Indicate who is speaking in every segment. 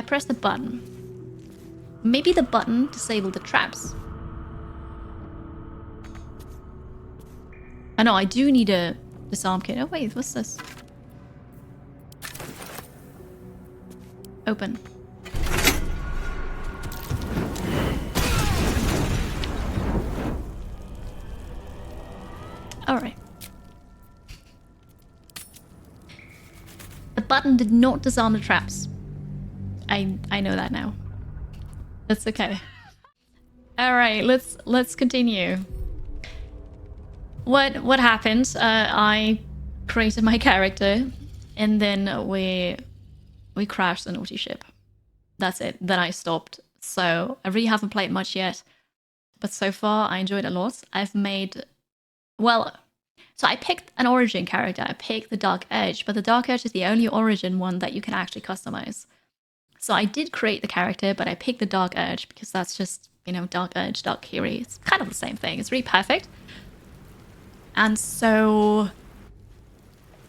Speaker 1: press the button. Maybe the button disabled the traps. I know, I do need a disarm kit. Oh wait, what's this? Open. Alright. The button did not disarm the traps. I know that now. That's okay. Alright, let's continue. What happened? I created my character and then we crashed the naughty ship. That's it. Then I stopped. So I really haven't played much yet. But so far I enjoyed it a lot. I've made... Well, so I picked an origin character. I picked the Dark Edge, but the Dark Edge is the only origin one that you can actually customize. So I did create the character, but I picked the Dark Edge because that's just, you know, Dark Edge, Dark Kiri. It's kind of the same thing. It's really perfect. And so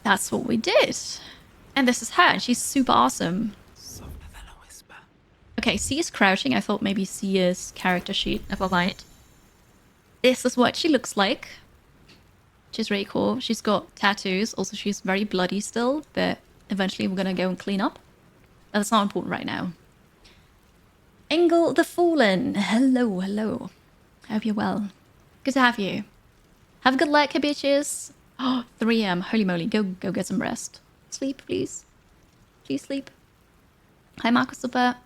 Speaker 1: that's what we did. And this is her, and she's super awesome. Okay, C is crouching. I thought maybe C is character sheet. Never mind. This is what she looks like. She's really cool. She's got tattoos. Also, she's very bloody still, but eventually we're gonna go and clean up. That's not important right now. Engel the Fallen. Hello, hello. I hope you're well. Good to have you. Have a good luck, bitches. Oh, 3 a.m. Holy moly. Go get some rest. Sleep, please. Please sleep. Hi, Marcus Super.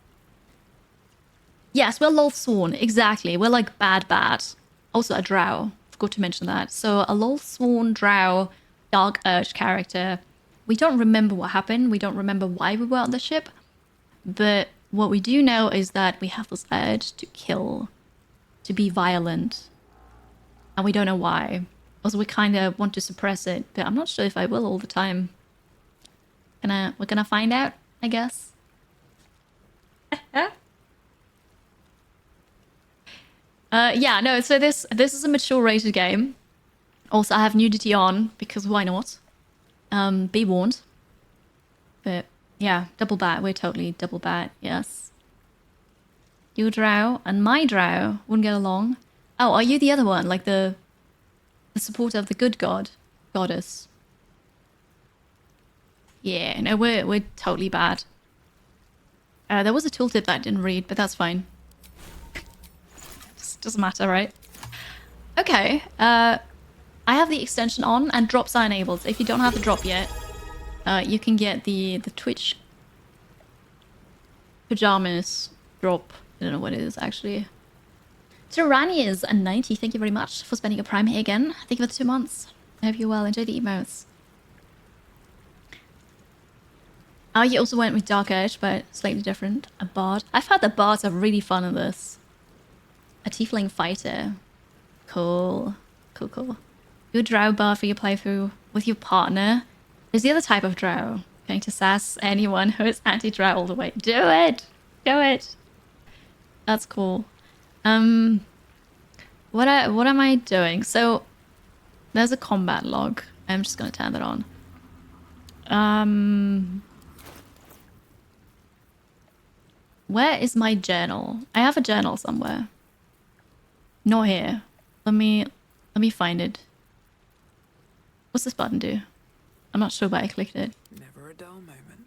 Speaker 1: Yes, we're Lolthsworn. Exactly. We're like bad. Also a drow. Forgot to mention that. So a Lolthsworn drow Dark Urge character. We don't remember what happened. We don't remember why we were on the ship. But what we do know is that we have this urge to kill. To be violent. And we don't know why. Also, we kind of want to suppress it. But I'm not sure if I will all the time. We're gonna find out, I guess. Yeah, no, so this is a mature rated game. Also, I have nudity on, because why not? Be warned. But, yeah, double bat. We're totally double bat, yes. Your drow and my drow wouldn't get along. Oh, are you the other one? Like the supporter of the good goddess? Yeah, no, we're totally bad. There was a tooltip that I didn't read, but that's fine. Just doesn't matter, right? Okay, I have the extension on and drops are enabled. So if you don't have the drop yet, you can get the Twitch pajamas drop. I don't know what it is actually. Tyranny is a 90. Thank you very much for spending a prime here again. Thank you for the 2 months. I hope you're well. Enjoy the emotes. Oh, you also went with Dark Edge, but slightly different. A bard. I've heard that bards are really fun in this. A tiefling fighter. Cool. Cool. Good drow bard for your playthrough with your partner. There's the other type of drow. Going to sass anyone who is anti-drow all the way. Do it! Do it! That's cool. What am I doing? So, there's a combat log. I'm just gonna turn that on. Where is my journal? I have a journal somewhere. Not here. Let me find it. What's this button do? I'm not sure, but I clicked it.
Speaker 2: Never a dull moment.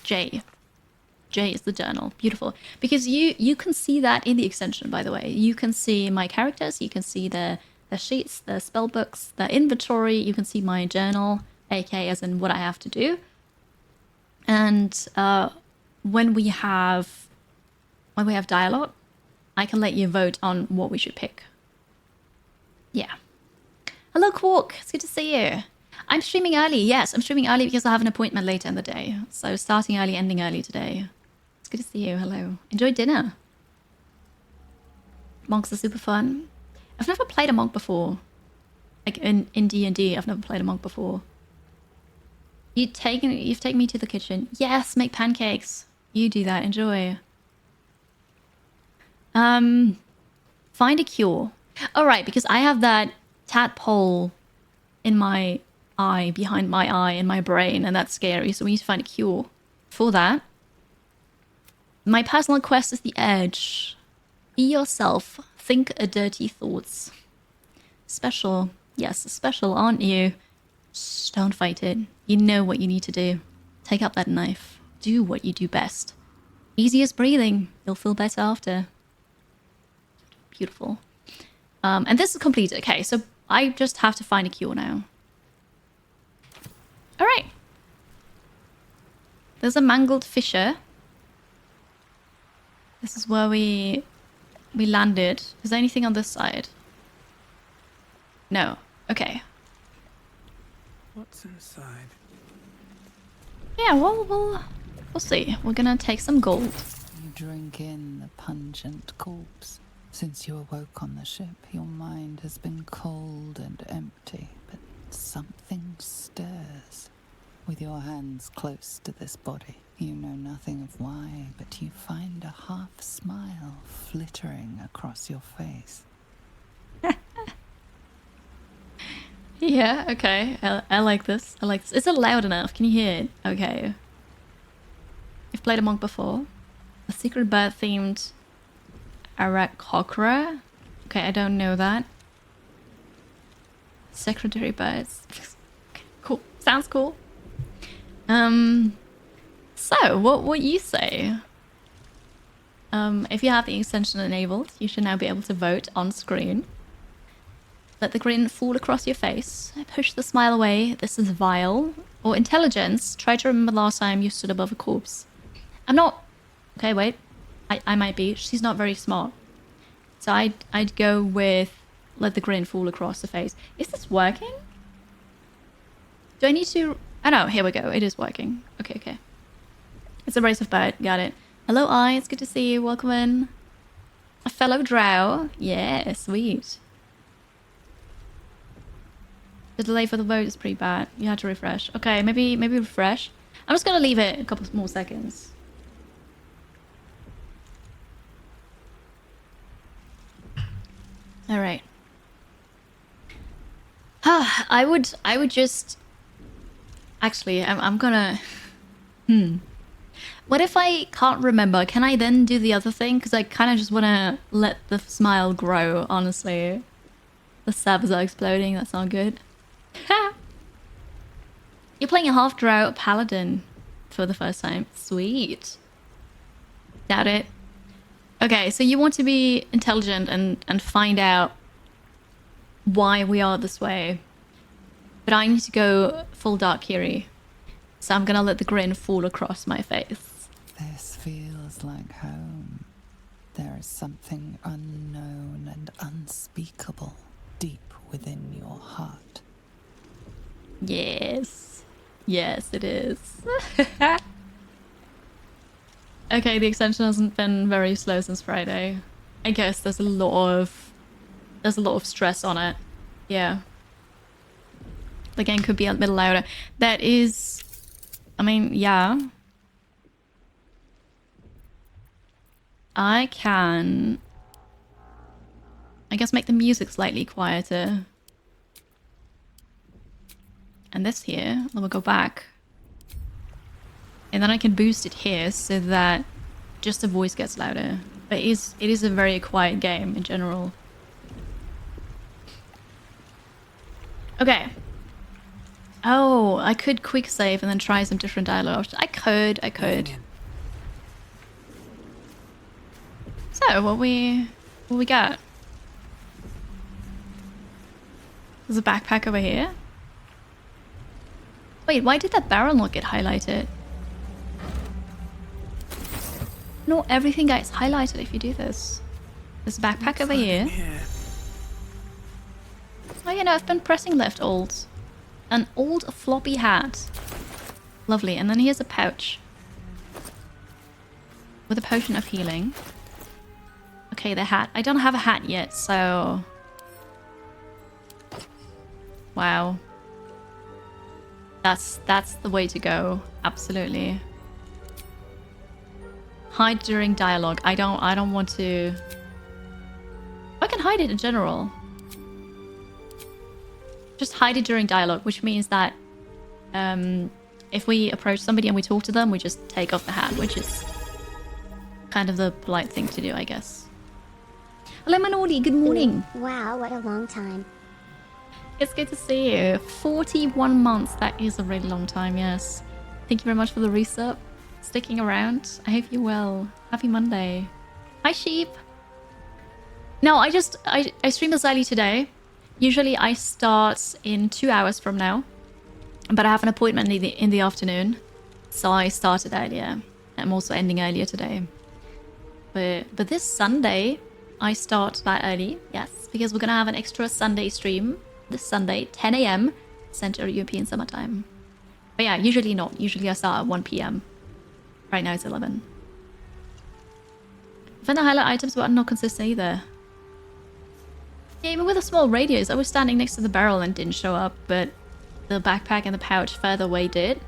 Speaker 1: J. J is the journal. Beautiful. Because you can see that in the extension, by the way. You can see my characters, you can see the sheets, the spell books, the inventory, you can see my journal, aka as in what I have to do. And when we have dialogue, I can let you vote on what we should pick. Yeah. Hello, Quark. It's good to see you. I'm streaming early. Yes, I'm streaming early because I have an appointment later in the day. So starting early, ending early today. It's good to see you. Hello. Enjoy dinner. Monks are super fun. I've never played a monk before. Like in D&D, I've never played a monk before. You've taken me to the kitchen. Yes, make pancakes. You do that. Enjoy. Find a cure. All right, because I have that tadpole in my eye, behind my eye, in my brain, and that's scary. So we need to find a cure for that. My personal quest is the edge. Be yourself. Think a dirty thoughts. Special. Yes, special, aren't you? Shh, don't fight it. You know what you need to do. Take up that knife. Do what you do best. Easy as breathing. You'll feel better after. Beautiful. And this is completed. Okay, so I just have to find a cure now. Alright. There's a mangled fissure. This is where we landed. Is there anything on this side? No. Okay.
Speaker 2: What's inside?
Speaker 1: Yeah, we'll see. We're gonna take some gold.
Speaker 3: You drink in the pungent corpse. Since you awoke on the ship, your mind has been cold and empty, but something stirs. With your hands close to this body, you know nothing of why, but you find a half smile flittering across your face.
Speaker 1: Yeah, okay. I like this. I like this. Is it loud enough? Can you hear it? Okay. You've played a monk before. A secret bird themed Arakokra. Okay, I don't know that. Secretary birds. Okay, cool. Sounds cool. So what you say? If you have the extension enabled, you should now be able to vote on screen. Let the grin fall across your face. Push the smile away. This is vile. Or intelligence. Try to remember last time you stood above a corpse. I'm not... Okay, wait. I might be. She's not very smart. So I'd go with let the grin fall across the face. Is this working? Do I need to... Oh no, here we go. It is working. Okay, okay. It's a race of bird. Got it. Hello, Eye. It's good to see you. Welcome in. A fellow drow. Yeah, sweet. The delay for the vote is pretty bad. You had to refresh. Okay, maybe refresh. I'm just gonna leave it a couple more seconds. All right. I would just. Actually, I'm gonna. What if I can't remember? Can I then do the other thing? Because I kind of just want to let the smile grow. Honestly, the sabs are exploding. That's not good. You're playing a half drow paladin for the first time. Sweet. Doubt it. Okay, so you want to be intelligent and find out why we are this way. But I need to go full dark Kiri. So I'm gonna let the grin fall across my face.
Speaker 3: This feels like home. There is something unknown and unspeakable deep within your heart.
Speaker 1: Yes. Yes, it is. Okay, the extension hasn't been very slow since Friday. I guess there's a lot of stress on it. Yeah. The game could be a little louder. That is... I mean, yeah. I can... I guess make the music slightly quieter. And this here, then we'll go back. And then I can boost it here so that just the voice gets louder. But it is a very quiet game in general. Okay. Oh, I could quick save and then try some different dialogue options. I could. So, what we got? There's a backpack over here. Wait, why did that barrel not get highlighted? Not everything gets highlighted if you do this. There's a backpack over here. Oh, you know, I've been pressing left alt. An old floppy hat. Lovely. And then here's a pouch. With a potion of healing. Okay, the hat. I don't have a hat yet, so... Wow. That's the way to go. Absolutely. Hide during dialogue. I don't want to... I can hide it in general. Just hide it during dialogue, which means that if we approach somebody and we talk to them, we just take off the hat, which is kind of the polite thing to do, I guess. Hello, Manoli. Good morning.
Speaker 4: Wow, what a long time.
Speaker 1: It's good to see you. 41 months. That is a really long time, yes. Thank you very much for the resub. Sticking around. I hope you're well. Happy Monday. Hi, sheep. No, I streamed this early today. Usually I start in 2 hours from now. But I have an appointment in the afternoon. So I started earlier. I'm also ending earlier today. But this Sunday, I start that early. Yes, because we're going to have an extra Sunday stream. This Sunday, 10 a.m. Central European Summer Time. But yeah, usually not. Usually I start at 1 p.m. Right now it's 11. I find the highlight items were not consistent either. Yeah, even with the small radios, I was standing next to the barrel and didn't show up, but the backpack and the pouch further away did.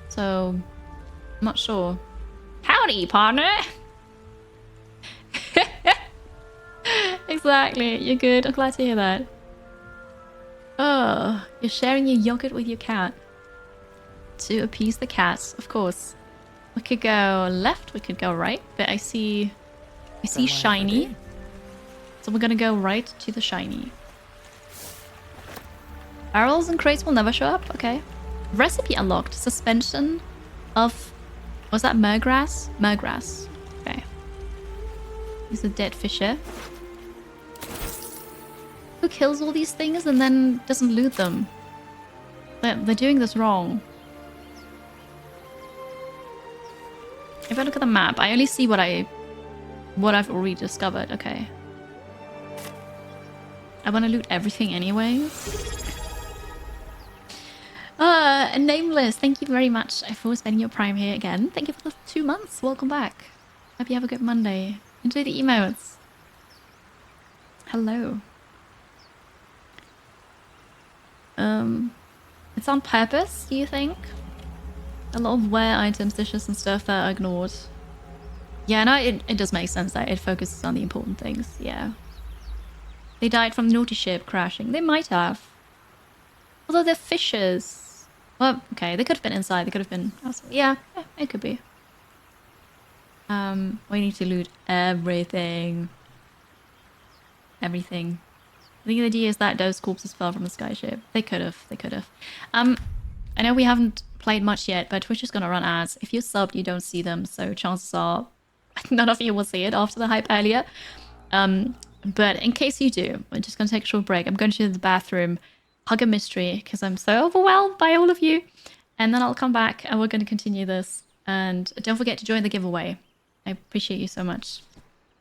Speaker 1: So, I'm not sure. Howdy, partner! Exactly, you're good. I'm glad to hear that. Oh, you're sharing your yogurt with your cat. To appease the cat, of course. We could go left, we could go right, but I see shiny. So we're gonna go right to the shiny. Barrels and crates will never show up? Okay. Recipe unlocked. Suspension of... Was that mergrass? Mergrass. Okay. He's a dead fisher. Who kills all these things and then doesn't loot them? They're doing this wrong. If I look at the map, I only see what I've already discovered. Okay. I want to loot everything anyways. Nameless, thank you very much for spending your Prime here again. Thank you for the 2 months. Welcome back. Hope you have a good Monday. Enjoy the emotes. Hello. It's on purpose, do you think? A lot of wear items, dishes and stuff that are ignored. Yeah, no, it does make sense that it focuses on the important things, yeah. They died from the naughty ship crashing. They might have. Although they're fishers. Well, okay, they could have been inside. They could have been outside. Yeah, it could be. We need to loot everything. Everything. I think the idea is that those corpses fell from the skyship. They could have. They could have. I know we haven't played much yet, but Twitch is going to run ads. If you're subbed, you don't see them. So chances are none of you will see it after the hype earlier. But in case you do, we're just going to take a short break. I'm going to the bathroom, hug a mystery, because I'm so overwhelmed by all of you. And then I'll come back and we're going to continue this. And don't forget to join the giveaway. I appreciate you so much.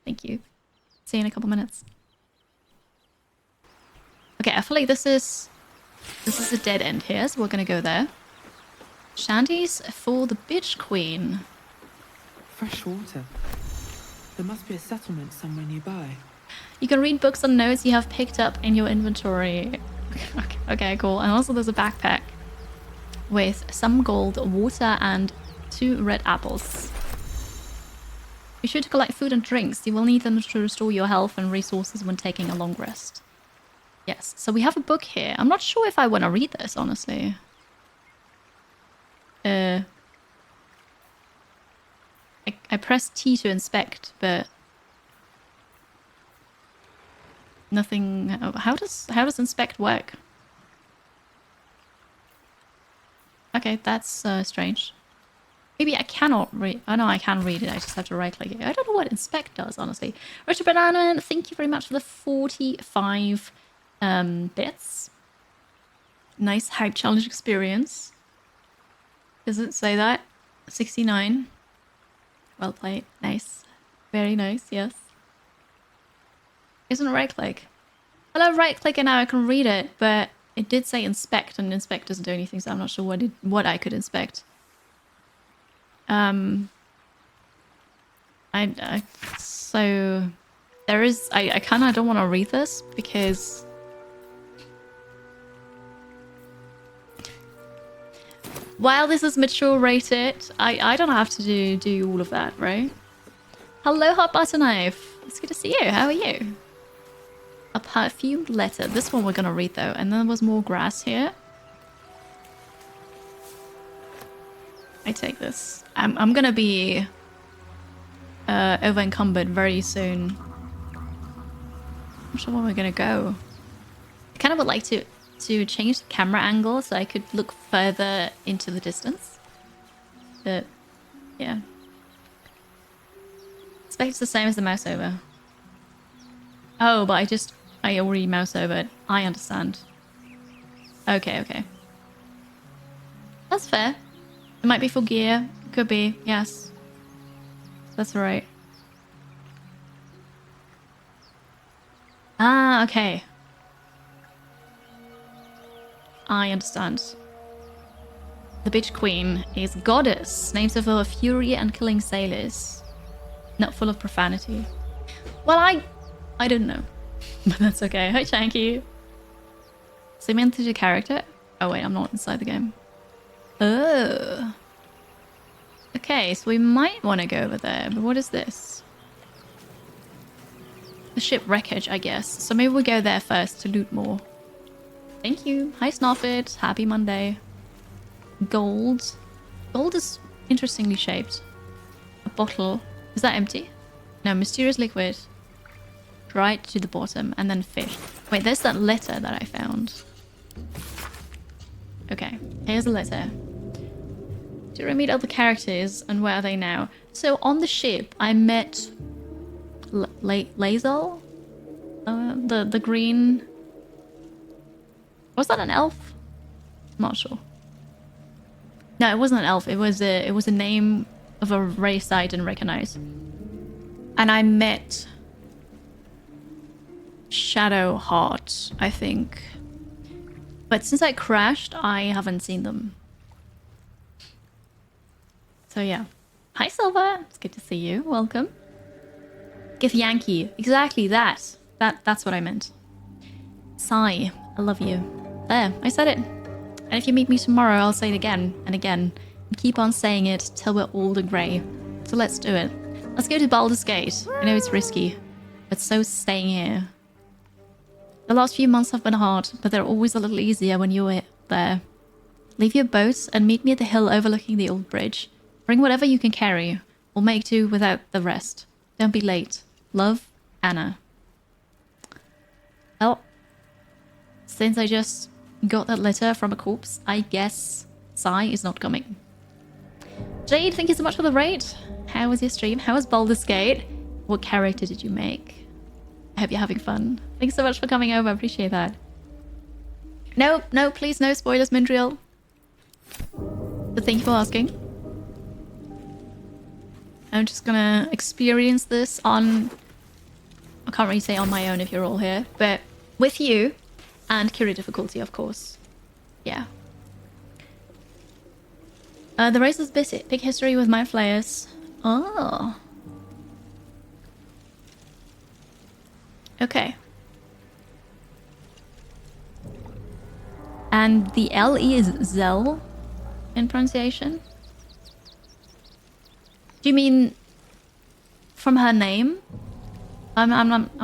Speaker 1: Thank you. See you in a couple minutes. Okay, I feel like this is a dead end here, so we're going to go there. Shanties for the bitch queen.
Speaker 2: Fresh water. There must be a settlement somewhere nearby.
Speaker 1: You can read books and notes you have picked up in your inventory. Okay, cool. And also there's a backpack with some gold, water, and 2 red apples. Be sure to collect food and drinks. You will need them to restore your health and resources when taking a long rest. Yes, so we have a book here. I'm not sure if I want to read this, honestly. I pressed T to inspect, but nothing. How does inspect work? Okay, that's strange. Maybe I cannot read. Oh no, I can read it. I just have to right click it. I don't know what inspect does, honestly. Richard Banana, thank you very much for the 45 bits. Nice hype challenge experience. Does it say that? 69. Well played. Nice. Very nice, yes. Isn't right click? Well, I right click and now I can read it, but it did say inspect and inspect doesn't do anything, so I'm not sure what I could inspect. So there is, I kind of don't want to read this because while this is mature rated, I don't have to do all of that, right? Hello, Hot Butter Knife. It's good to see you. How are you? A perfumed letter. This one we're gonna read though. And then there was more grass here. I take this. I'm gonna be over encumbered very soon. I'm sure where we're gonna go. I kind of would like to change the camera angle so I could look further into the distance. But yeah. I expect it's the same as the mouse over. Oh, but I already mouse over it. I understand. Okay, okay. That's fair. It might be for gear. Could be, yes. That's right. Ah, okay. I understand. The bitch queen is goddess, names of her fury and killing sailors. Not full of profanity. Well, I don't know. But that's okay. Hi, Chanky. Zoom into your character. Oh wait, I'm not inside the game. Oh. Okay, so we might want to go over there, but what is this? The ship wreckage, I guess. So maybe we go there first to loot more. Thank you. Hi, Snoffit. Happy Monday. Gold. Gold is interestingly shaped. A bottle. Is that empty? No, mysterious liquid. Right to the bottom, and then fish. Wait, there's that letter that I found. Okay, here's a letter. Do I meet other characters, and where are they now? So on the ship, I met Lazel, the green. Was that an elf? I'm not sure. No, it wasn't an elf. It was a name of a race I didn't recognize. And I met Shadowheart, I think. But since I crashed, I haven't seen them. So yeah. Hi, Silva. It's good to see you. Welcome. Githyanki. Exactly that. That's what I meant. Sigh. I love you. There. I said it. And if you meet me tomorrow, I'll say it again and again. And keep on saying it till we're old and grey. So let's do it. Let's go to Baldur's Gate. I know it's risky, but so's staying here. The last few months have been hard, but they're always a little easier when you're there. Leave your boat and meet me at the hill overlooking the old bridge. Bring whatever you can carry. We'll make do without the rest. Don't be late. Love, Anna. Well, since I just got that letter from a corpse, I guess Sai is not coming. Jade, thank you so much for the raid. How was your stream? How was Baldur's Gate? What character did you make? I hope you're having fun. Thanks so much for coming over. I appreciate that. No, please, no spoilers, Mindriel. But thank you for asking. I'm just gonna experience this on... I can't really say on my own if you're all here, but with you and Curie difficulty, of course. Yeah. The race is busy. Pick history with my flyers. Oh. Okay. And the LE is Zell in pronunciation? Do you mean from her name? I'm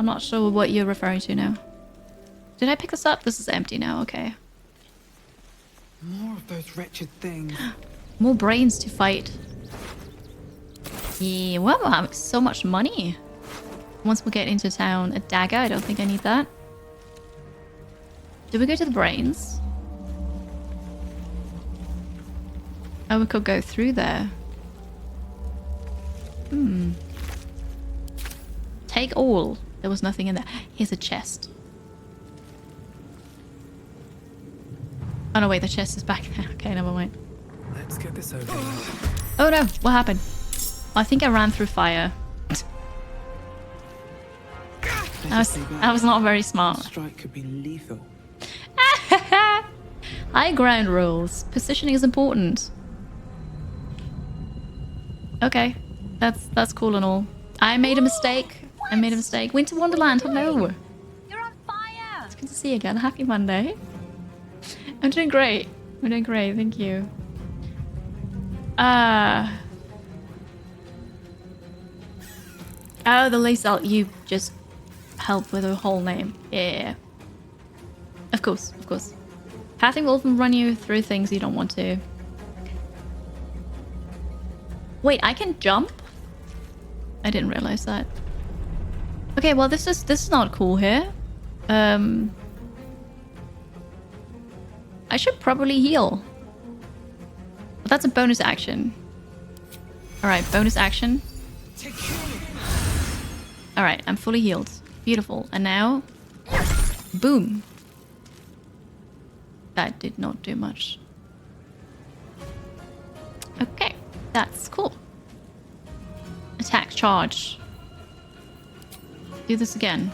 Speaker 1: not sure what you're referring to now. Did I pick this up? This is empty now, okay.
Speaker 2: More of those wretched things.
Speaker 1: More brains to fight. Yeah, well, we're having so much money. Once we get into town, a dagger. I don't think I need that. Do we go to the brains? Oh, we could go through there. Take all. There was nothing in there. Here's a chest. Oh no, wait, the chest is back there. Okay, never mind.
Speaker 2: Let's get this over.
Speaker 1: Oh no, what happened? I think I ran through fire. I was not very smart.
Speaker 2: Strike could be lethal.
Speaker 1: High ground rules. Positioning is important. Okay, that's cool and all. I made a mistake. I made a mistake. Winter Wonderland, hello.
Speaker 4: You're on fire.
Speaker 1: It's good to see you again. Happy Monday. I'm doing great. I'm doing great. Thank you. Oh, the Lazel. You just help with her whole name. Yeah. Of course, of course. Pathing will often run you through things you don't want to. Wait, I can jump? I didn't realize that. Okay, well this is not cool here. I should probably heal. But that's a bonus action. Alright, bonus action. Alright, I'm fully healed. Beautiful. And now... boom. That did not do much. Okay, that's cool. Attack, charge. Do this again.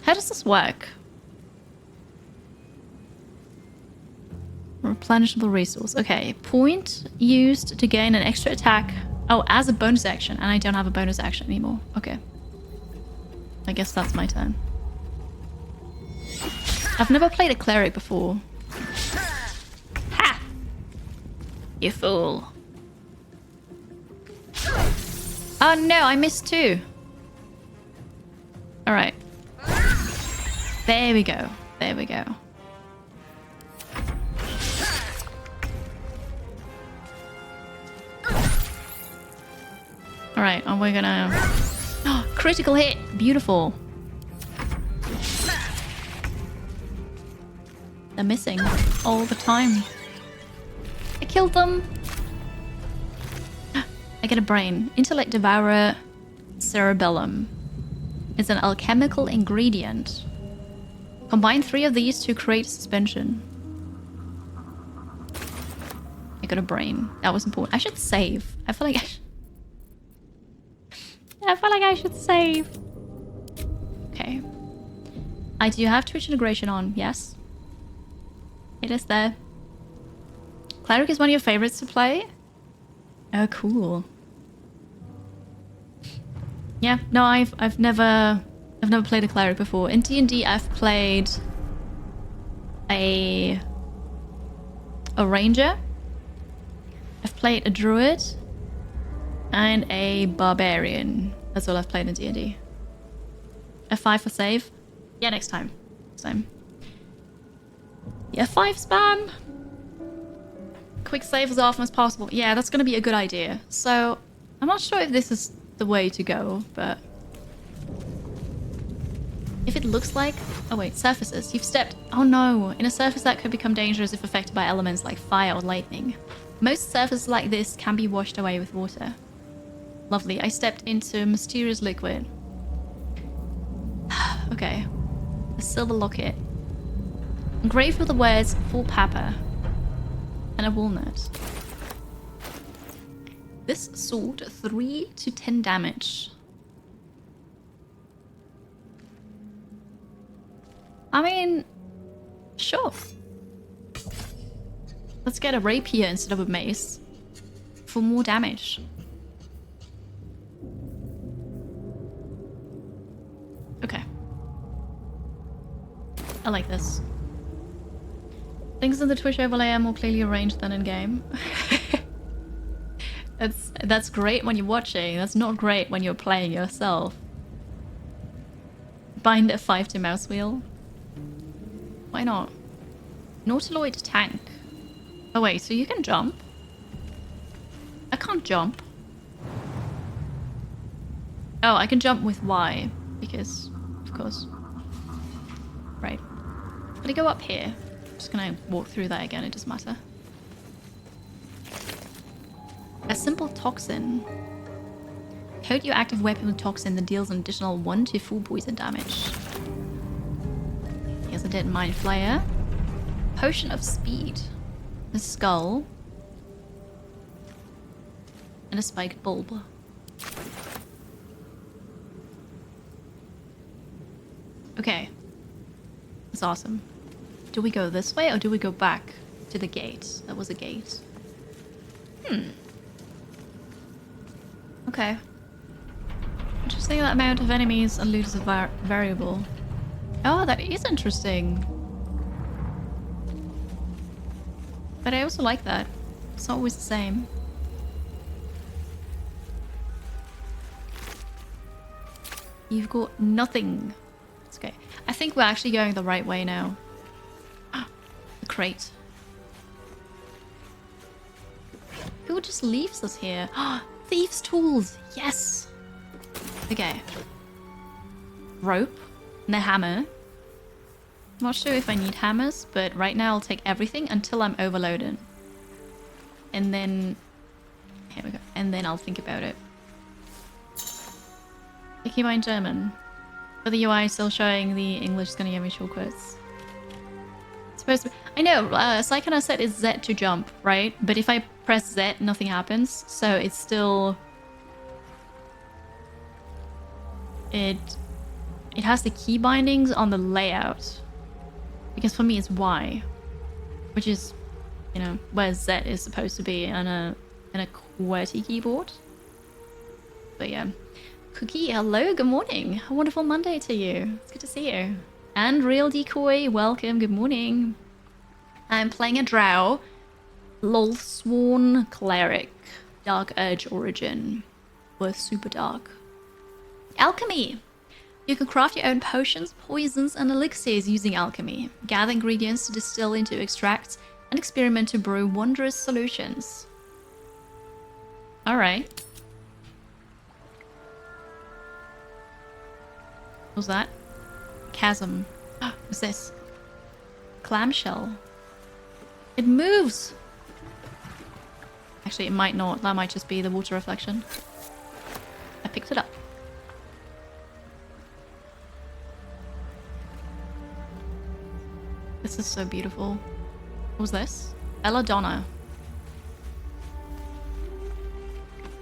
Speaker 1: How does this work? Replenishable resource. Okay, point used to gain an extra attack. Oh, as a bonus action, and I don't have a bonus action anymore. Okay. I guess that's my turn. I've never played a cleric before. Ha! You fool. Oh no, I missed too. Alright. There we go. There we go. Alright, and we're gonna... Oh, critical hit! Beautiful. They're missing all the time. I killed them! I get a brain. Intellect Devourer Cerebellum. It's an alchemical ingredient. Combine 3 of these to create suspension. I got a brain. That was important. I should save. I feel like I should save. Okay. I do have Twitch integration on, yes. It is there. Cleric is one of your favorites to play? Oh, cool. Yeah, no, I've never played a cleric before. In D&D, I've played a ranger. I've played a druid and a barbarian. That's all I've played in D&D. F5 for save. Yeah, next time. Same. Yeah, F5 spam. Quick save as often as possible. Yeah, that's going to be a good idea. So, I'm not sure if this is the way to go, but... if it looks like... oh wait, surfaces. You've stepped... oh no! In a surface that could become dangerous if affected by elements like fire or lightning. Most surfaces like this can be washed away with water. Lovely. I stepped into mysterious liquid. Okay. A silver locket. Engraved with the words full pepper. And a walnut. This sword, 3 to 10 damage. I mean, sure. Let's get a rapier instead of a mace. For more damage. Okay. I like this. Things in the Twitch overlay are more clearly arranged than in game. That's great when you're watching. That's not great when you're playing yourself. Bind F5 to mouse wheel. Why not? Nautiloid tank. Oh wait, so you can jump? I can't jump. Oh, I can jump with Y. Because, of course. Right. But I go up here. Just gonna walk through that again, it doesn't matter. A simple toxin. Coat your active weapon with toxin that deals an additional 1 to 4 poison damage. Here's a dead mind flayer. Potion of speed. A skull. And a spiked bulb. Okay. That's awesome. Do we go this way or do we go back to the gate? That was a gate. Okay. Interesting that amount of enemies and loot is a variable. Oh, that is interesting. But I also like that. It's not always the same. You've got nothing. It's okay. I think we're actually going the right way now. The crate. Who just leaves us here? Thieves' tools. Yes. Okay. Rope and a hammer. Not sure if I need hammers, but right now I'll take everything until I'm overloaded. And then... Here we go. And then I'll think about it. Keep in German. But the UI is still showing the English Scandinavian shortcuts. It's supposed to be... I know, Saikana said it's Z to jump, right? But if I press Z, nothing happens. So it's still... It has the key bindings on the layout. Because for me it's Y. Which is, you know, where Z is supposed to be on a QWERTY keyboard. But yeah. Cookie, hello, good morning. A wonderful Monday to you. It's good to see you. And Real Decoy, welcome, good morning. I'm playing a drow. Lolsworn Cleric. Dark Urge Origin. Worth super dark. Alchemy. You can craft your own potions, poisons, and elixirs using alchemy. Gather ingredients to distill into extracts and experiment to brew wondrous solutions. Alright. What was that? Chasm. What's this? Clamshell. It moves! Actually, it might not. That might just be the water reflection. I picked it up. This is so beautiful. What was this? Belladonna.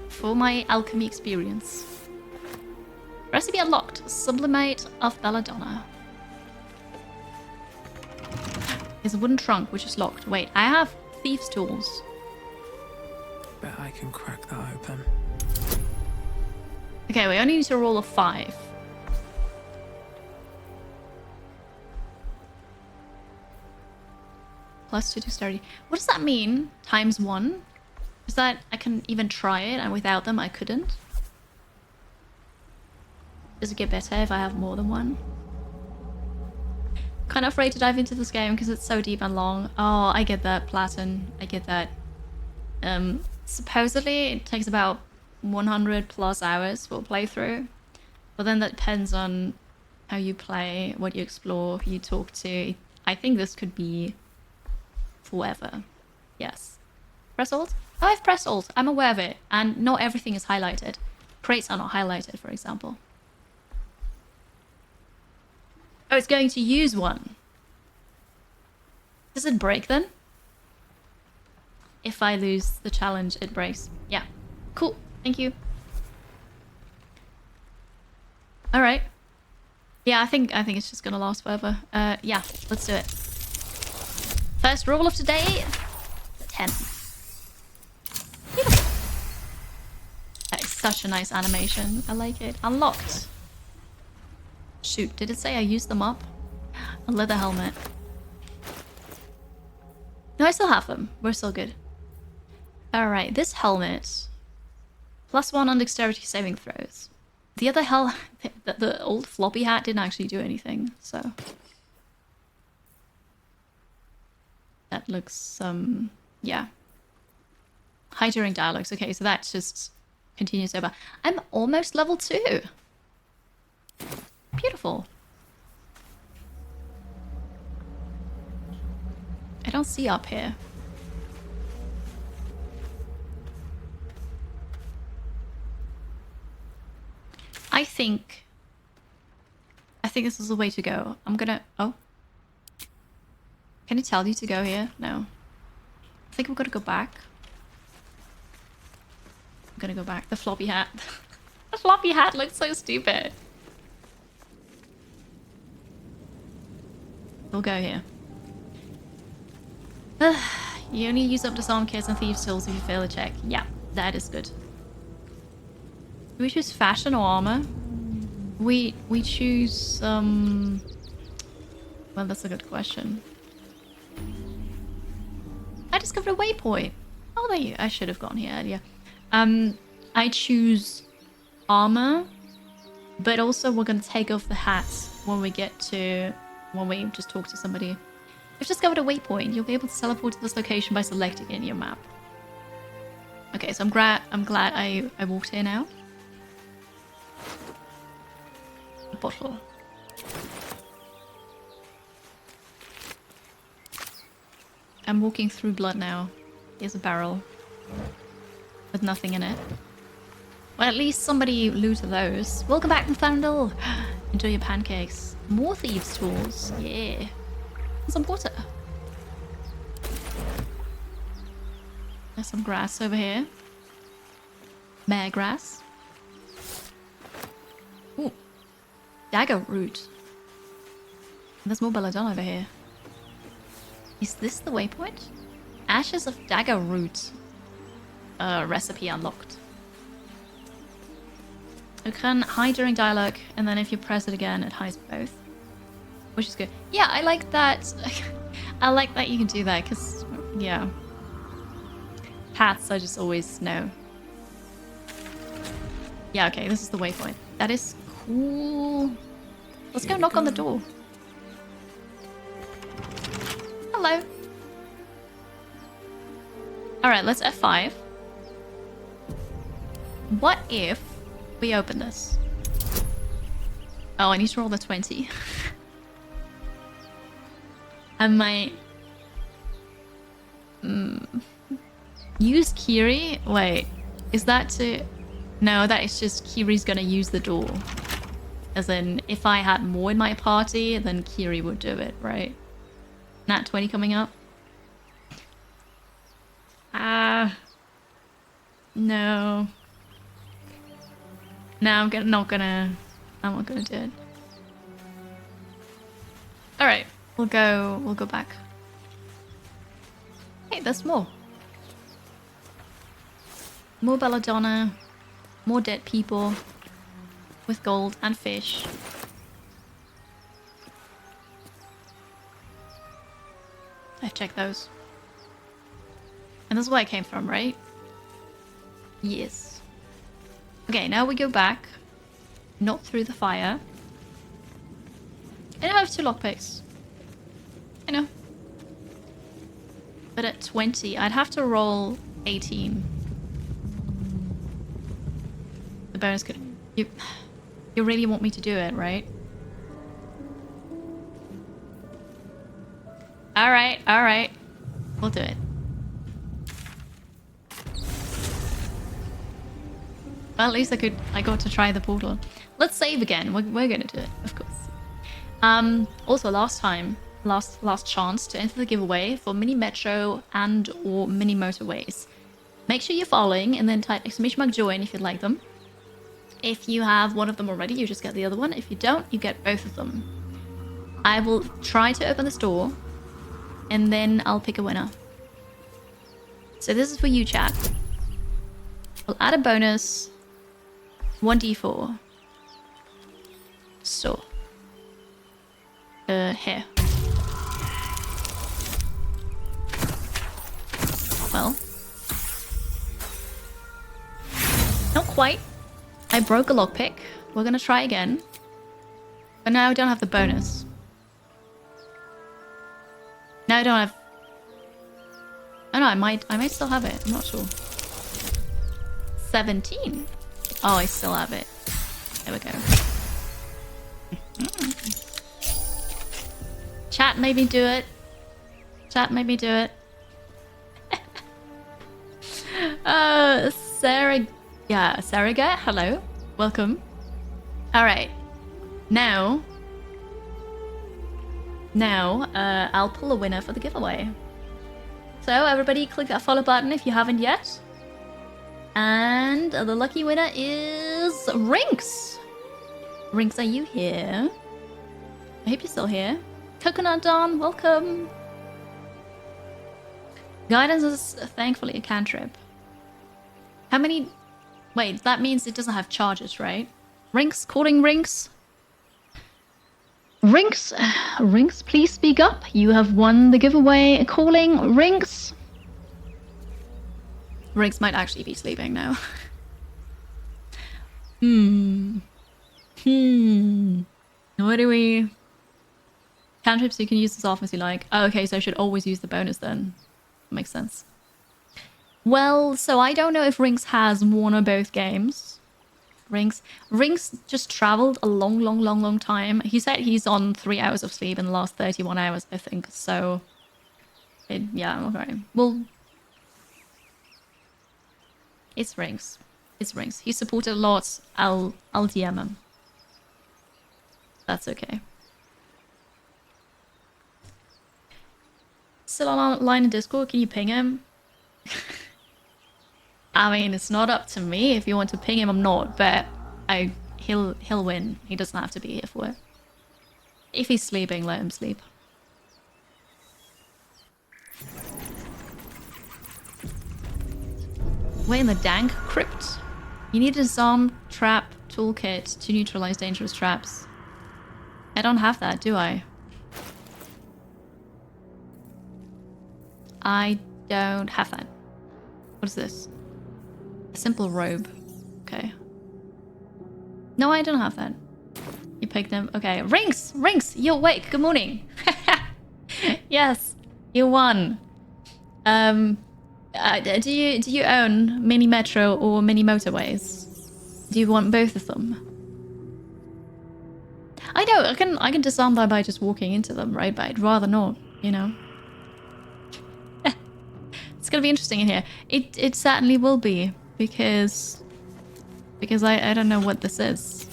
Speaker 1: For my alchemy experience. Recipe unlocked. Sublimate of Belladonna. There's a wooden trunk which is locked. Wait, I have thieves' tools.
Speaker 2: Bet I can crack that open.
Speaker 1: Okay, we only need to roll a 5. Plus 2 dexterity. What does that mean? Times 1? Is that I can even try it and without them I couldn't? Does it get better if I have more than one? Kind of afraid to dive into this game because it's so deep and long. Oh, I get that, Platin. I get that. Supposedly it takes about 100 plus hours for a playthrough. But then that depends on how you play, what you explore, who you talk to. I think this could be forever. Yes. Press Alt? Oh, I've pressed Alt. I'm aware of it. And not everything is highlighted. Crates are not highlighted, for example. Oh, it's going to use one. Does it break then? If I lose the challenge, it breaks. Yeah. Cool. Thank you. Alright. Yeah, I think it's just gonna last forever. Yeah, let's do it. First roll of today. 10. Beautiful. That is such a nice animation. I like it. Unlocked. Shoot, did it say I used them up? A leather helmet. No, I still have them. We're still good. Alright, this helmet. +1 on dexterity saving throws. The other the old floppy hat didn't actually do anything, so... That looks, yeah. High during dialogues. Okay, so that just continues over. I'm almost level 2. Beautiful. I don't see up here. I think this is the way to go. I'm gonna... Oh. Can it tell you to go here? No. I think we're gonna go back. I'm gonna go back. The floppy hat. The floppy hat looks so stupid. We'll go here. You only use up disarm kits and thieves' tools if you fail a check. Yeah, that is good. Do we choose fashion or armor? We choose well, that's a good question. I discovered a waypoint. Oh, there you. I should have gone here earlier. I choose armor, but also we're gonna take off the hats when we just talk to somebody. You've discovered a waypoint. You'll be able to teleport to this location by selecting it in your map. Okay, so I'm glad I walked here now. A bottle. I'm walking through blood now. Here's a barrel. With nothing in it. Well, at least somebody looted those. Welcome back, Nathaniel. Enjoy your pancakes. More thieves' tools. Yeah. And some water. There's some grass over here. Mare grass. Ooh. Dagger root. There's more belladonna over here. Is this the waypoint? Ashes of dagger root. Recipe unlocked. You can hide during dialogue, and then if you press it again, it hides both. Which is good. Yeah, I like that. I like that you can do that, because, yeah. Paths I just always know. Yeah, okay, this is the waypoint. That is cool. Let's go knock on the door. Hello. Alright, let's F5. What if we open this? Oh, I need to roll the 20. I might... Use Kiri? Wait, is that to... No, that is just Kiri's gonna use the door. As in, if I had more in my party, then Kiri would do it, right? Nat 20 coming up. No. No, I'm not gonna do it. Alright, we'll go back. Hey, there's more. More belladonna. More dead people. With gold and fish. I've checked those. And this is where I came from, right? Yes. Okay, now we go back. Not through the fire. And I have 2 lockpicks. I know. But at 20, I'd have to roll 18. The bonus could... You really want me to do it, right? Alright, alright. We'll do it. Well, at least I got to try the portal. Let's save again. We're gonna do it, of course. Also last chance to enter the giveaway for mini metro and or mini motorways. Make sure you're following and then type !join if you'd like them. If you have one of them already, you just get the other one. If you don't, you get both of them. I will try to open this door and then I'll pick a winner. So this is for you, chat. We'll add a bonus. 1d4. So. Here. Well. Not quite. I broke a lockpick. We're gonna try again. But now I don't have the bonus. Now I don't have... Oh no, I might still have it. I'm not sure. 17. Oh, I still have it. There we go. Chat made me do it. Chat made me do it. Sarah... Yeah, Sarah, hello. Welcome. Alright. Now, I'll pull a winner for the giveaway. So everybody click that follow button if you haven't yet. And the lucky winner is Rinks. Rinks, are you here? I hope you're still here. Coconut Dawn, welcome. Guidance is thankfully a cantrip. How many... Wait, that means it doesn't have charges, right? Rinks, calling Rinks. Rinks, Rinks, please speak up. You have won the giveaway. Calling Rinks. Rinks might actually be sleeping now. What do we... Cantrips, you can use as often as you like. Oh, okay, so I should always use the bonus then. Makes sense. Well, so I don't know if Rinks has one or both games. Rinks just traveled a long time. He said he's on 3 hours of sleep in the last 31 hours, I think. So, yeah, okay. Well, it's Rinks. It's Rinks. He supported a lot. I'll DM him. That's okay. Still online in Discord. Can you ping him? I mean, it's not up to me if you want to ping him or not, but he'll win. He doesn't have to be here for it. If he's sleeping, let him sleep. We're in the dank crypt. You need a disarm trap toolkit to neutralize dangerous traps. I don't have that, do I? I don't have that. What is this? A simple robe. Okay. No, I don't have that. You picked them. Okay. Rinks! Rinks! You're awake. Good morning. Yes. You won. Do you own mini metro or mini motorways? Do you want both of them? I know, I can disarm them by just walking into them, right? But I'd rather not, you know. It's gonna be interesting in here. It certainly will be, because I don't know what this is.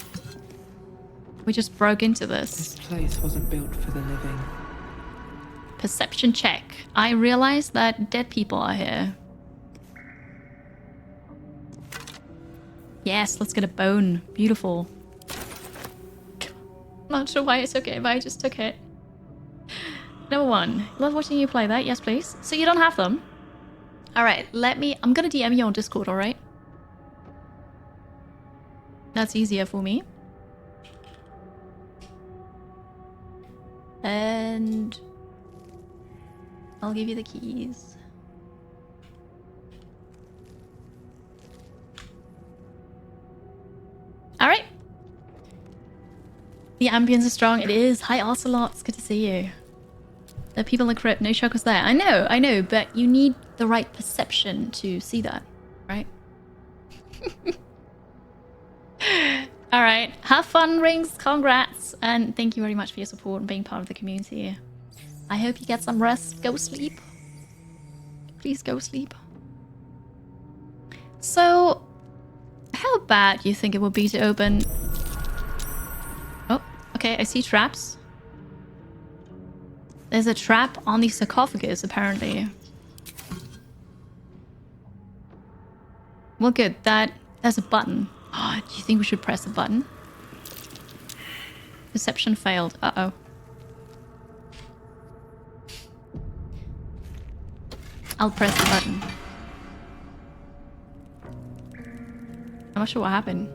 Speaker 1: We just broke into this.
Speaker 2: This place wasn't built for the living.
Speaker 1: Perception check. I realize that dead people are here. Yes, let's get a bone. Beautiful. Not sure why I took it, but I just took it. Number 1. Love watching you play that. Yes, please. So you don't have them? Alright, I'm gonna DM you on Discord, alright? That's easier for me. And I'll give you the keys. Alright. The ambience is strong. It is. Hi, Ocelot. It's good to see you. The people in the crypt. No shock was there. I know, but you need the right perception to see that, right? Alright. Have fun, Rings. Congrats. And thank you very much for your support and being part of the community. I hope you get some rest. Go sleep. Please go sleep. So, how bad do you think it would be to open... Oh, okay, I see traps. There's a trap on the sarcophagus, apparently. Well, good. There's a button. Oh, do you think we should press the button? Perception failed. Uh-oh. I'll press the button. I'm not sure what happened.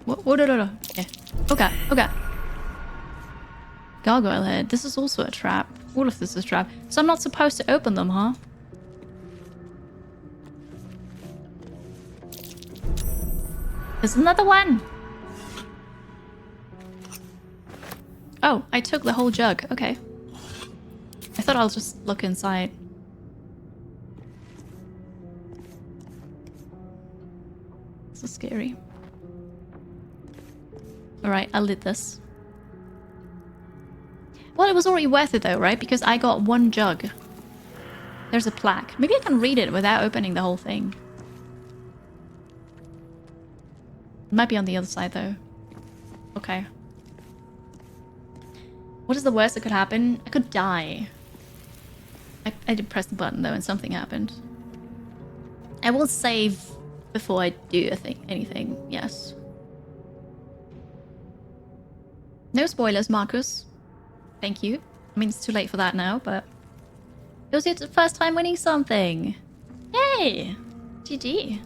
Speaker 1: What? Yeah. Okay. Gargoyle head. This is also a trap. All of this is a trap. So I'm not supposed to open them, huh? There's another one! Oh, I took the whole jug. Okay. I thought I'll just look inside. This is scary. Alright, I lit this. Well, it was already worth it though, right? Because I got one jug. There's a plaque. Maybe I can read it without opening the whole thing. It might be on the other side though. Okay. What is the worst that could happen? I could die. I did press the button though and something happened. I will save before I do anything, yes. No spoilers, Marcus. Thank you. I mean, it's too late for that now, but... It was your first time winning something. Yay! GG.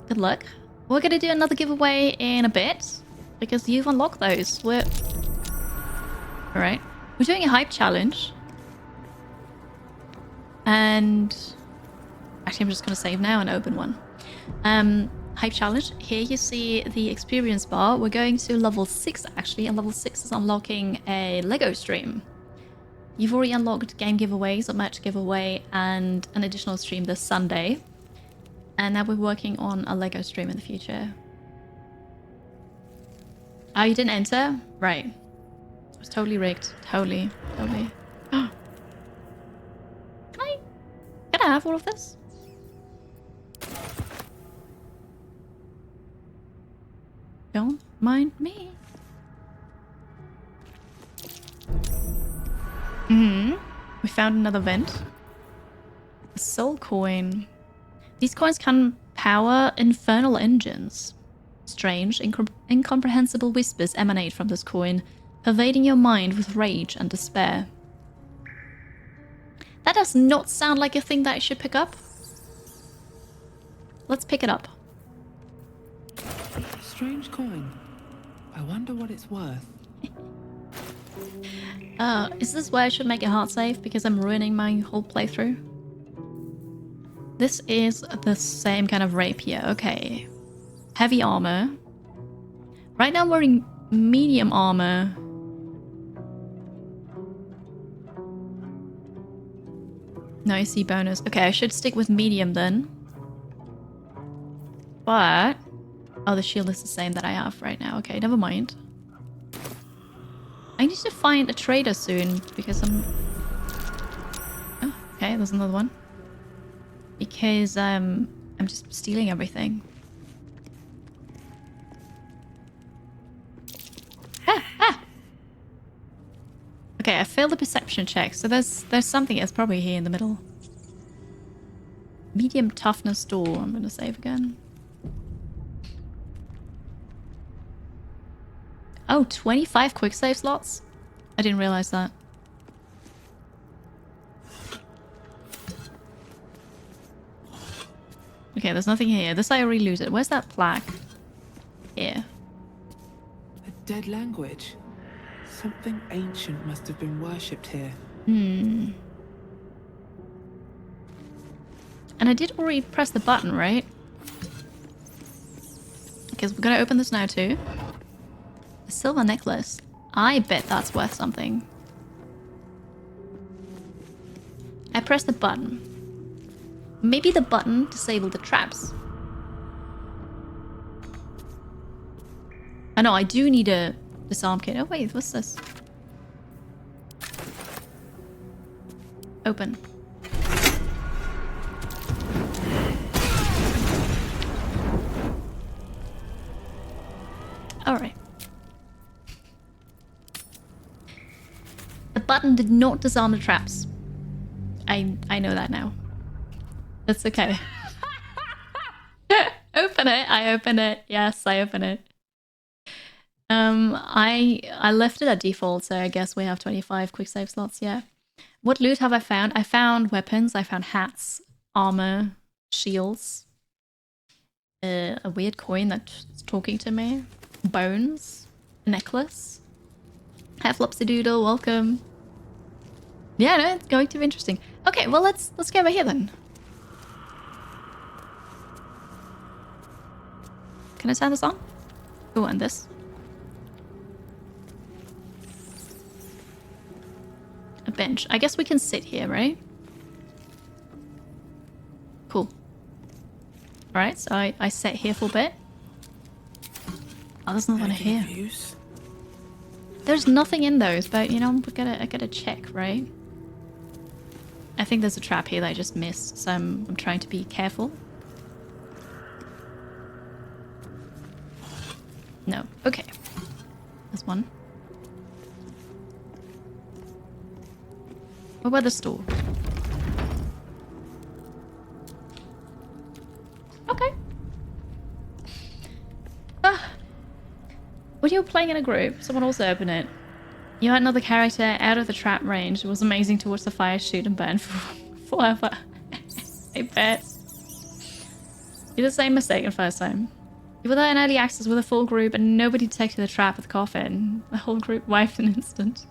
Speaker 1: Good luck. We're gonna do another giveaway in a bit, because you've unlocked those. Alright. We're doing a hype challenge. And... Actually, I'm just gonna save now and open one. hype challenge. Here you see the experience bar. We're going to level 6 actually, and level 6 is unlocking a Lego stream. You've already unlocked game giveaways, a match giveaway, and an additional stream this Sunday. And now we're working on a Lego stream in the future. Oh, you didn't enter? Right. It was totally rigged. Totally. Can I have all of this? Don't mind me. We found another vent. A soul coin. These coins can power infernal engines. Strange, incomprehensible whispers emanate from this coin, pervading your mind with rage and despair. That does not sound like a thing that I should pick up. Let's pick it up.
Speaker 2: Strange coin. I wonder what it's worth.
Speaker 1: Is this where I should make a hard save because I'm ruining my whole playthrough? This is the same kind of rapier. Okay. Heavy armor. Right now I'm wearing medium armor. No, I see bonus. Okay, I should stick with medium then. But... oh, the shield is the same that I have right now. Okay, never mind. I need to find a trader soon because I'm... oh, okay, there's another one. Because I'm just stealing everything. Okay, I failed the perception check, so there's something that's probably here in the middle. Medium toughness door. I'm gonna save again. Oh, 25 quick save slots? I didn't realize that. Okay, there's nothing here. This I already looted. Where's that plaque? Here.
Speaker 2: A dead language. Something ancient must have been worshipped here.
Speaker 1: And I did already press the button, right? Okay, so we're gonna open this now too. A silver necklace. I bet that's worth something. I pressed the button. Maybe the button disabled the traps. I know, I do need a disarm kit. Oh wait, what's this? Open. Alright. The button did not disarm the traps. I know that now. That's okay. Open it. I open it. Yes, I open it. I left it at default, so I guess we have 25 quick save slots, yeah. What loot have I found? I found weapons, I found hats, armor, shields, a weird coin that's talking to me, bones, a necklace. Hi Flopsy Doodle, welcome. Yeah, no, it's going to be interesting. Okay, well let's go over here then. Can I turn this on? Oh, and this. A bench. I guess we can sit here, right? Cool. Alright, so I sat here for a bit. Oh, there's another one here.
Speaker 2: Views?
Speaker 1: There's nothing in those, but you know, I gotta check, right? I think there's a trap here that I just missed, so I'm trying to be careful. No. Okay. There's one. What about the store? Okay. When you were playing in a group, someone also opened it. You had another character out of the trap range. It was amazing to watch the fire shoot and burn for forever. I bet. You did the same mistake the first time. You were there in early access with a full group and nobody detected the trap at the coffin. The whole group wiped in an instant.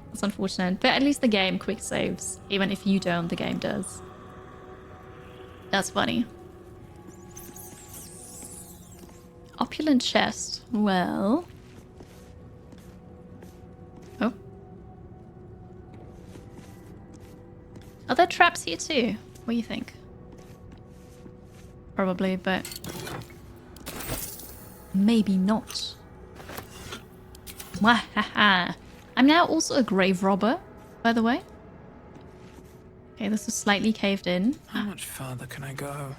Speaker 1: That's unfortunate. But at least the game quick saves. Even if you don't, the game does. That's funny. opulent chest. Well... Oh. Are there traps here too? What do you think? Probably, but... maybe not. Wahaha! I'm now also a grave robber, by the way. Okay, this is slightly caved in.
Speaker 2: How much further can I go?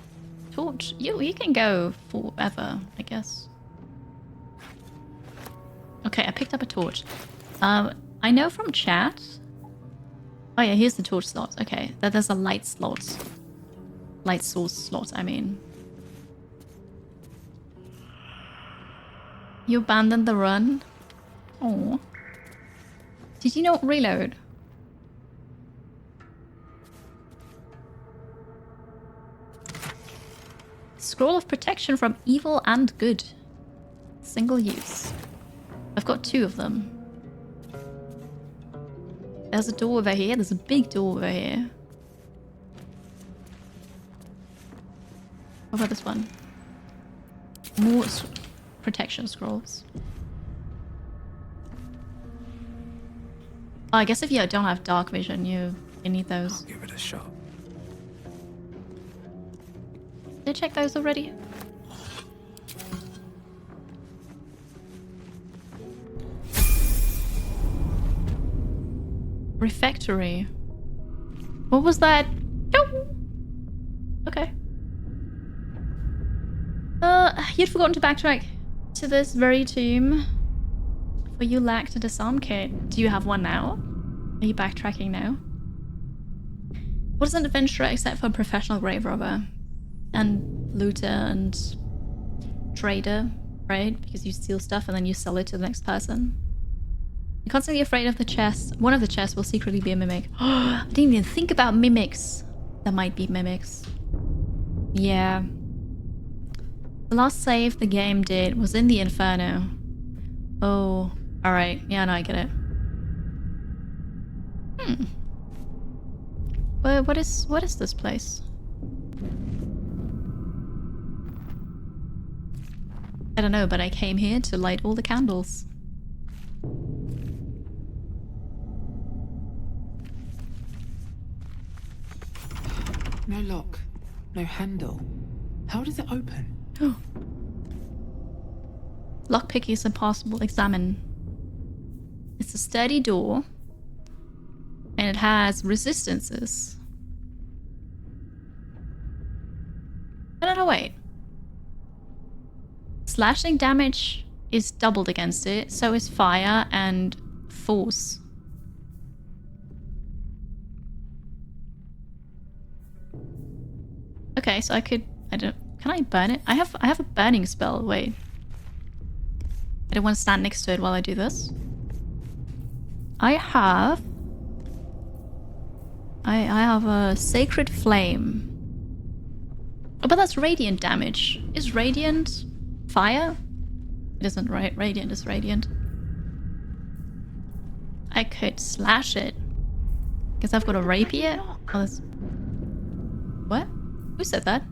Speaker 1: Torch. You can go forever, I guess. Okay, I picked up a torch. I know from chat... Oh yeah, here's the torch slot. Okay, that there's a light slot. Light source slot, I mean. You abandoned the run? Oh. Did you not reload? Scroll of protection from evil and good. Single use. I've got 2 of them. There's a door over here. There's a big door over here. What about this one? More protection scrolls. Oh, I guess if you don't have dark vision, you need those.
Speaker 2: I'll give it a shot.
Speaker 1: Did I check those already? Refectory. What was that? No. Okay. You'd forgotten to backtrack to this very tomb. For you lacked a disarm kit. Do you have one now? Are you backtracking now? What is an adventurer except for a professional grave robber? And looter and trader, right? Because you steal stuff and then you sell it to the next person. You're constantly afraid of the chest. One of the chests will secretly be a mimic. I didn't even think about mimics. There might be mimics. Yeah. The last save the game did was in the Inferno. Oh, alright. Yeah, no, I get it. Well, what is this place? I don't know, but I came here to light all the candles.
Speaker 2: No lock. No handle. How does it open?
Speaker 1: Oh. Lockpick is impossible. Examine. It's a sturdy door. And it has resistances. No, wait. Slashing damage is doubled against it. So is fire and force. Okay, so can I burn it? I have a burning spell. Wait. I don't want to stand next to it while I do this. I have a sacred flame. Oh, but that's radiant damage. Is radiant fire? It isn't, right? Radiant is radiant. I could slash it. Guess I've got a rapier. Oh, that's... What? Who said that?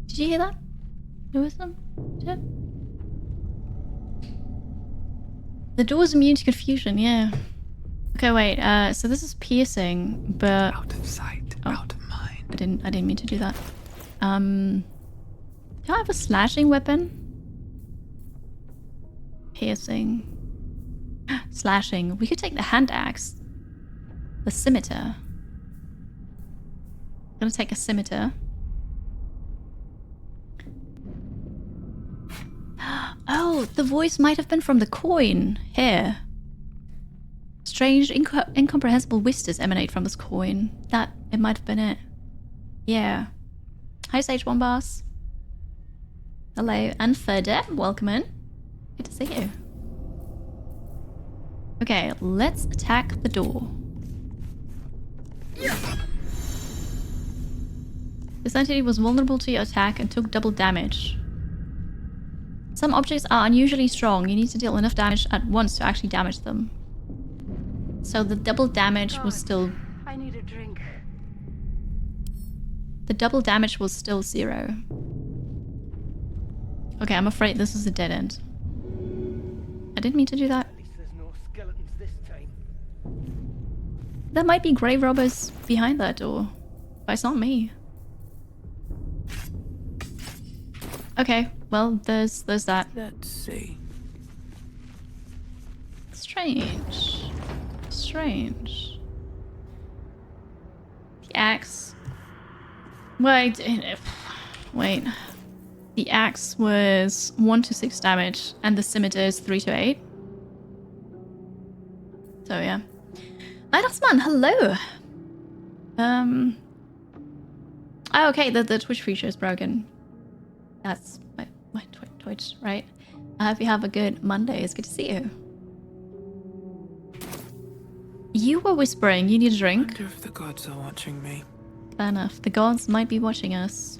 Speaker 1: Did you hear that? Who was them? The door's immune to confusion, yeah. Okay, wait, so this is piercing, but...
Speaker 2: Out of sight, out of mind.
Speaker 1: I didn't mean to do that. Do I have a slashing weapon? Piercing. Slashing. We could take the hand axe. The scimitar. I'm gonna take a scimitar. Oh, the voice might have been from the coin. Here. Strange, incomprehensible whispers emanate from this coin. It might have been it. Yeah. Hi, Sage Bombas. Hello. And Ferda, welcome in. Good to see you. Okay, let's attack the door. This entity was vulnerable to your attack and took double damage. Some objects are unusually strong. You need to deal enough damage at once to actually damage them. So the double damage was still...
Speaker 4: I need a drink.
Speaker 1: The double damage was still 0. Okay, I'm afraid this is a dead end. I didn't mean to do that.
Speaker 5: At least there's no skeletons this time.
Speaker 1: There might be grave robbers behind that door, but it's not me. Okay, well, there's that.
Speaker 2: Let's see.
Speaker 1: Strange. Strange. The axe. Wait. Wait. The axe was 1 to 6 damage, and the scimitar is 3 to 8. So yeah. Lighthouse-man, hello. Oh, okay. The Twitch feature is broken. That's my Twitch, right? I hope you have a good Monday. It's good to see you. You were whispering. You need a
Speaker 2: I
Speaker 1: drink.
Speaker 2: wonder if the gods are watching me.
Speaker 1: Fair enough. The gods might be watching us.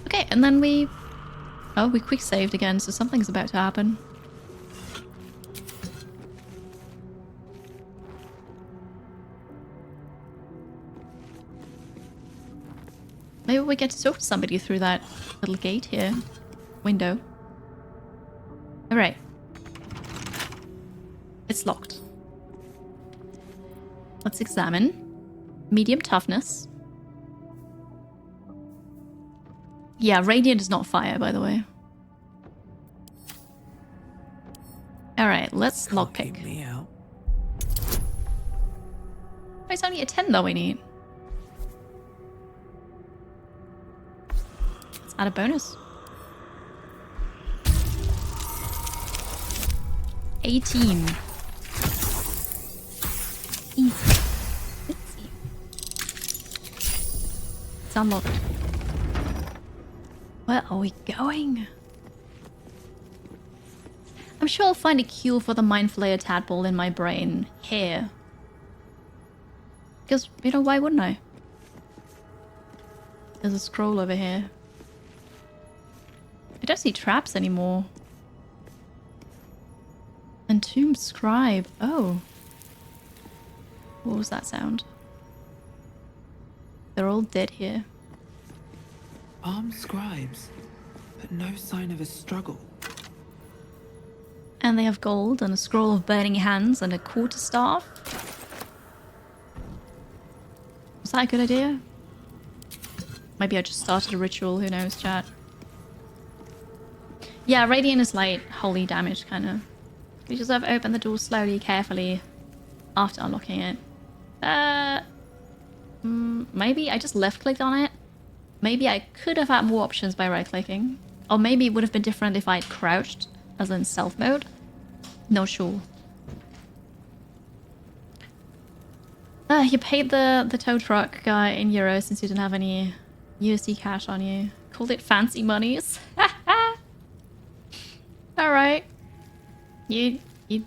Speaker 1: Okay, and then we quick saved again, so something's about to happen. Maybe we get to talk to somebody through that little gate here. Window. Alright. It's locked. Let's examine. Medium toughness. Yeah, radiant is not fire, by the way. Alright, let's
Speaker 2: Can't keep
Speaker 1: lockpick.
Speaker 2: me out.
Speaker 1: Oh, it's only a 10 though we need. Let's add a bonus. 18. Easy. Easy. It's unlocked. Where are we going? I'm sure I'll find a cure for the mind flayer tadpole in my brain here. Because, you know, why wouldn't I? There's a scroll over here. I don't see traps anymore. Entombed scribe. Oh. What was that sound? They're all dead here.
Speaker 2: Armed scribes, but no sign of a struggle.
Speaker 1: And they have gold and a scroll of burning hands and a quarterstaff. Was that a good idea? Maybe I just started a ritual, who knows, chat. Yeah, radiant is like holy damage, kind of. You just have to open the door slowly, carefully, after unlocking it. Maybe I just left-clicked on it. Maybe I could have had more options by right-clicking. Or maybe it would have been different if I'd crouched, as in stealth mode. No sure. You paid the tow truck guy in euros since you didn't have any USD cash on you. Called it fancy monies. Alright. You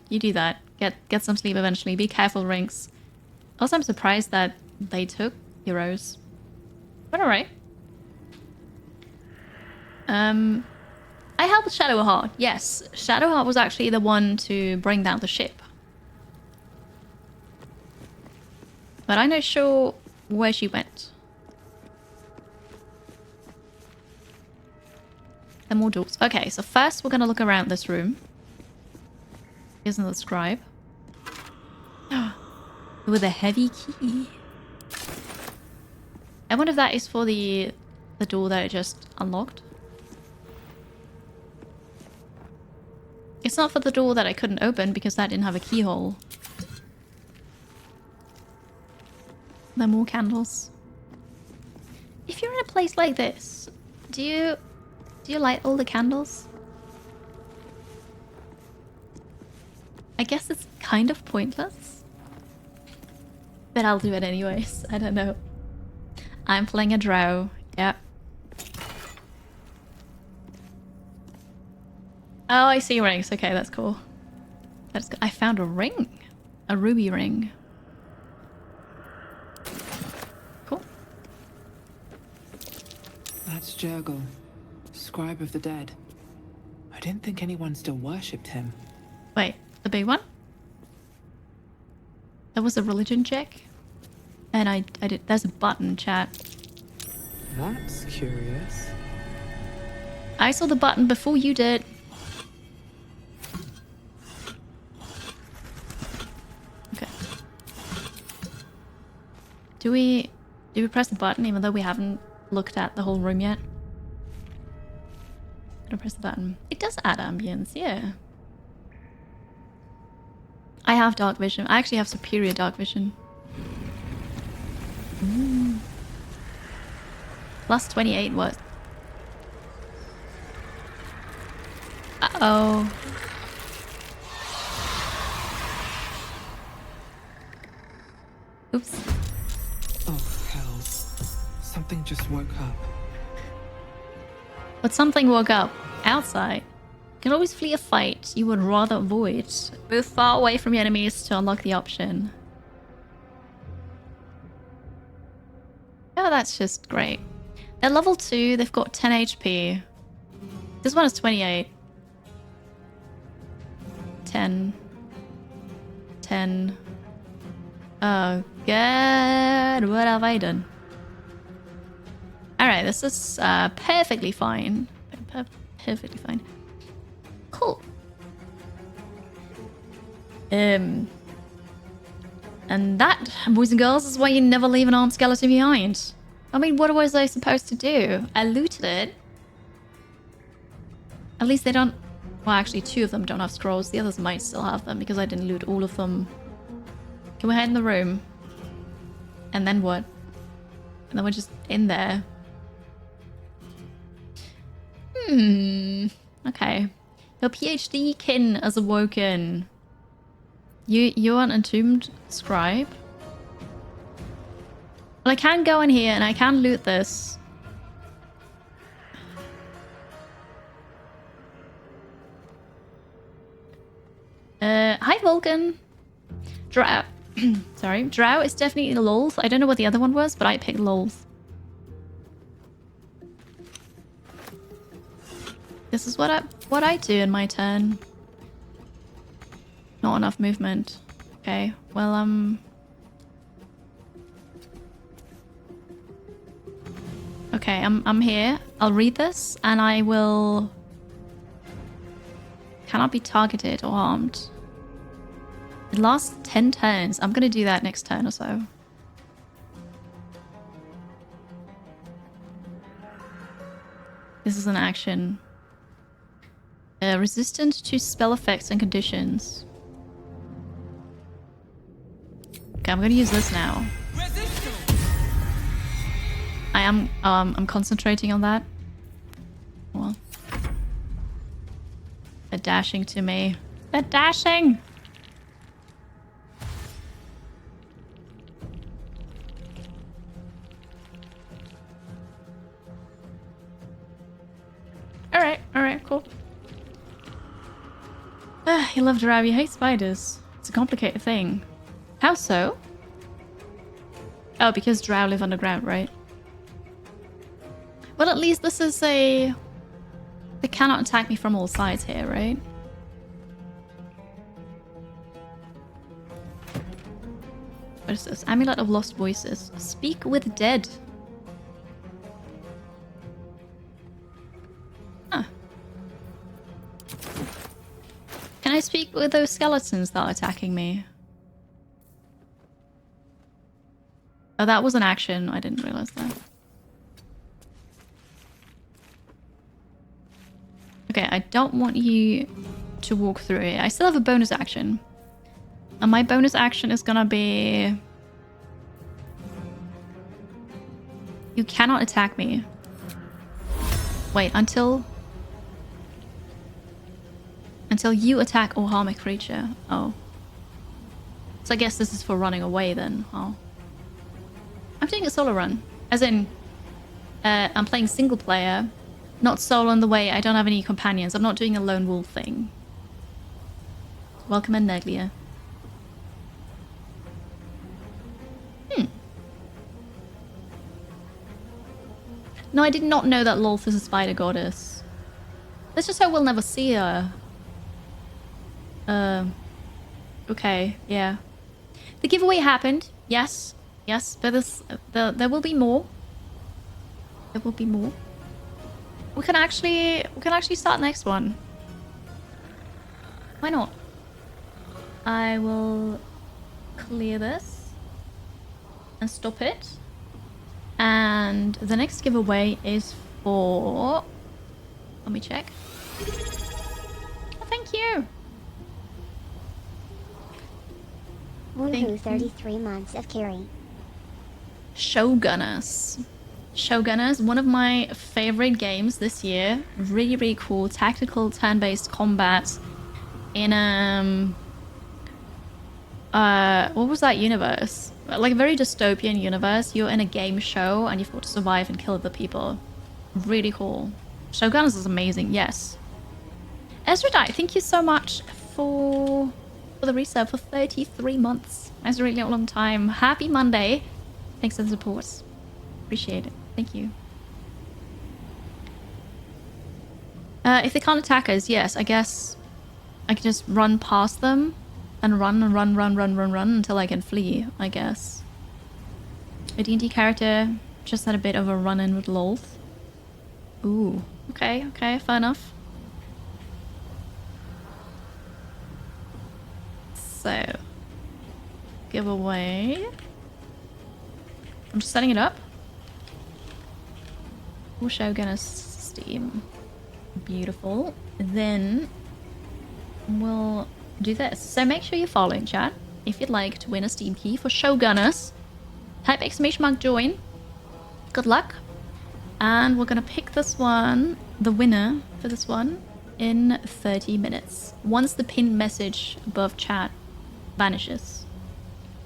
Speaker 1: do that. Get some sleep eventually. Be careful, Rinks. Also, I'm surprised that they took euros. But alright. I helped Shadowheart. Yes, Shadowheart was actually the one to bring down the ship. But I'm not sure where she went. There are more doors. Okay, so first we're gonna look around this room. Isn't the scribe? With a heavy key. I wonder if that is for the door that I just unlocked. It's not for the door that I couldn't open because that didn't have a keyhole. There are more candles. If you're in a place like this, do you light all the candles? I guess it's kind of pointless. But I'll do it anyways. I don't know. I'm playing a drow. Yep. Oh, I see rings. Okay, that's cool. That's good. I found a ring. A ruby ring. Cool.
Speaker 2: That's Jurgle, scribe of the dead. I didn't think anyone still worshipped him.
Speaker 1: Wait, the big one? There was a religion check. And I did. There's a button, chat.
Speaker 2: That's curious.
Speaker 1: I saw the button before you did. Okay. Do we press the button even though we haven't looked at the whole room yet? Gonna press the button. It does add ambience, yeah. I have dark vision. I actually have superior dark vision. Plus 28 what? Uh-oh. Oops.
Speaker 2: Oh, hell. Something just woke up.
Speaker 1: But something woke up outside. You can always flee a fight you would rather avoid. Move far away from your enemies to unlock the option. Oh, that's just great. They're level 2, they've got 10 HP. This one is 28. 10. 10. Oh, God. What have I done? Alright, this is perfectly fine. Perfectly fine. Cool. And that, boys and girls, is why you never leave an armed skeleton behind. I mean, what was I supposed to do? I looted it. At least they don't... Well, actually, 2 of them don't have scrolls. The others might still have them because I didn't loot all of them. Can we hide in the room? And then what? And then we're just in there. Okay. Your PhD kin has awoken. You're an entombed scribe? Well, I can go in here and I can loot this. Hi Vulcan. Drow. Sorry. Drow is definitely lols. I don't know what the other one was, but I picked lols. This is what I do in my turn. Not enough movement. Okay. Well, okay, I'm here. I'll read this and I will... Cannot be targeted or harmed. It lasts 10 turns. I'm gonna do that next turn or so. This is an action. Resistant to spell effects and conditions. Okay, I'm gonna use this now. I'm concentrating on that. Well. They're dashing to me. They're dashing! Alright, cool. You love Drow, you hate spiders. It's a complicated thing. How so? Oh, because Drow live underground, right? Well, at least this is a... They cannot attack me from all sides here, right? What is this? Amulet of Lost Voices. Speak with dead. Huh. Can I speak with those skeletons that are attacking me? Oh, that was an action. I didn't realize that. Okay, I don't want you to walk through it. I still have a bonus action. And my bonus action is gonna be... You cannot attack me. Wait, until you attack or harm a creature. Oh. So I guess this is for running away then. Oh. I'm doing a solo run. As in, I'm playing single player. Not solo on the way. I don't have any companions. I'm not doing a lone wolf thing. Welcome in, Neglia. No, I did not know that Lolth is a spider goddess. Let's just hope we'll never see her. Okay, yeah. The giveaway happened. Yes, yes, but there will be more. There will be more. We can actually start next one. Why not? I will clear this and stop it. And the next giveaway is for... Let me check. Oh, thank you.
Speaker 6: Woohoo, 33 months of carry.
Speaker 1: Shogunners. Shogunners, one of my favorite games this year. Really, really cool tactical turn-based combat in what was that universe? Like a very dystopian universe. You're in a game show and you've got to survive and kill other people. Really cool. Shogunners is amazing, yes. Ezra Dye, thank you so much for the resub for 33 months. That's a really long time. Happy Monday. Thanks for the support. Appreciate it. Thank you. If they can't attack us, yes, I guess I can just run past them and run until I can flee, I guess. A D&D character just had a bit of a run-in with Lolth. Ooh, okay, fair enough. So, giveaway. I'm just setting it up. We'll Shogunner Steam. Beautiful. Then we'll do this. So make sure you're following, chat. If you'd like to win a Steam key for Shogunners, type !join. Good luck. And we're gonna pick this one, the winner for this one, in 30 minutes. Once the pinned message above chat vanishes.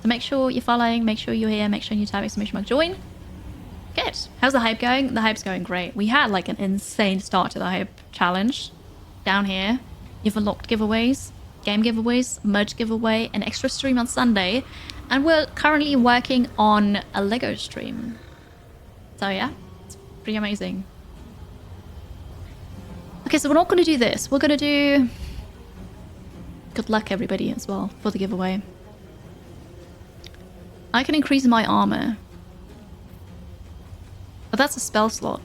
Speaker 1: So make sure you're following, make sure you're here, make sure you type !join. Good. How's the hype going? The hype's going great. We had like an insane start to the hype challenge. Down here, you've unlocked giveaways, game giveaways, merch giveaway, an extra stream on Sunday, and we're currently working on a Lego stream. So yeah, it's pretty amazing. Okay, so we're not going to do this. We're going to do... Good luck, everybody, as well, for the giveaway. I can increase my armor. But that's a spell slot.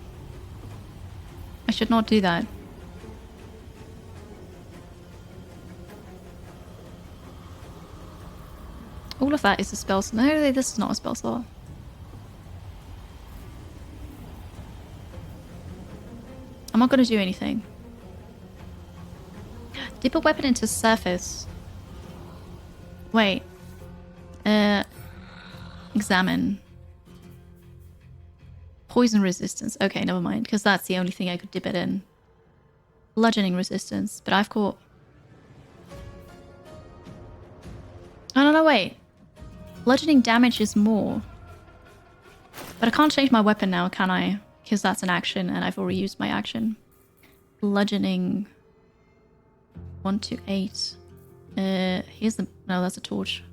Speaker 1: I should not do that. All of that is a spell slot. No, this is not a spell slot. I'm not going to do anything. Dip a weapon into surface. Wait. Examine. Poison resistance. Okay, never mind. Because that's the only thing I could dip it in. Bludgeoning resistance. But I've got... Oh, no, wait. Bludgeoning damage is more. But I can't change my weapon now, can I? Because that's an action and I've already used my action. Bludgeoning... 1 to 8. Here's the... No, that's a torch.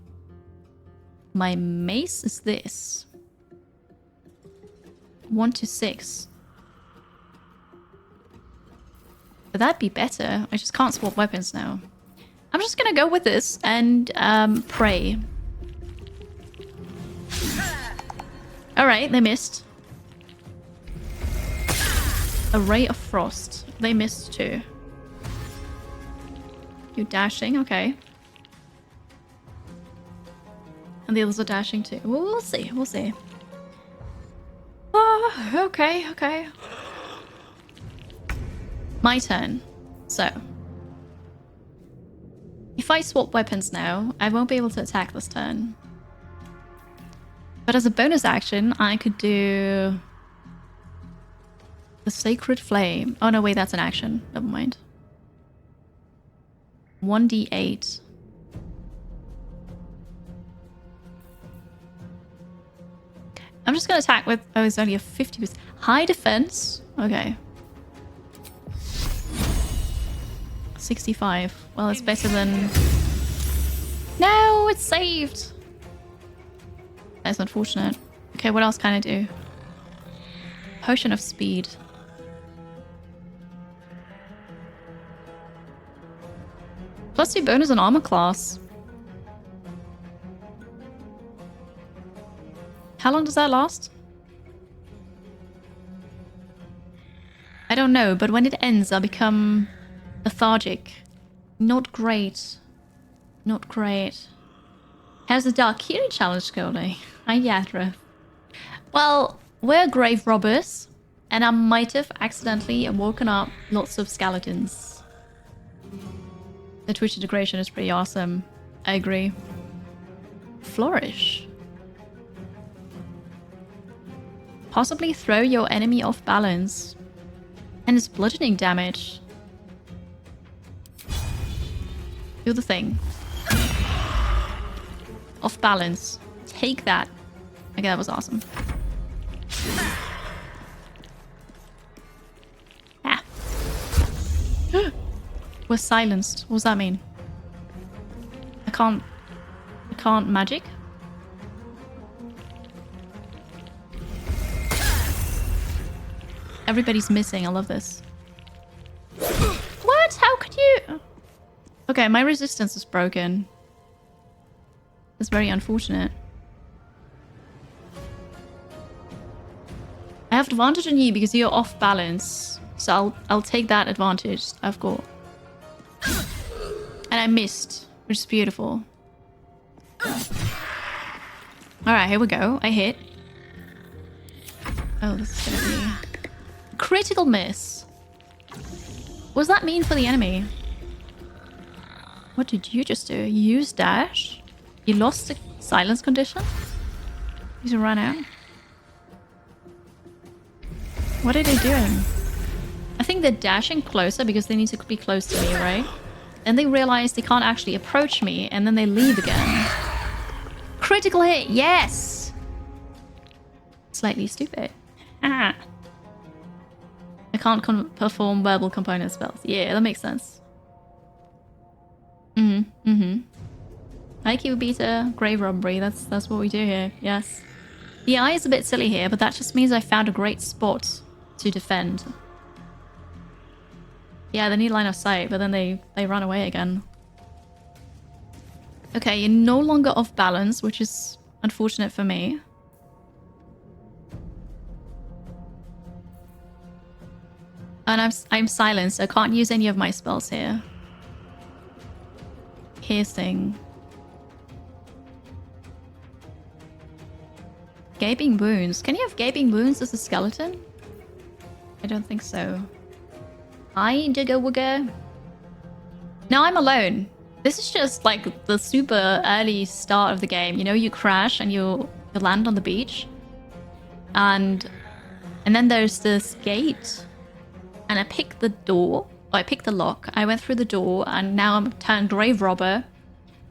Speaker 1: My mace is this. 1 to 6. But that'd be better. I just can't swap weapons now. I'm just gonna go with this and pray. Alright, they missed. A ray of frost. They missed too. You dashing? Okay. And the others are dashing too. Well, we'll see. We'll see. Oh, okay, okay. My turn. So. If I swap weapons now, I won't be able to attack this turn. But as a bonus action, I could do... the Sacred Flame. Oh no, wait, that's an action. Never mind. 1d8. I'm just going to attack with... Oh, it's only a 50%. High defense. Okay. 65. Well, it's better than... No, it's saved. That's unfortunate. Okay, what else can I do? Potion of Speed. +2 bonus on armor class. How long does that last? I don't know, but when it ends, I'll become lethargic. Not great. Not great. How's the Dark Kiri challenge going? Hi, Yatra. Well, we're grave robbers, and I might have accidentally woken up lots of skeletons. The Twitch integration is pretty awesome. I agree. Flourish. Possibly throw your enemy off balance. And it's bludgeoning damage. Do the thing. Off balance. Take that. Okay, that was awesome. Ah. We're silenced. What does that mean? I can't magic? Everybody's missing. I love this. What? How could you? Okay, my resistance is broken. That's very unfortunate. I have advantage on you because you're off balance. So I'll take that advantage I've got. And I missed, which is beautiful. Alright, here we go. I hit. Oh, this is gonna be... Critical miss. What does that mean for the enemy? What did you just do? You used dash? You lost the silence condition? You just ran out? What are they doing? I think they're dashing closer because they need to be close to me, right? And they realize they can't actually approach me, and then they leave again. Critical hit, yes! Slightly stupid. Ah. I can't perform verbal component spells. Yeah, that makes sense. IQ beta, grave robbery. That's what we do here. Yes. The eye is a bit silly here, but that just means I found a great spot to defend. Yeah, they need line of sight, but then they run away again. Okay, you're no longer off balance, which is unfortunate for me. And I'm silenced, so I can't use any of my spells here. Piercing. Gaping wounds. Can you have gaping wounds as a skeleton? I don't think so. Hi, Digger Wugger. Now I'm alone. This is just like the super early start of the game. You know, you crash and you land on the beach. And then there's this gate. And I picked the door. Or I picked the lock. I went through the door and now I'm turned grave robber.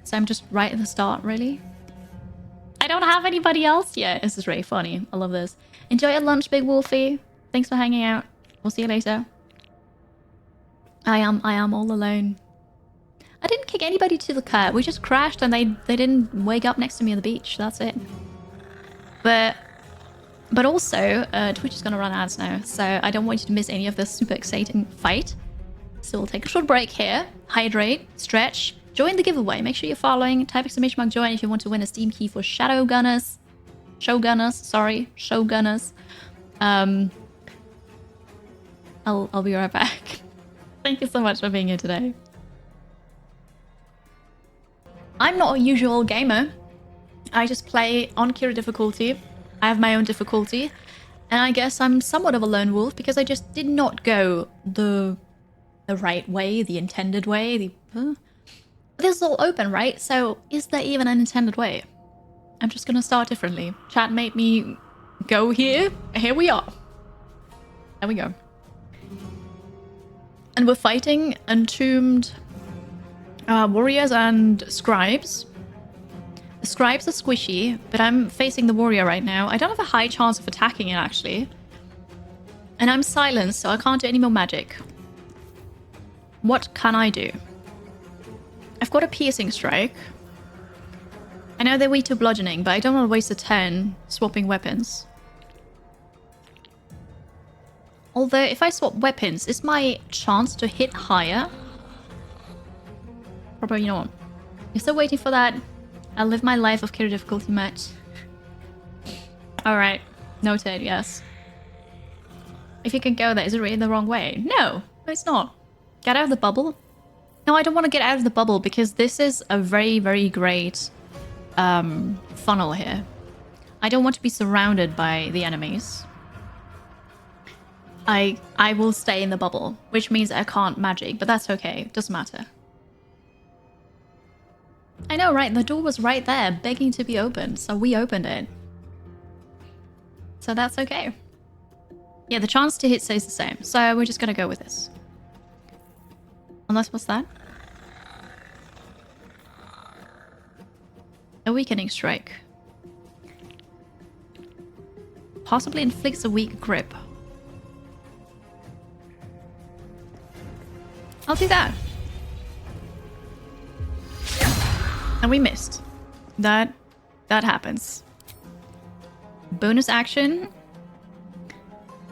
Speaker 1: So I'm just right at the start, really. I don't have anybody else yet. This is really funny. I love this. Enjoy your lunch, Big Wolfie. Thanks for hanging out. We'll see you later. I am all alone. I didn't kick anybody to the curb. We just crashed and they didn't wake up next to me on the beach. That's it. But also, Twitch is gonna run ads now, so I don't want you to miss any of this super exciting fight. So we'll take a short break here. Hydrate, stretch, join the giveaway. Make sure you're following. Type ! Join if you want to win a Steam key for Shadowgunners. Showgunners. I'll be right back. Thank you so much for being here today. I'm not a usual gamer. I just play on Kira difficulty. I have my own difficulty. And I guess I'm somewhat of a lone wolf because I just did not go the right way, the intended way. This is all open, right? So is there even an intended way? I'm just gonna start differently. Chat made me go here. Here we are. There we go. And we're fighting entombed warriors and scribes. The scribes are squishy, but I'm facing the warrior right now. I don't have a high chance of attacking it, actually. And I'm silenced, so I can't do any more magic. What can I do? I've got a piercing strike. I know they're weak to bludgeoning, but I don't want to waste a turn swapping weapons. Although, if I swap weapons, is my chance to hit higher? Probably, you know what? You're still waiting for that. I'll live my life of Kira difficulty match. Alright. Noted, yes. If you can go there, is it really the wrong way? No, it's not. Get out of the bubble. No, I don't want to get out of the bubble because this is a very, very great funnel here. I don't want to be surrounded by the enemies. I will stay in the bubble, which means I can't magic, but that's okay. Doesn't matter. I know, right? The door was right there, begging to be opened, so we opened it. So that's okay. Yeah, the chance to hit stays the same, so we're just gonna go with this. Unless, what's that? A weakening strike. Possibly inflicts a weak grip. I'll do that. And we missed. That happens. Bonus action.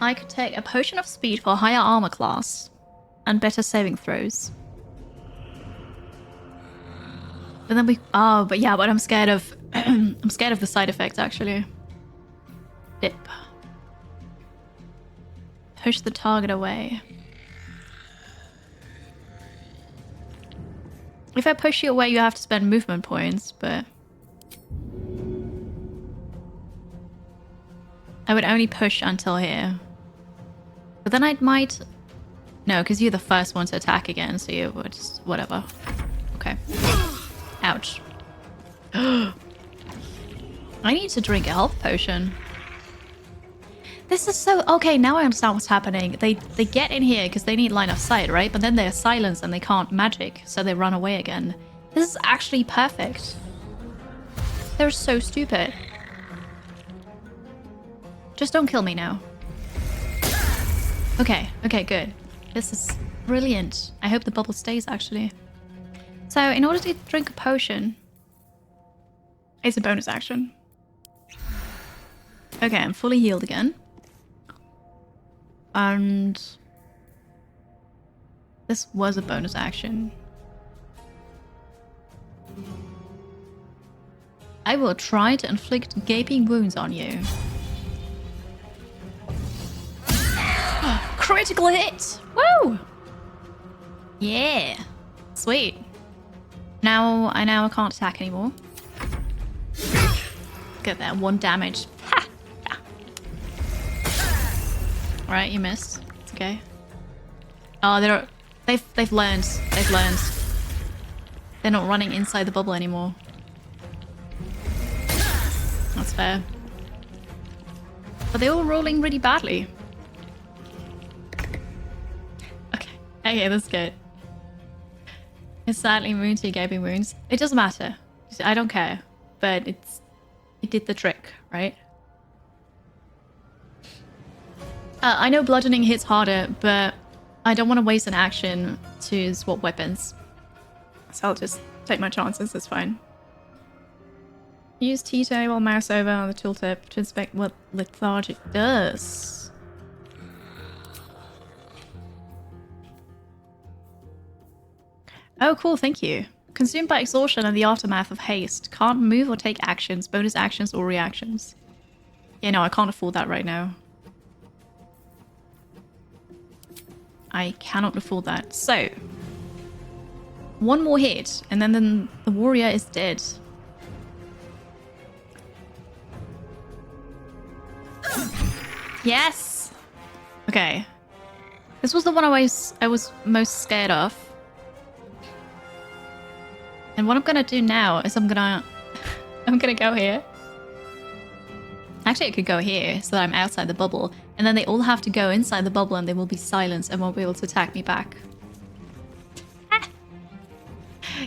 Speaker 1: I could take a potion of speed for higher armor class and better saving throws. But then but I'm scared of I'm scared of the side effects actually. Dip. Push the target away. If I push you away, you have to spend movement points, but I would only push until here. But then I might... No, because you're the first one to attack again, so you would just... Whatever. Okay. Ouch. I need to drink a health potion. This is so... Okay, now I understand what's happening. They get in here because they need line of sight, right? But then they're silenced and they can't magic, so they run away again. This is actually perfect. They're so stupid. Just don't kill me now. Okay, good. This is brilliant. I hope the bubble stays, actually. So, in order to drink a potion... It's a bonus action. Okay, I'm fully healed again. And... This was a bonus action. I will try to inflict gaping wounds on you. Critical hit! Woo! Yeah. Sweet. Now I can't attack anymore. Get that 1 damage. Ha! Yeah. Alright, you missed. It's okay. Oh, they've learned. They've learned. They're not running inside the bubble anymore. That's fair. But they're all rolling really badly. Okay, that's good. It's sadly immune to gaping wounds. It doesn't matter. I don't care. But it did the trick, right? I know bludgeoning hits harder, but I don't want to waste an action to swap weapons. So I'll just take my chances, it's fine. Use T-Tay while mouse over on the tooltip to inspect what lethargic does. Oh, cool, thank you. Consumed by exhaustion and the aftermath of haste. Can't move or take actions, bonus actions, or reactions. Yeah, no, I can't afford that right now. I cannot afford that. So, 1 more hit, and then the warrior is dead. Yes! Okay. This was the one I was most scared of. And what I'm gonna do now is I'm gonna go here. Actually, I could go here so that I'm outside the bubble. And then they all have to go inside the bubble and they will be silenced and won't be able to attack me back.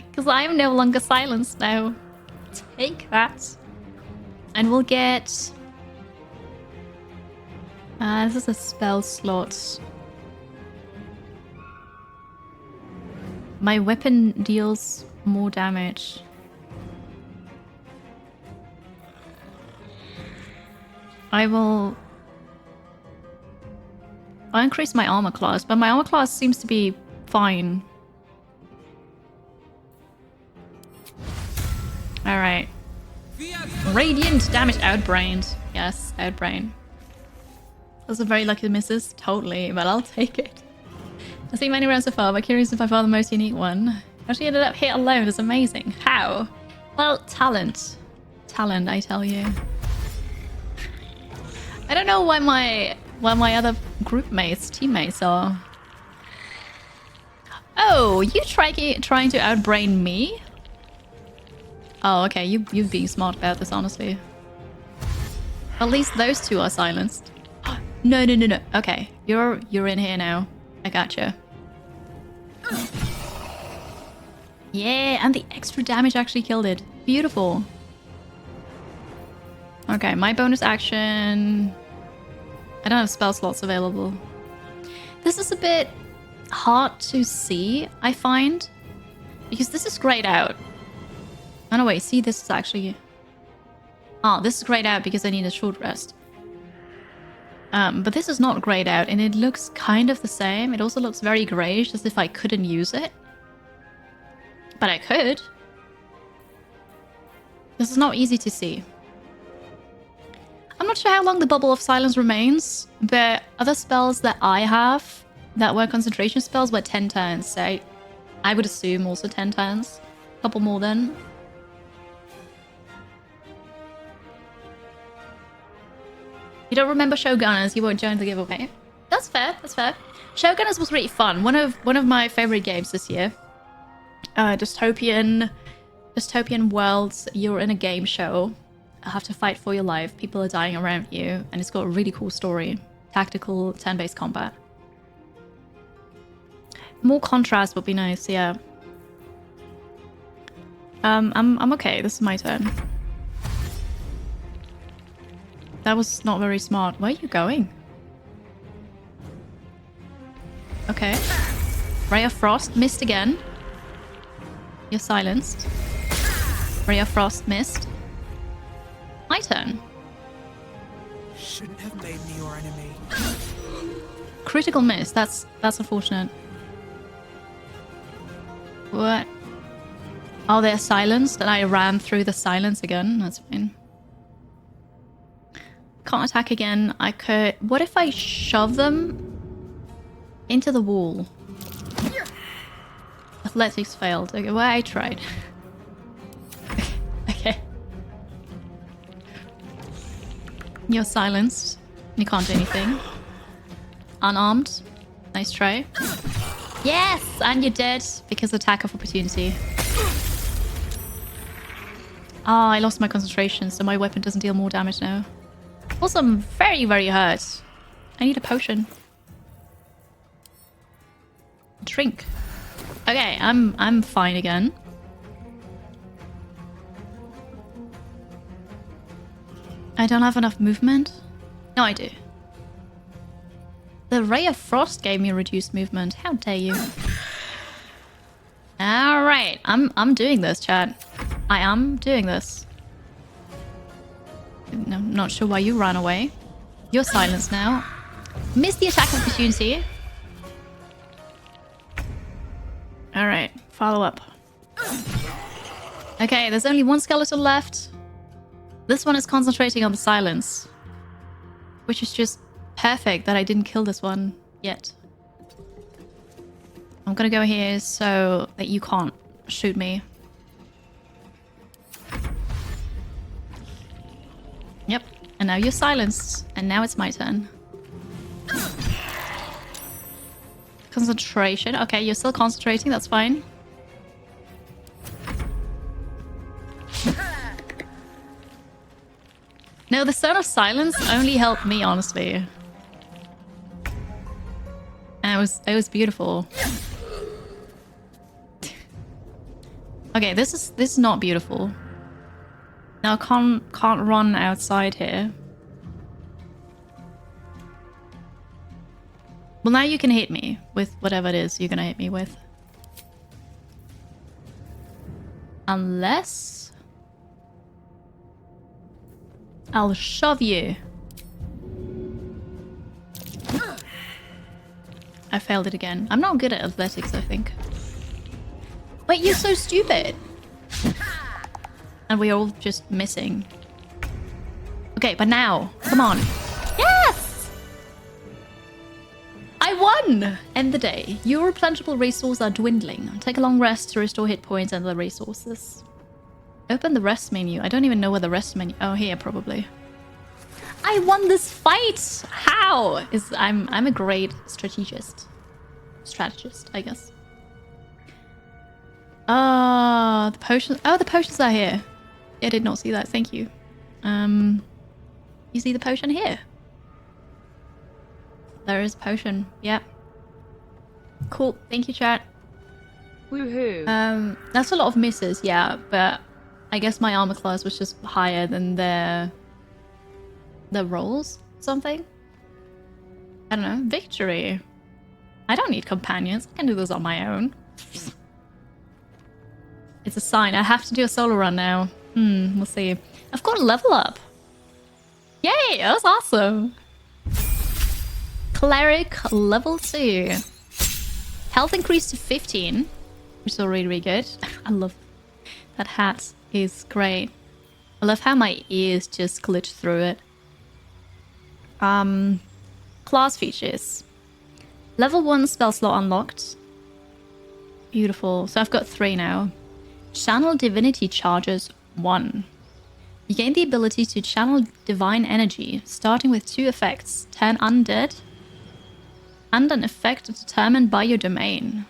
Speaker 1: Because I am no longer silenced now. Take that. And we'll get... this is a spell slot. My weapon deals more damage. I'll increase my armor class, but my armor class seems to be fine. Alright. Radiant damage outbrained. Yes, outbrain. Those are very lucky misses. Totally, but I'll take it. I've seen many rounds so far, but curious if I found the most unique one. How she ended up hit alone is amazing. How? Well, talent. Talent, I tell you. I don't know why my other teammates are. Oh, you trying to outbrain me? Oh, okay, you're being smart about this, honestly. At least those two are silenced. No. Okay, you're in here now. I gotcha. Yeah, and the extra damage actually killed it. Beautiful. Okay, my bonus action. I don't have spell slots available. This is a bit hard to see, I find. Because this is grayed out. Oh no, wait, see, this is actually... Oh, this is grayed out because I need a short rest. But this is not grayed out, and it looks kind of the same. It also looks very grayish, as if I couldn't use it. But I could. This is not easy to see. I'm not sure how long the Bubble of Silence remains, but other spells that I have that were concentration spells were 10 turns, so I would assume also 10 turns. A couple more then. You don't remember Showgunners, you won't join the giveaway. That's fair, that's fair. Showgunners was really fun. One of my favorite games this year. Dystopian worlds. You're in a game show. You have to fight for your life. People are dying around you, and it's got a really cool story. Tactical, turn-based combat. More contrast would be nice, yeah. I'm okay. This is my turn. That was not very smart. Where are you going? Okay. Ray of Frost missed again. You're silenced. Ray of Frost missed. My turn.
Speaker 2: Shouldn't have made me your enemy.
Speaker 1: Critical miss. That's unfortunate. What? Oh, they're silenced, and I ran through the silence again. That's fine. Can't attack again. I could... What if I shove them into the wall? Athletics failed. Okay, well, I tried. Okay. You're silenced. You can't do anything. Unarmed. Nice try. Yes! And you're dead because attack of opportunity. Ah, I lost my concentration, so my weapon doesn't deal more damage now. Also, I'm very, very hurt. I need a potion. Drink. Okay, I'm fine again. I don't have enough movement. No, I do. The Ray of Frost gave me reduced movement. How dare you? All right, I'm doing this, chat. I am doing this. I'm not sure why you ran away. You're silenced now. Missed the attack opportunity. Alright, follow up. Okay, there's only one skeleton left. This one is concentrating on the silence. Which is just perfect that I didn't kill this one yet. I'm gonna go here so that you can't shoot me. Yep, and now you're silenced, and now it's my turn. Concentration. Okay, you're still concentrating, that's fine. No, the Stone of Silence only helped me, honestly. And it was beautiful. Okay, this is not beautiful. Now I can't run outside here. Well, now you can hit me with whatever it is you're gonna hit me with. Unless... I'll shove you. I failed it again. I'm not good at athletics, I think. Wait, you're so stupid! And we're all just missing. Okay, but now, come on. Yes! 1. End the day. Your replenishable resources are dwindling. Take a long rest to restore hit points and the resources. Open the rest menu. I don't even know where the rest menu... Oh, here, probably. I won this fight! How? I'm a great strategist. Strategist, I guess. The potions... Oh, the potions are here. I did not see that. Thank you. You see the potion here? There is a potion. Yep. Cool. Thank you, chat.
Speaker 4: Woohoo.
Speaker 1: That's a lot of misses, yeah, but I guess my armor class was just higher than their rolls. Something. I don't know. Victory. I don't need companions. I can do this on my own. It's a sign. I have to do a solo run now. We'll see. I've got a level up. Yay! That's awesome. Cleric level 2. Health increased to 15, which is already really good. I love that hat. Is great. I love how my ears just glitch through it. Class features. Level 1 spell slot unlocked. Beautiful. So I've got 3 now. Channel divinity charges 1. You gain the ability to channel divine energy, starting with 2 effects. Turn undead and an effect determined by your domain.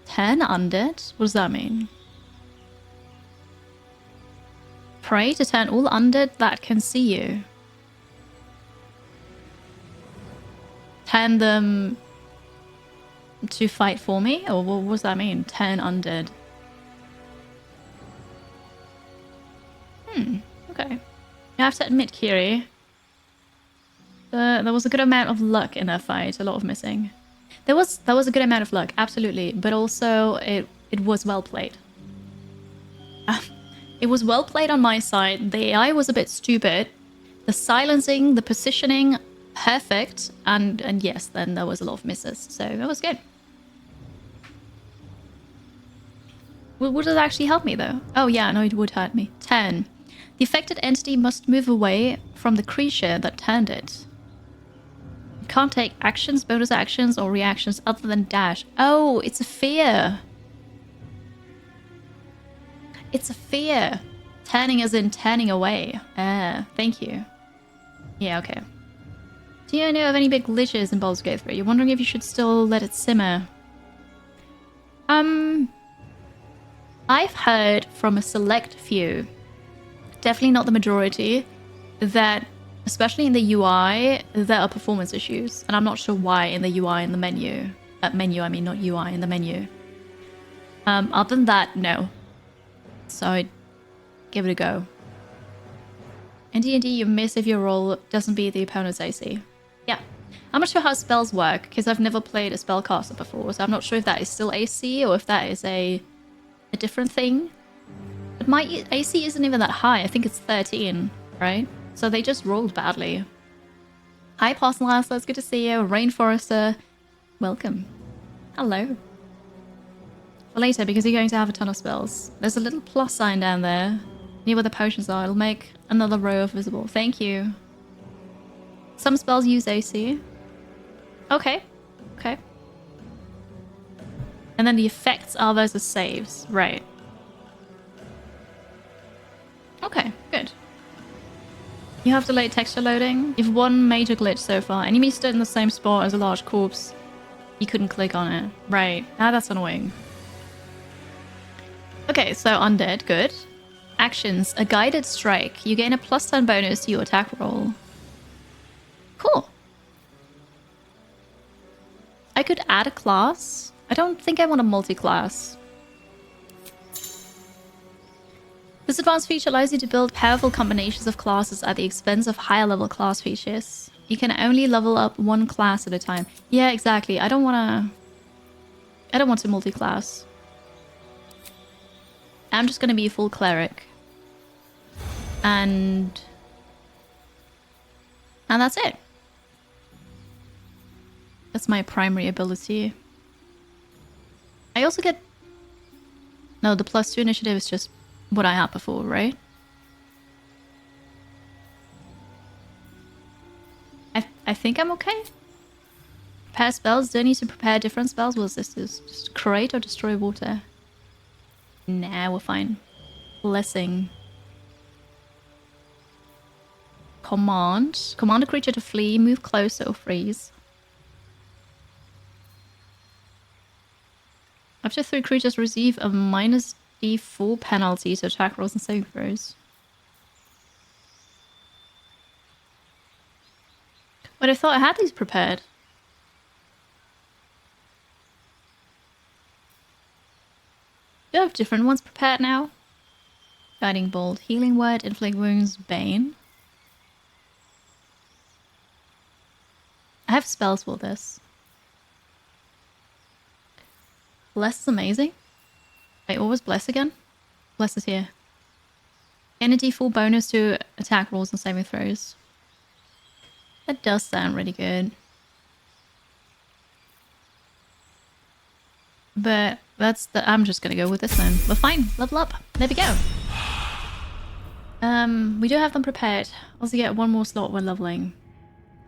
Speaker 1: Turn undead? What does that mean? Pray to turn all undead that can see you. Turn them to fight for me? Or what does that mean? Turn undead. Okay. I have to admit, Kiri, there was a good amount of luck in that fight. A lot of missing. There was a good amount of luck, absolutely, but also it was well played. It was well played on my side. The AI was a bit stupid. The silencing, the positioning, perfect, and yes, then there was a lot of misses, so it was good. Would it actually help me though? Oh yeah, no, it would hurt me. 10. The affected entity must move away from the creature that turned it. It can't take actions, bonus actions, or reactions other than dash. Oh, it's a fear. It's a fear. Turning as in turning away. Thank you. Yeah, okay. Do you know of any big glitches in Baldur's Gate 3? You're wondering if you should still let it simmer. I've heard from a select few, definitely not the majority, that especially in the UI, there are performance issues. And I'm not sure why in the UI in the menu. Menu, I mean, not UI, in the menu. Other than that, no. So I'd give it a go. In D&D, you miss if your roll doesn't beat the opponent's AC. Yeah. I'm not sure how spells work, because I've never played a spellcaster before, so I'm not sure if that is still AC or if that is a different thing. But my AC isn't even that high. I think it's 13, right? So they just rolled badly. Hi, Parcelas. It's good to see you. Rainforester. Welcome. Hello. For later, because you're going to have a ton of spells. There's a little plus sign down there, near where the potions are. It'll make another row of visible. Thank you. Some spells use AC. Okay. Okay. And then the effects are versus saves. Right. Okay, good. You have delayed texture loading. You've one major glitch so far. Enemy stood in the same spot as a large corpse. You couldn't click on it. Right. Ah, that's annoying. Okay, so undead. Good. Actions. A guided strike. You gain a +10 bonus to your attack roll. Cool. I could add a class. I don't think I want a multi-class. This advanced feature allows you to build powerful combinations of classes at the expense of higher level class features. You can only level up one class at a time. Yeah, exactly. I don't want to multi-class. I'm just going to be a full cleric. And that's it. That's my primary ability. I also get... No, the +2 initiative is just what I had before, right? I think I'm okay. Prepare spells. Do I need to prepare different spells? What's this? Just create or destroy water? Nah, we're fine. Blessing. Command. Command a creature to flee, move closer, or freeze. Up to 3 creatures receive a minus D4 penalty to attack rolls and saving throws. But I thought I had these prepared. Do I have different ones prepared now? Guiding Bolt, Healing Word, Inflict Wounds, Bane. I have spells for this. Bless is amazing. I always bless again. Bless is here. Energy full bonus to attack rolls and saving throws. That does sound really good. But I'm just gonna go with this one. We're fine. Level up. There we go. We do have them prepared. Also get one more slot when leveling.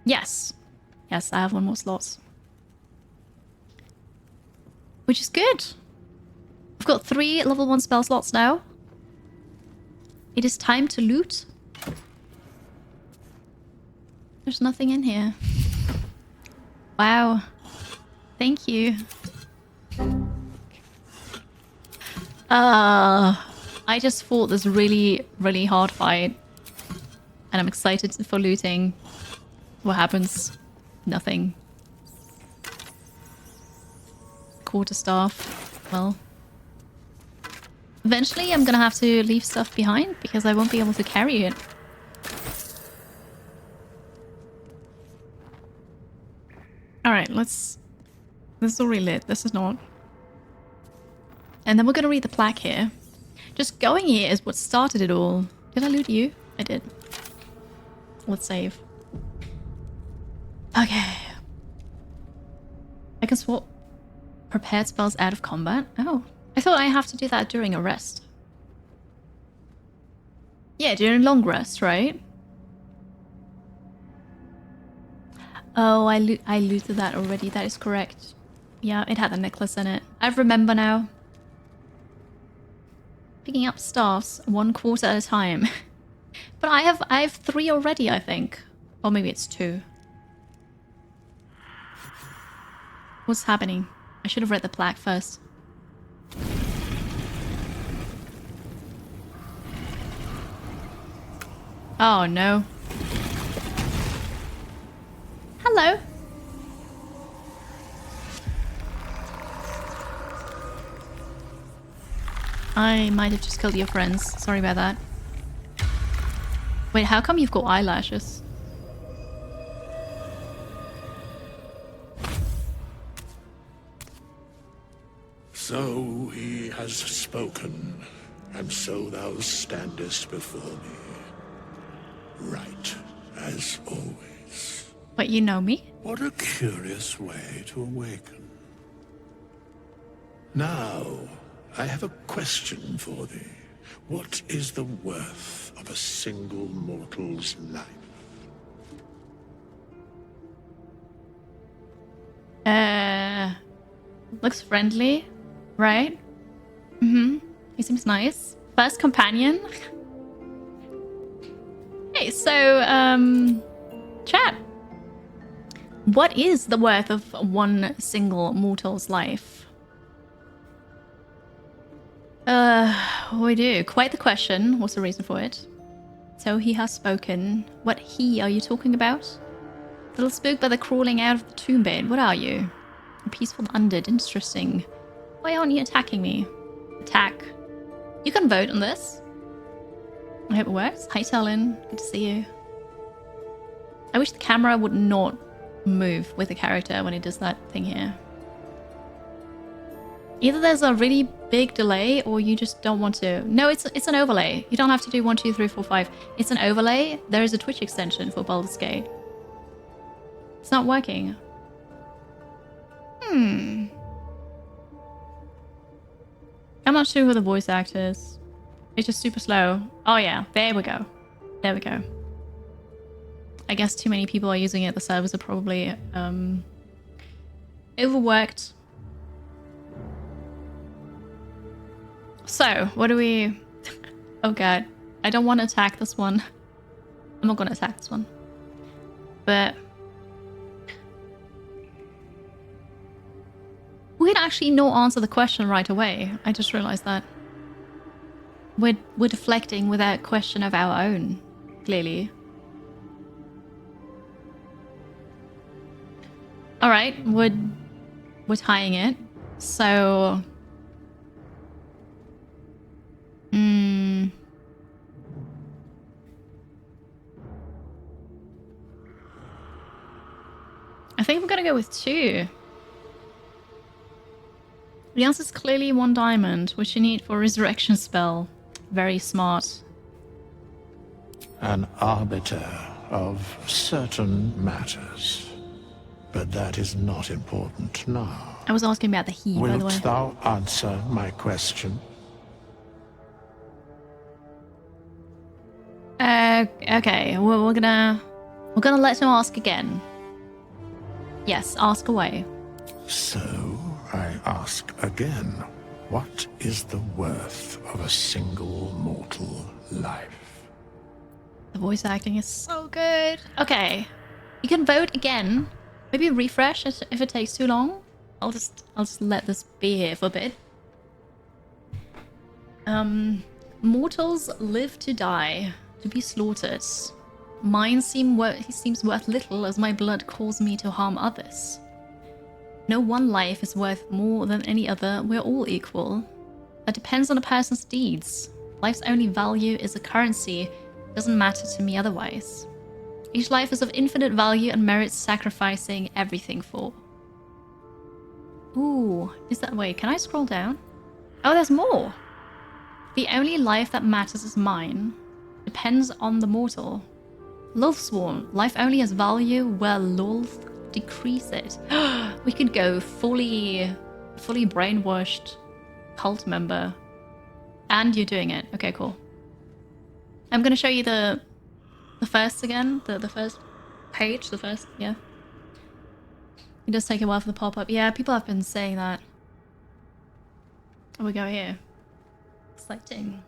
Speaker 1: Yes. Yes, I have one more slot. Which is good. I've got 3 level 1 spell slots now. It is time to loot. There's nothing in here. Wow. Thank you. I just fought this really, really hard fight. And I'm excited for looting. What happens? Nothing. Quarterstaff. Well. Eventually I'm gonna have to leave stuff behind because I won't be able to carry it. Alright, let's... This is already lit. This is not. And then we're gonna read the plaque here. Just going here is what started it all. Did I loot you? I did. Let's save. Okay. I can swap prepared spells out of combat. Oh. I thought I have to do that during a rest. Yeah, during long rest, right? Oh, I looted that already. That is correct. Yeah, it had a necklace in it. I remember now. Picking up staffs 1 quarter at a time. But I have 3 already, I think. Or maybe it's 2. What's happening? I should have read the plaque first. Oh no. Hello. I might have just killed your friends. Sorry about that. Wait, how come you've got eyelashes?
Speaker 7: So he has spoken, and so thou standest before me. Right, as always.
Speaker 1: But you know me?
Speaker 7: What a curious way to awaken. Now, I have a question for thee. What is the worth of a single mortal's life?
Speaker 1: Looks friendly, right? Mm-hmm. He seems nice. First companion. Hey, so, chat. What is the worth of one single mortal's life? We do. Quite the question. What's the reason for it? So he has spoken. What he are you talking about? Little spook by the crawling out of the tomb bed. What are you? A peaceful undead. Interesting. Why aren't you attacking me? Attack. You can vote on this. I hope it works. Hi, Talon. Good to see you. I wish the camera would not move with the character when it does that thing here. Either there's a really big delay or you just don't want to. No, it's an overlay. You don't have to do 1, 2, 3, 4, 5. It's an overlay. There is a Twitch extension for Baldur's Gate. It's not working. I'm not sure who the voice actor is. It's just super slow. Oh yeah, there we go. There we go. I guess too many people are using it. The servers are probably Overworked. So, what do we... Oh god. I don't want to attack this one. I'm not going to attack this one. But... we can actually not answer the question right away. I just realized that. We're deflecting with a question of our own, clearly. Alright, we're tying it. So... I think we're gonna go with 2. The answer is clearly 1 diamond, which you need for resurrection spell. Very smart.
Speaker 7: An arbiter of certain matters. But that is not important now.
Speaker 1: I was asking about the he, by the way.
Speaker 7: Wilt thou answer my question?
Speaker 1: Okay. We're gonna let him ask again. Yes, ask away.
Speaker 7: So, I ask again, what is the worth of a single mortal life?
Speaker 1: The voice acting is so good. Okay. You can vote again. Maybe refresh it if it takes too long. I'll just let this be here for a bit. Mortals live to die, to be slaughtered. Mine seems worth little as my blood calls me to harm others. No one life is worth more than any other. We're all equal. That depends on a person's deeds. Life's only value is a currency. It doesn't matter to me otherwise. Each life is of infinite value and merits sacrificing everything for. Ooh, is that... wait, can I scroll down? Oh, there's more! The only life that matters is mine. Depends on the mortal. Lulthsworn. Life only has value where Lulth decrease it. We could go fully brainwashed cult member. And you're doing it. Okay, cool. I'm gonna show you the first again. The first page. The first, yeah. It does take a while for the pop-up. Yeah, people have been saying that. Oh, we go here. Selecting.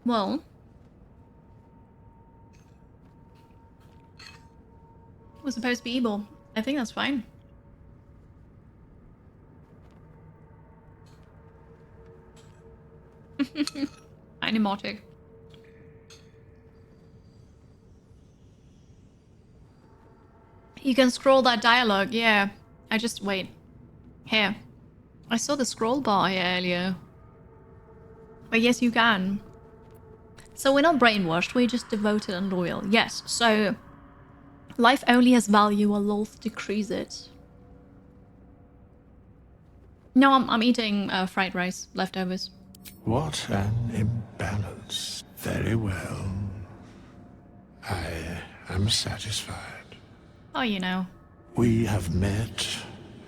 Speaker 1: Well, it was supposed to be evil. I think that's fine. Animatic. You can scroll that dialogue, yeah. I just wait. Here. I saw the scroll bar here earlier. But yes, you can. So we're not brainwashed, we're just devoted and loyal. Yes, so life only has value while Lulth decrease it. No, I'm eating fried rice, leftovers.
Speaker 7: What an imbalance. Very well. I am satisfied.
Speaker 1: Oh, you know.
Speaker 7: We have met,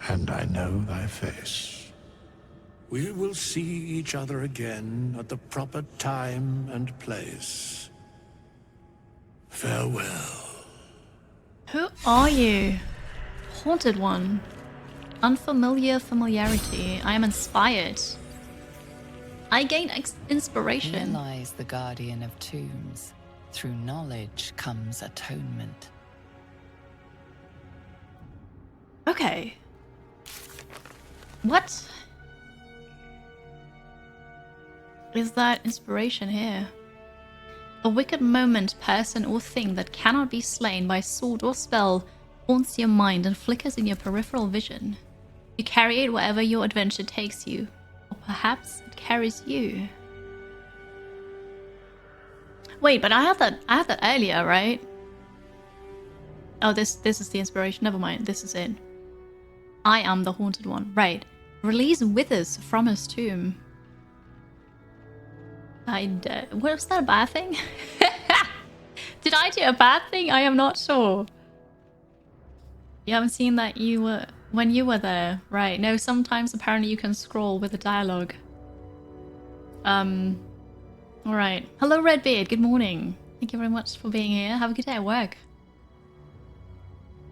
Speaker 7: and I know thy face. We will see each other again at the proper time and place. Farewell.
Speaker 1: Who are you? Haunted one. Unfamiliar familiarity. I am inspired. I gain inspiration.
Speaker 3: Here lies the guardian of tombs. Through knowledge comes atonement.
Speaker 1: Okay. What? Is that inspiration here? A wicked moment, person or thing that cannot be slain by sword or spell haunts your mind and flickers in your peripheral vision. You carry it wherever your adventure takes you. Or perhaps it carries you. Wait, but I had that earlier, right? Oh, this is the inspiration. Never mind. This is it. I am the haunted one. Right. Release withers from his tomb. Was that a bad thing? Did I do a bad thing? I am not sure. You haven't seen that when you were there, right? No, sometimes apparently you can scroll with the dialogue. All right. Hello, Redbeard. Good morning. Thank you very much for being here. Have a good day at work.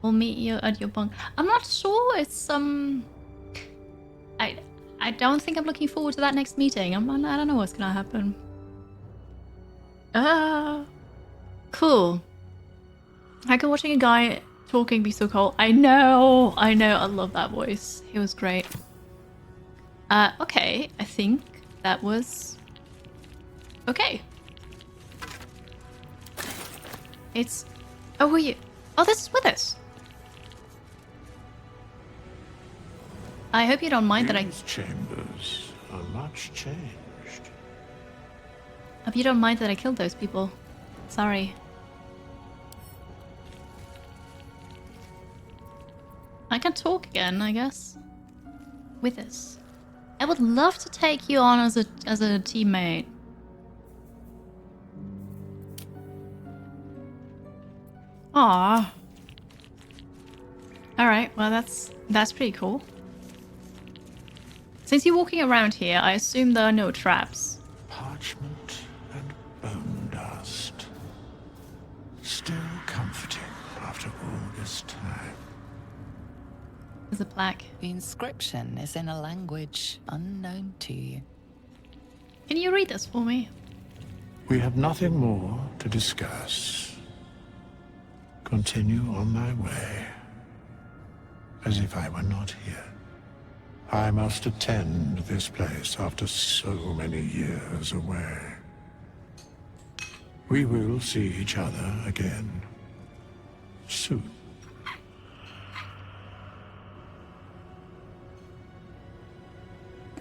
Speaker 1: We'll meet you at your bunk. I'm not sure. It's I don't think I'm looking forward to that next meeting. I don't know what's gonna happen. Cool. How can watching a guy talking be so cold? I know. I love that voice. He was great. Okay. I think that was okay. It's. Oh, who are you? Oh, this is with us. I hope you don't mind that I.
Speaker 7: These chambers are much changed.
Speaker 1: Hope you don't mind that I killed those people. Sorry. I can talk again, I guess. With us. I would love to take you on as a teammate. Aww. Alright, well that's pretty cool. Since you're walking around here, I assume there are no traps.
Speaker 7: Parchment and bone dust. Still comforting after all this time.
Speaker 1: There's a plaque.
Speaker 3: The inscription is in a language unknown to you.
Speaker 1: Can you read this for me?
Speaker 7: We have nothing more to discuss. Continue on my way, as if I were not here. I must attend this place after so many years away. We will see each other again soon.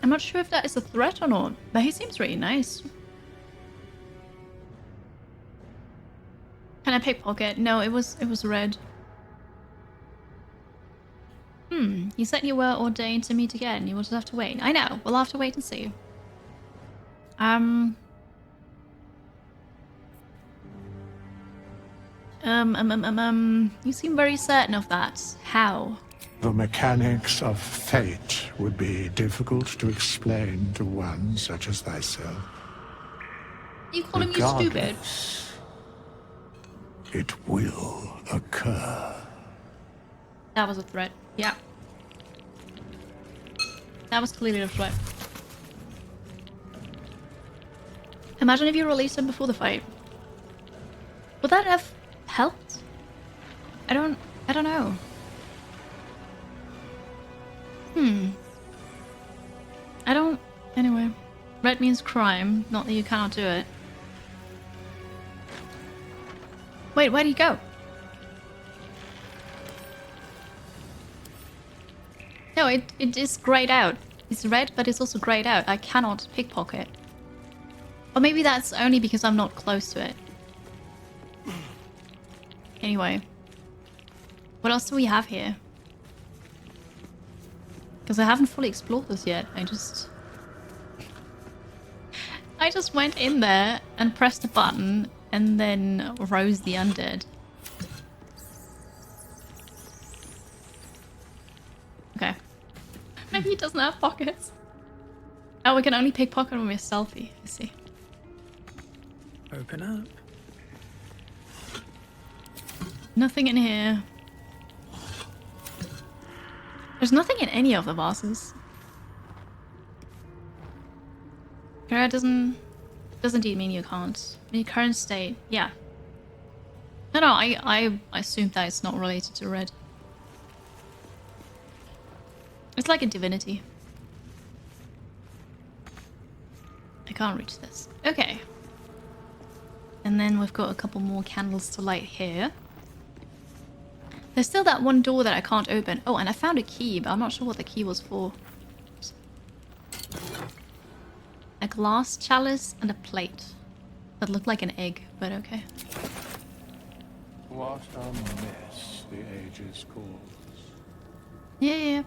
Speaker 1: I'm not sure if that is a threat or not, but he seems really nice. Can I pickpocket? No, it was red. You said you were ordained to meet again. You will just have to wait. I know. We'll have to wait and see. You seem very certain of that. How?
Speaker 7: The mechanics of fate would be difficult to explain to one such as thyself.
Speaker 1: You calling me stupid?
Speaker 7: Regardless, it will occur.
Speaker 1: That was a threat. Yeah. That was clearly a threat. Imagine if you released him before the fight. Would that have helped? I don't know. Anyway. Red means crime, not that you cannot do it. Wait, where'd he go? No, it is grayed out. It's red, but it's also grayed out. I cannot pickpocket. Or maybe that's only because I'm not close to it. Anyway. What else do we have here? Because I haven't fully explored this yet. I just went in there and pressed a button and then rose the undead. Okay. Maybe he doesn't have pockets. Oh, we can only pickpocket when we're stealthy. I see.
Speaker 2: Open up.
Speaker 1: Nothing in here. There's nothing in any of the vases. That doesn't indeed mean you can't. In your current state, yeah. No, I assume that it's not related to red. It's like a divinity. I can't reach this. Okay. And then we've got a couple more candles to light here. There's still that one door that I can't open. Oh, and I found a key, but I'm not sure what the key was for. A glass chalice and a plate. That looked like an egg, but okay.
Speaker 7: What a mess the ages cause.
Speaker 1: Yeah.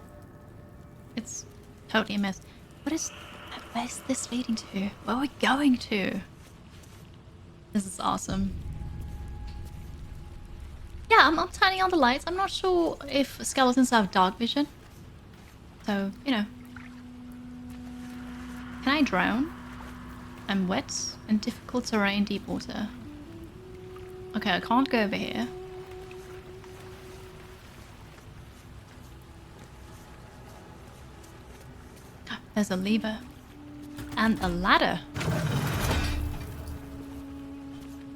Speaker 1: It's totally a mess. Where's this leading to? Where are we going to? This is awesome. Yeah, I'm turning on the lights. I'm not sure if skeletons have dark vision. So, you know. Can I drown? I'm wet and difficult terrain, deep water. Okay, I can't go over here. There's a lever. And a ladder.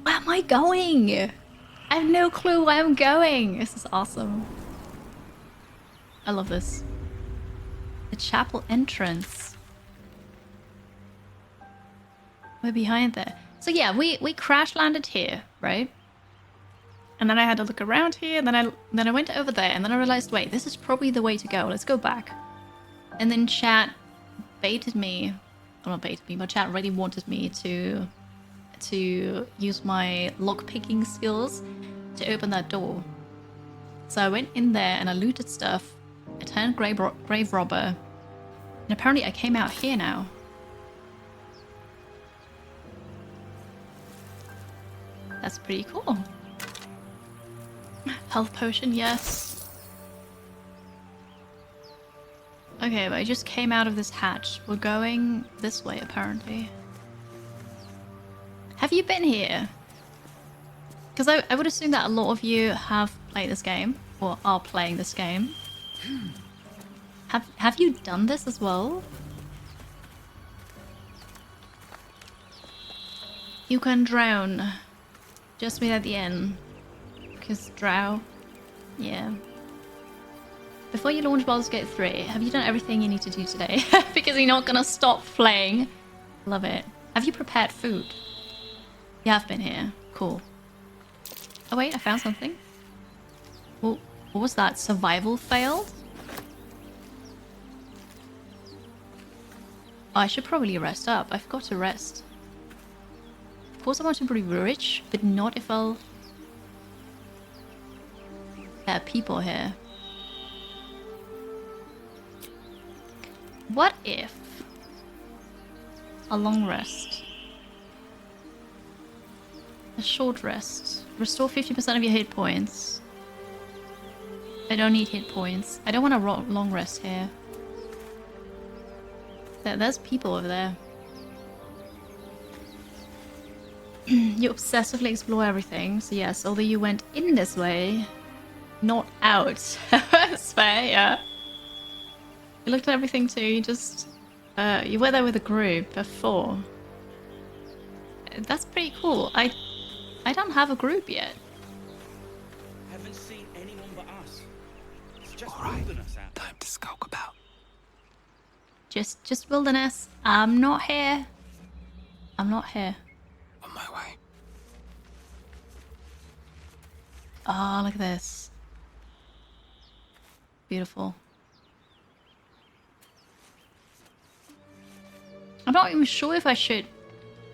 Speaker 1: Where am I going? I have no clue where I'm going. This is awesome. I love this. The chapel entrance. We're behind there. So yeah, we crash landed here, right? And then I had to look around here, and then I went over there, and then I realized, wait, this is probably the way to go. Let's go back. And then chat baited me, or not baited me, but chat really wanted me to use my lock-picking skills to open that door. So I went in there and I looted stuff. I turned grave robber, and apparently I came out here now. That's pretty cool. Health potion, yes. Okay, but I just came out of this hatch. We're going this way, apparently. Have you been here? Because I would assume that a lot of you have played this game, or are playing this game. Have you done this as well? You can drown. Just meet at the end. Because drow. Yeah. Before you launch Baldur's Gate 3, have you done everything you need to do today? Because you're not gonna stop playing. Love it. Have you prepared food? You have been here. Cool. Oh wait, I found something. Well, what was that? Survival failed? Oh, I should probably rest up. I forgot to rest. Of course I want to be rich, but not if I'll... There are people here. What if... a long rest? A short rest. Restore 50% of your hit points. I don't need hit points. I don't want a long rest here. There's people over there. You obsessively explore everything. So yes, although you went in this way, not out. That's fair, yeah. You looked at everything too. You just... you were there with a group of 4. That's pretty cool. I don't have a group yet.
Speaker 5: Haven't seen anyone but us. It's just
Speaker 2: Alright,
Speaker 5: wilderness out there.
Speaker 2: time to skulk about.
Speaker 1: Just wilderness. I'm not here. I'm not here.
Speaker 2: On my way.
Speaker 1: Oh, look at this. Beautiful. I'm not even sure if I should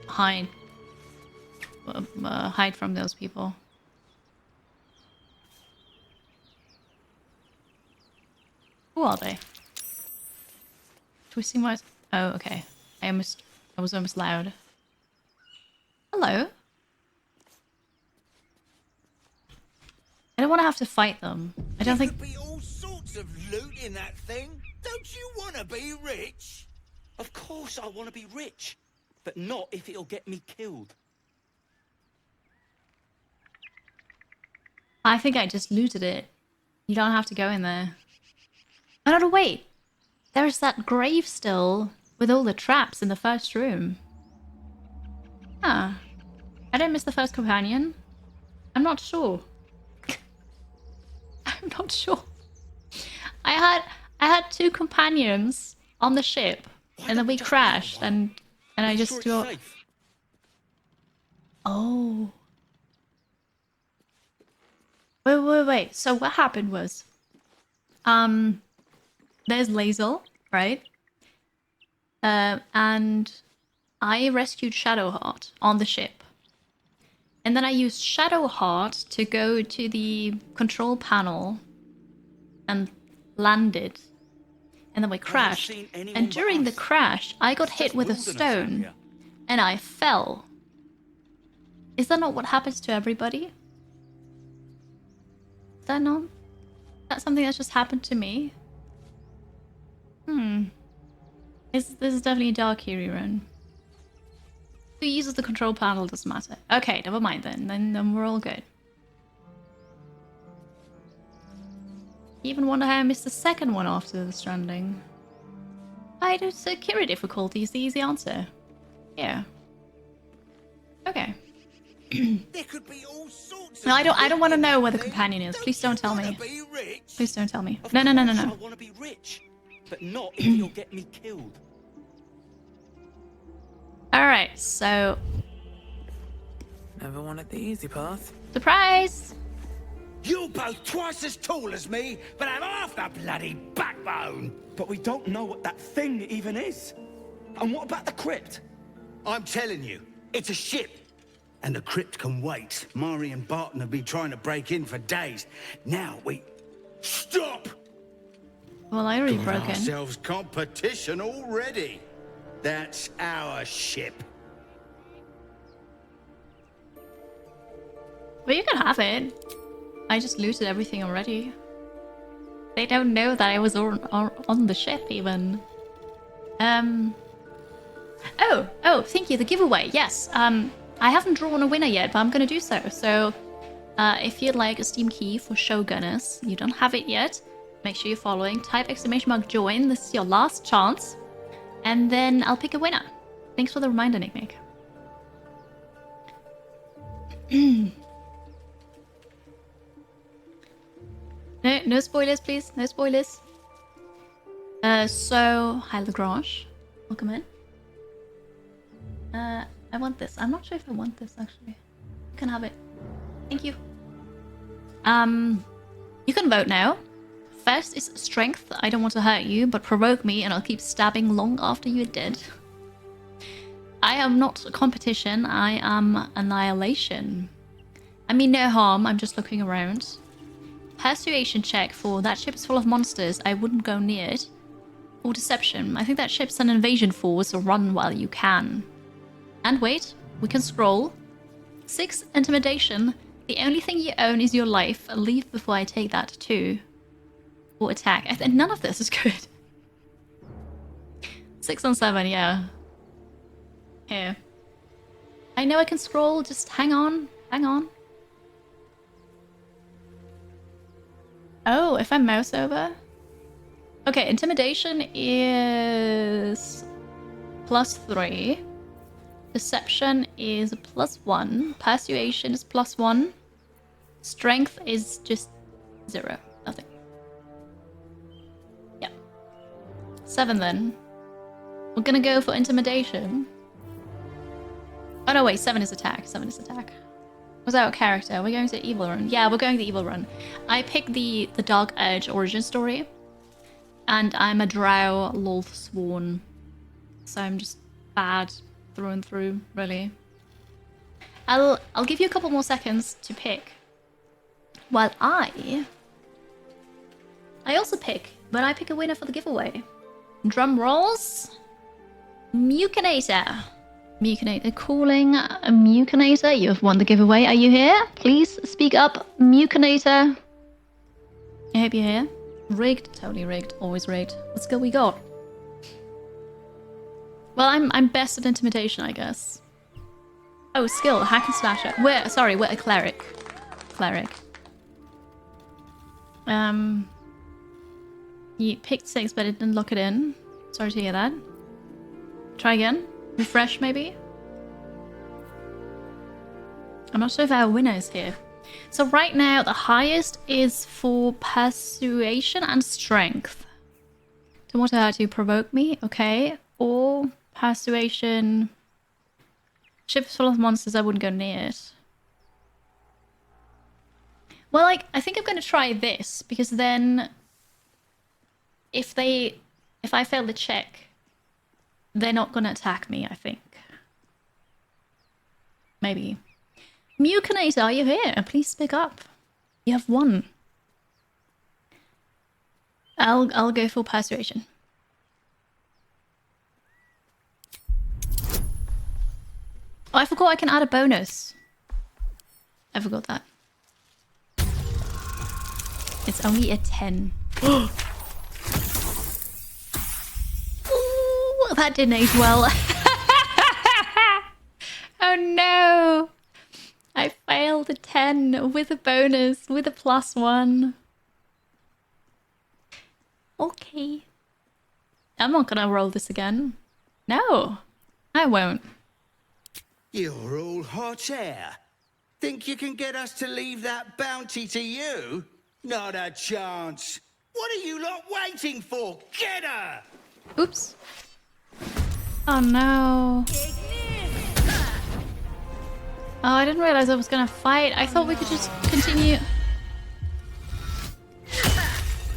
Speaker 1: hide. Hide from those people. Who are they? Twisting my... Oh, okay. I was almost loud. Hello. I don't want to have to fight them. I don't think...
Speaker 5: There could be all sorts of loot in that thing. Don't you want to be rich? Of course I want to be rich, but not if it'll get me killed.
Speaker 1: I think I just looted it. You don't have to go in there. Oh no, wait. There's that grave still with all the traps in the first room. Huh. I didn't miss the first companion. I'm not sure. I'm not sure. I had 2 companions on the ship, and then we crashed, and I just got... Oh. Wait. So what happened was, there's Lae'zel, right? And I rescued Shadowheart on the ship. And then I used Shadowheart to go to the control panel and landed. And then we crashed. And during the crash, I got hit with a stone. And I fell. Is that not what happens to everybody? Is that not? That's something that's just happened to me? This is definitely a dark Eerie run. Who uses the control panel doesn't matter. Okay, never mind then. Then we're all good. Even wonder how I missed the second one after the stranding. I don't security difficulty is the easy answer. Yeah. Okay.
Speaker 5: There could be all sorts of
Speaker 1: No, I don't want to
Speaker 5: in
Speaker 1: know
Speaker 5: that
Speaker 1: where the
Speaker 5: thing.
Speaker 1: companion is. Please don't tell
Speaker 5: wanna
Speaker 1: me.
Speaker 5: Be rich?
Speaker 1: Please don't tell me.
Speaker 5: Of
Speaker 1: No.
Speaker 5: course I want to be rich, but not if it'll get me killed.
Speaker 1: Alright, so...
Speaker 2: Never wanted the easy path.
Speaker 1: Surprise!
Speaker 5: You're both twice as tall as me, but have half the bloody backbone.
Speaker 8: But we don't know what that thing even is. And what about the crypt?
Speaker 5: I'm telling you, it's a ship. And the crypt can wait. Mari and Barton have been trying to break in for days. Now we... Stop!
Speaker 1: Well, I already
Speaker 5: Got
Speaker 1: broke in.
Speaker 5: ourselves competition already. That's our ship.
Speaker 1: Well, you can have it. I just looted everything already. They don't know that I was on the ship, even. Oh, thank you, the giveaway, yes. I haven't drawn a winner yet, but I'm gonna do so. So, if you'd like a Steam key for Shogunness, you don't have it yet, make sure you're following. Type !join, this is your last chance. And then I'll pick a winner. Thanks for the reminder, Nick. No spoilers, please. No spoilers. So, hi Lagrange. Welcome in. I want this. I'm not sure if I want this, actually. You can have it. Thank you. You can vote now. First is strength. I don't want to hurt you, but provoke me and I'll keep stabbing long after you're dead. I am not competition. I am annihilation. I mean no harm. I'm just looking around. Persuasion check for that ship is full of monsters. I wouldn't go near it. Or deception. I think that ship's an invasion force, so run while you can. And wait, we can scroll. 6, intimidation. The only thing you own is your life. Leave before I take that too. Or attack. And none of this is good. 6 and 7, yeah. Here. I know I can scroll, just hang on. Hang on. Oh, if I mouse over? Okay, intimidation is +3. Deception is +1. Persuasion is +1. Strength is just 0. Nothing. Yeah. 7 then. We're gonna go for intimidation. Oh no, wait, 7 is attack. 7 is attack. Was our character? We're going to evil run. Yeah, we're going the evil run. I picked the Dark Edge origin story. And I'm a drow Lolth Sworn. So I'm just bad through and through, really. I'll give you a couple more seconds to pick. While I also pick, but I pick a winner for the giveaway. Drum rolls. Mukinator. Mukinator calling a Mukinator. You have won the giveaway. Are you here? Please speak up, Mukinator. I hope you're here. Rigged, totally rigged, always rigged. What skill we got? Well, I'm best at intimidation, I guess. Oh, skill, hack and slasher. We're a cleric. Cleric. You picked 6, but it didn't lock it in. Sorry to hear that. Try again. Refresh, maybe? I'm not sure if our winner is here. So right now, the highest is for persuasion and strength. Don't want her to provoke me, okay. Or persuasion. Ships full of monsters, I wouldn't go near it. Well, like, I think I'm going to try this, because then if I fail the check, they're not going to attack me, I think. Maybe. Mukinator, are you here? Please speak up. You have won. I'll go for persuasion. Oh, I forgot I can add a bonus. I forgot that. It's only a 10. Ooh, that didn't age well. Oh no! I failed a 10 with a bonus, with a +1. Okay. I'm not gonna roll this again. No, I won't.
Speaker 5: You're all hot air. Think you can get us to leave that bounty to you? Not a chance. What are you lot waiting for? Get her!
Speaker 1: Oops. Oh no. Oh, I didn't realize I was gonna fight. I thought we could just continue.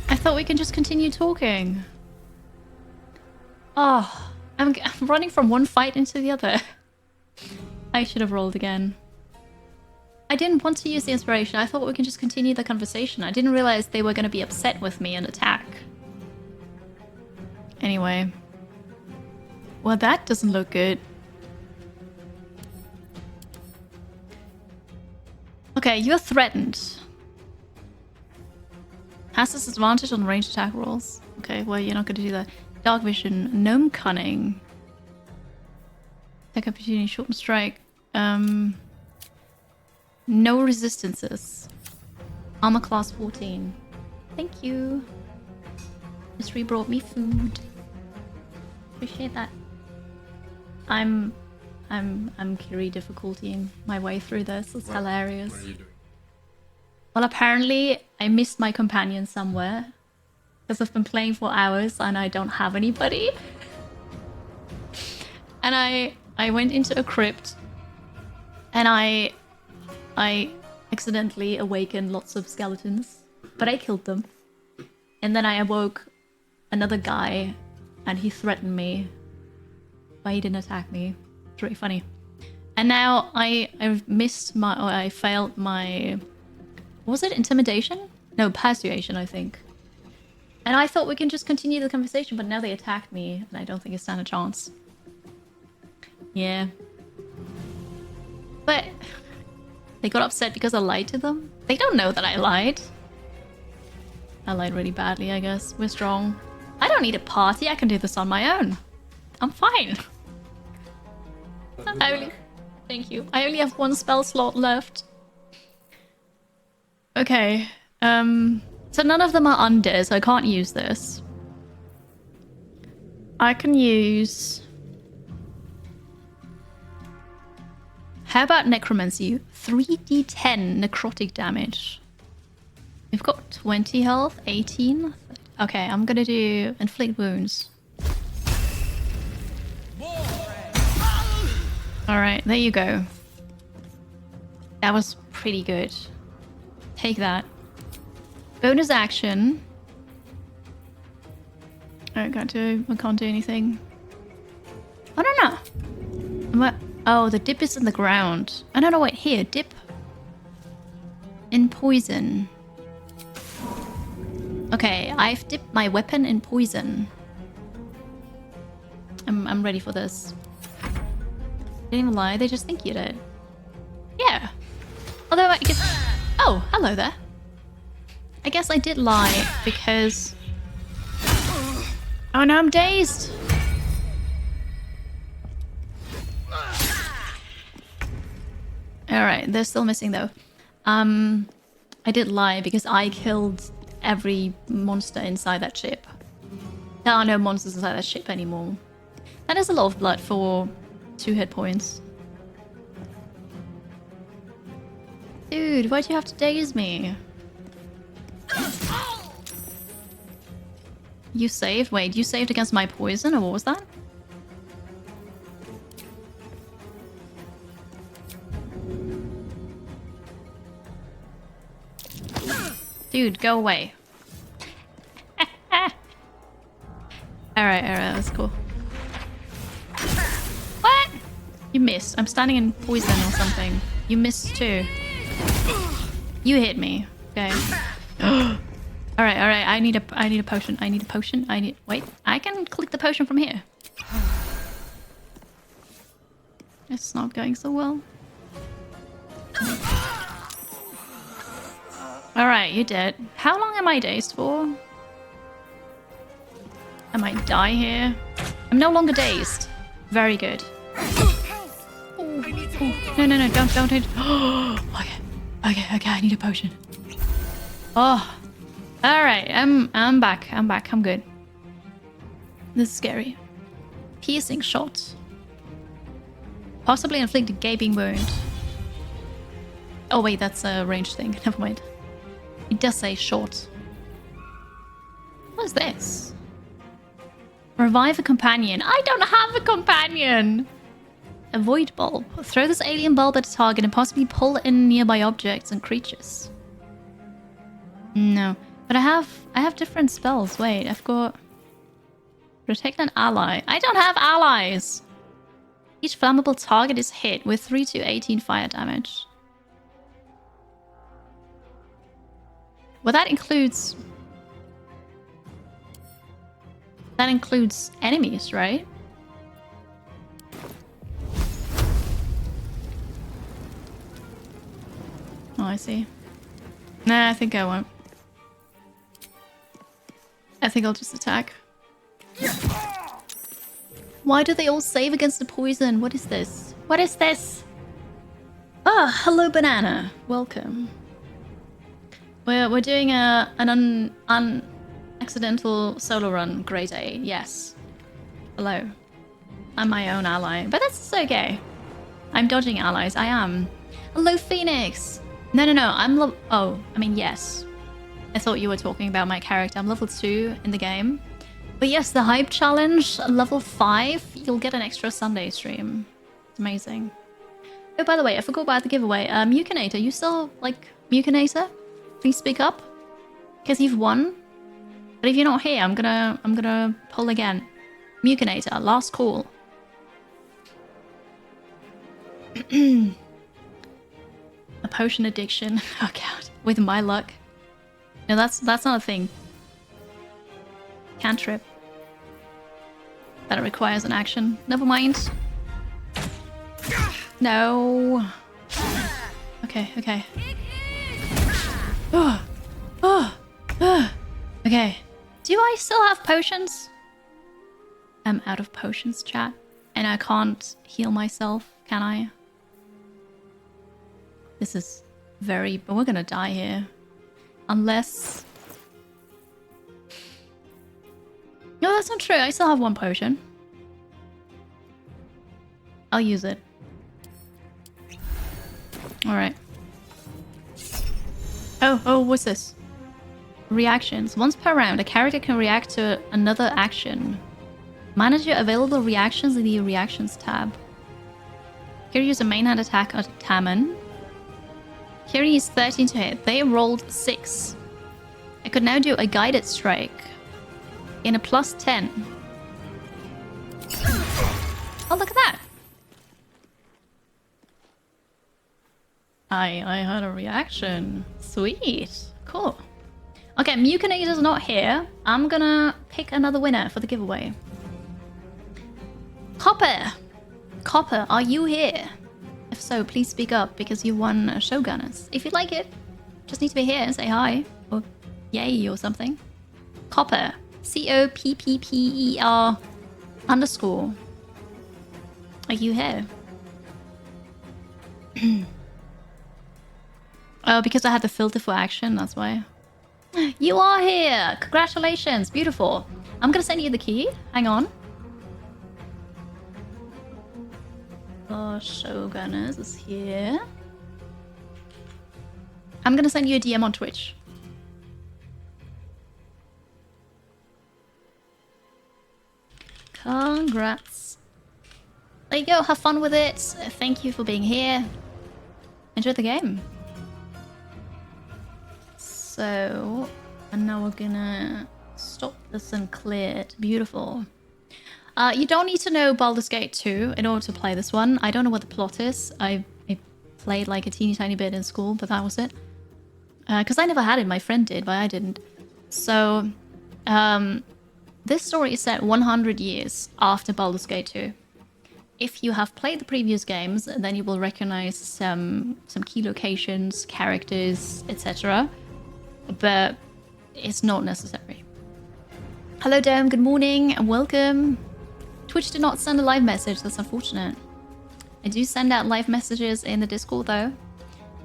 Speaker 1: I thought we can just continue talking. Oh, I'm running from one fight into the other. I should have rolled again. I didn't want to use the inspiration. I thought we can just continue the conversation. I didn't realize they were going to be upset with me and attack. Anyway. Well, that doesn't look good. Okay, you're threatened. Has this advantage on ranged attack rolls? Okay, well, you're not going to do that. Dark vision, gnome cunning. Attack opportunity, short and strike. No resistances. Armor class 14. Thank you. Mystery brought me food. Appreciate that. I'm Kiri difficultying my way through this. It's hilarious.
Speaker 9: What are you doing?
Speaker 1: Well, apparently I missed my companion somewhere because I've been playing for hours and I don't have anybody. And I went into a crypt and I accidentally awakened lots of skeletons, but I killed them. And then I awoke another guy and he threatened me, but he didn't attack me. It's really funny. And now I've missed my, or I failed my, was it intimidation? No, persuasion, I think. And I thought we can just continue the conversation, but now they attacked me and I don't think I stand a chance. Yeah. But they got upset because I lied to them. They don't know that I lied. I lied really badly, I guess. We're strong. I don't need a party. I can do this on my own. I'm fine. Thank you. I only have one spell slot left. Okay. So none of them are undead, so I can't use this. I can use... How about necromancy? 3d10 necrotic damage. We've got 20 health, 18. Okay, I'm gonna do inflict wounds. Alright, there you go. That was pretty good. Take that. Bonus action. I can't do anything. Oh, no. Oh, the dip is in the ground. Oh, no, wait, here, dip. In poison. Okay, I've dipped my weapon in poison. I'm ready for this. Didn't even lie, they just think you did. Yeah. Although I guess... Oh, hello there. I guess I did lie because... Oh no, I'm dazed! Alright, they're still missing though. I did lie because I killed every monster inside that ship. There are no monsters inside that ship anymore. That is a lot of blood for 2 hit points. Dude, why'd you have to daze me? You saved? Wait, you saved against my poison, or what was that? Dude, go away. Alright, that's cool. What? You missed. I'm standing in poison or something. You missed too. You hit me. Okay. Alright, I need a potion. Wait, I can click the potion from here. It's not going so well. Alright, you're dead. How long am I dazed for? I might die here. I'm no longer dazed. Very good. Oh. No, don't. Okay, I need a potion. Oh. Alright, I'm back. I'm good. This is scary. Piercing shot. Possibly inflict a gaping wound. Oh wait, that's a ranged thing. Never mind. It does say short. What is this? Revive a companion. I don't have a companion! Avoid bulb. Throw this alien bulb at a target and possibly pull in nearby objects and creatures. No. But I have different spells. Wait, I've got... Protect an ally. I don't have allies! Each flammable target is hit with 3 to 18 fire damage. Well, that includes... That includes enemies, right? Oh, I see. Nah, I think I won't. I think I'll just attack. Why do they all save against the poison? What is this? What is this? Ah, hello banana. Welcome. We're doing an accidental solo run, grade A. Yes. Hello. I'm my own ally, but that's okay. I'm dodging allies. I am. Hello, Phoenix. No. I'm oh, I mean yes. I thought you were talking about my character. I'm level 2 in the game. But yes, the hype challenge, level 5, you'll get an extra Sunday stream. It's amazing. Oh, by the way, I forgot about the giveaway. Mukinator, you still like Mukinator? Please speak up. Because you've won. But if you're not here, I'm gonna pull again. Mukinator, last call. A potion addiction. Oh god. With my luck. No, that's not a thing. Cantrip. That requires an action. Never mind. No. Okay. Okay. Do I still have potions? I'm out of potions, chat. And I can't heal myself, can I? This is very... But we're gonna die here. Unless... No, that's not true. I still have 1 potion. I'll use it. Alright. Oh, what's this? Reactions. Once per round, a character can react to another action. Manage your available reactions in the Reactions tab. Here use a main hand attack on Tamon. Here is 13 to hit. They rolled 6. I could now do a guided strike. In a plus 10. Oh, look at that. I had a reaction. Sweet. Cool. Okay, Mukinator's not here. I'm gonna pick another winner for the giveaway. Copper! Copper, are you here? If so, please speak up because you won a Shogunners. If you'd like it, just need to be here and say hi. Or yay or something. Copper. COPPPER _ Are you here? Oh, because I had the filter for action, that's why. You are here! Congratulations, beautiful. I'm gonna send you the key. Hang on. Oh, Shogunners is here. I'm gonna send you a DM on Twitch. Congrats. There you go, have fun with it. Thank you for being here. Enjoy the game. So, and now we're gonna stop this and clear it. Beautiful. You don't need to know Baldur's Gate 2 in order to play this one. I don't know what the plot is. I played like a teeny tiny bit in school, but that was it. Because I never had it, my friend did, but I didn't. So, this story is set 100 years after Baldur's Gate 2. If you have played the previous games, then you will recognize some key locations, characters, etc. But it's not necessary. Hello, Dome. Good morning and welcome. Twitch did not send a live message. That's unfortunate. I do send out live messages in the Discord, though.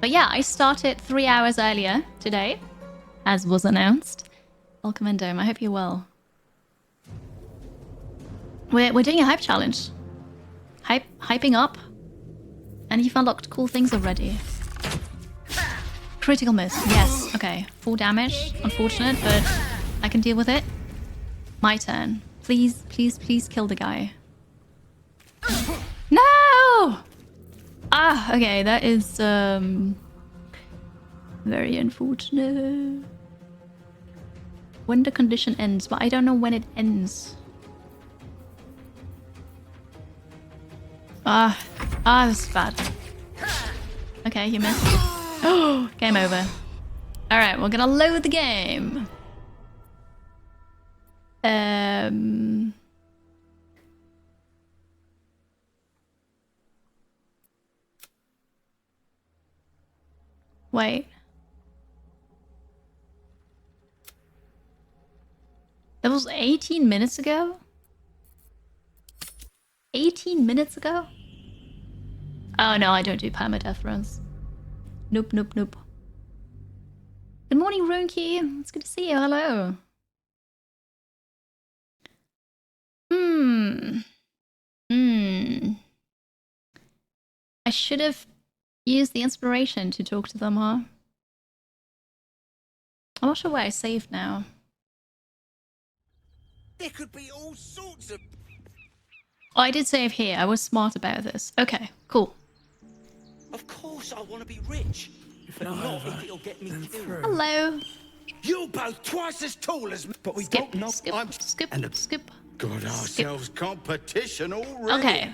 Speaker 1: But yeah, I started 3 hours earlier today, as was announced. Welcome in, Dome. I hope you're well. We're doing a hype challenge. Hyping up. And you've unlocked cool things already. Critical miss. Yes. Okay. Full damage. Unfortunate, but I can deal with it. My turn. Please, please, please kill the guy. No! Ah, okay. That is very unfortunate. When the condition ends, but I don't know when it ends. This is bad. Okay, you missed. Oh, game over. Alright, we're gonna load the game. Wait. That was 18 minutes ago? 18 minutes ago? Oh no, I don't do permadeath runs. Nope, nope, nope. Good morning, Runky. It's good to see you. Hello. I should have used the inspiration to talk to them, huh? I'm not sure where I saved now.
Speaker 5: There could be all sorts of...
Speaker 1: Oh, I did save here. I was smart about this. Okay, cool.
Speaker 8: Of course I want to be rich. But not if it'll get me killed.
Speaker 1: Hello.
Speaker 5: You're both twice as tall as me.
Speaker 8: But we
Speaker 1: Skip,
Speaker 8: don't know.
Speaker 1: skip, skip.
Speaker 5: Got ourselves competition already.
Speaker 1: Okay.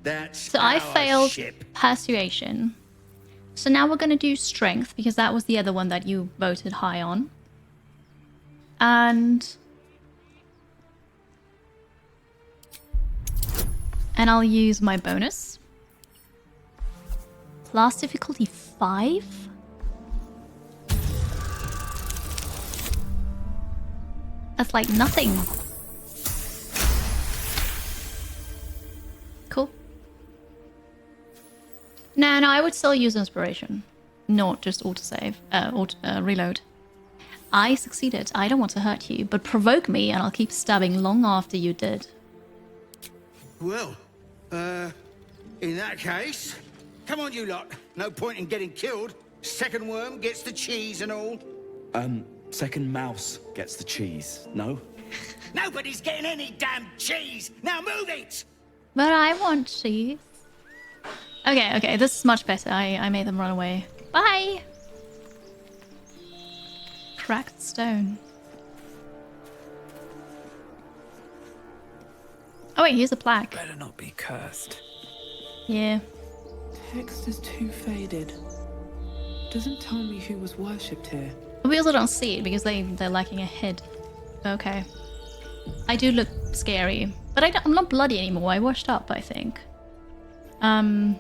Speaker 5: That's
Speaker 1: So I
Speaker 5: our
Speaker 1: failed
Speaker 5: ship.
Speaker 1: persuasion. So now we're gonna do strength because that was the other one that you voted high on. And I'll use my bonus. Last difficulty 5? That's like nothing. Cool. No, I would still use inspiration. Not just autosave. Reload. I succeeded. I don't want to hurt you, but provoke me and I'll keep stabbing long after you did.
Speaker 5: Well, in that case, come on you lot. No point in getting killed. Second worm gets the cheese and all.
Speaker 8: Second mouse gets the cheese, no?
Speaker 5: Nobody's getting any damn cheese. Now move it!
Speaker 1: But I want cheese. Okay, this is much better. I made them run away. Bye! Cracked stone. Oh wait, here's a plaque.
Speaker 2: Better not be cursed.
Speaker 1: Yeah.
Speaker 2: Text is too faded. Doesn't tell me who was worshipped here.
Speaker 1: We also don't see it because they're lacking a head. Okay. I do look scary. But I'm not bloody anymore. I washed up, I think. I'm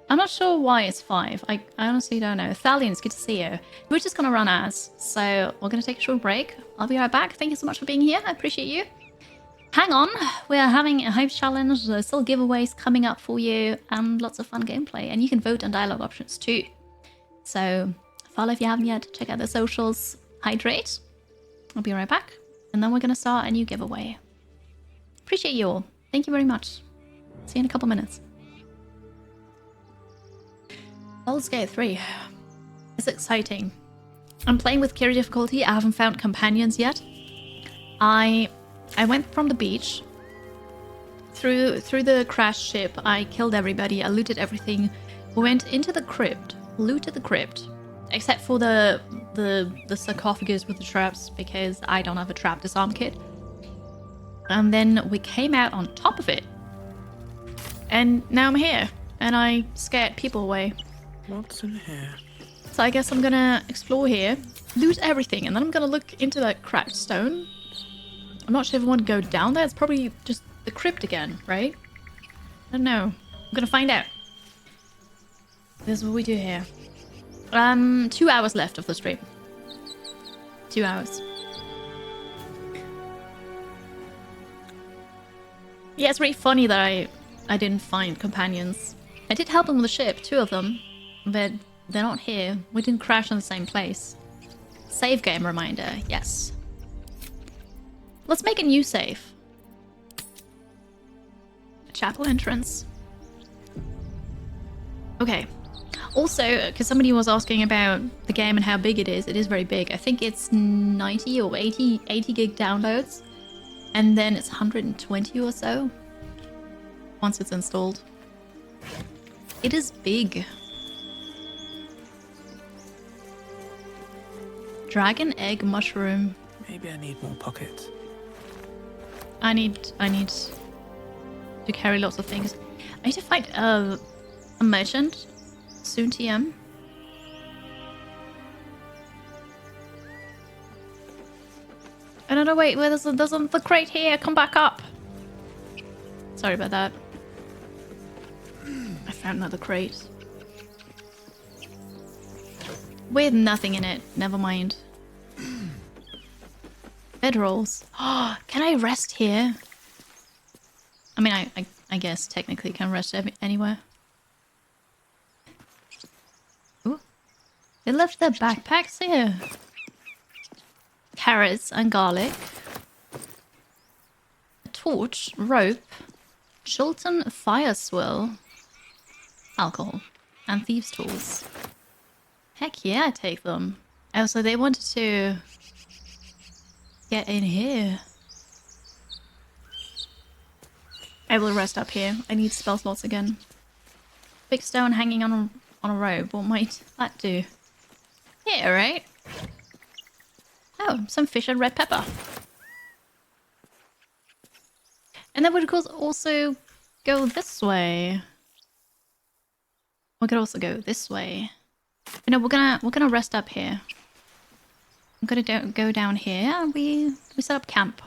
Speaker 1: not sure why it's 5. I honestly don't know. Thalion, it's good to see you. We're just gonna run as. So we're gonna take a short break. I'll be right back. Thank you so much for being here. I appreciate you. Hang on. We're having a hype challenge. There's still giveaways coming up for you. And lots of fun gameplay. And you can vote on dialogue options too. So follow if you haven't yet. Check out the socials. Hydrate. I'll be right back. And then we're gonna start a new giveaway. Appreciate you all. Thank you very much. See you in a couple minutes. Baldur's Gate 3. It's exciting. I'm playing with Kiri difficulty. I haven't found companions yet. I went from the beach through the crashed ship. I killed everybody. I looted everything. We went into the crypt, looted the crypt, except for the sarcophagus with the traps because I don't have a trap disarm kit. And then we came out on top of it. And now I'm here. And I scared people away.
Speaker 2: What's in here?
Speaker 1: So I guess I'm gonna explore here, loot everything, and then I'm gonna look into that cracked stone. I'm not sure if I want to go down there. It's probably just the crypt again, right? I don't know. I'm gonna find out. This is what we do here. 2 hours left of the stream. 2 hours. Yeah, it's really funny that I didn't find companions. I did help them with the ship, 2 of them, but they're not here. We didn't crash in the same place. Save game reminder, yes. Let's make a new save. chapel entrance. Okay. Also, because somebody was asking about the game and how big it is very big. I think it's 90 or 80 gig downloads. And then it's 120 or so once it's installed. It is big. Dragon egg mushroom.
Speaker 2: Maybe I need more pockets.
Speaker 1: I need to carry lots of things. I need to find a merchant soon. TM. I don't know. Wait, there's the crate here. Come back up. Sorry about that. I found another crate with nothing in it. Never mind. Bedrolls. Oh, can I rest here? I mean, I guess technically can rest anywhere. Ooh. They left their backpacks here. Carrots and garlic. A torch, rope, Shulton fire swill, alcohol, and thieves' tools. Heck yeah, I take them. Oh, so they wanted to get in here. I will rest up here. I need spell slots again. Big stone hanging on a rope. What might that do? Yeah, right? Oh, some fish and red pepper. And then we could also go this way. We could also go this way. But no, we're gonna rest up here. I'm gonna go down here and we set up camp.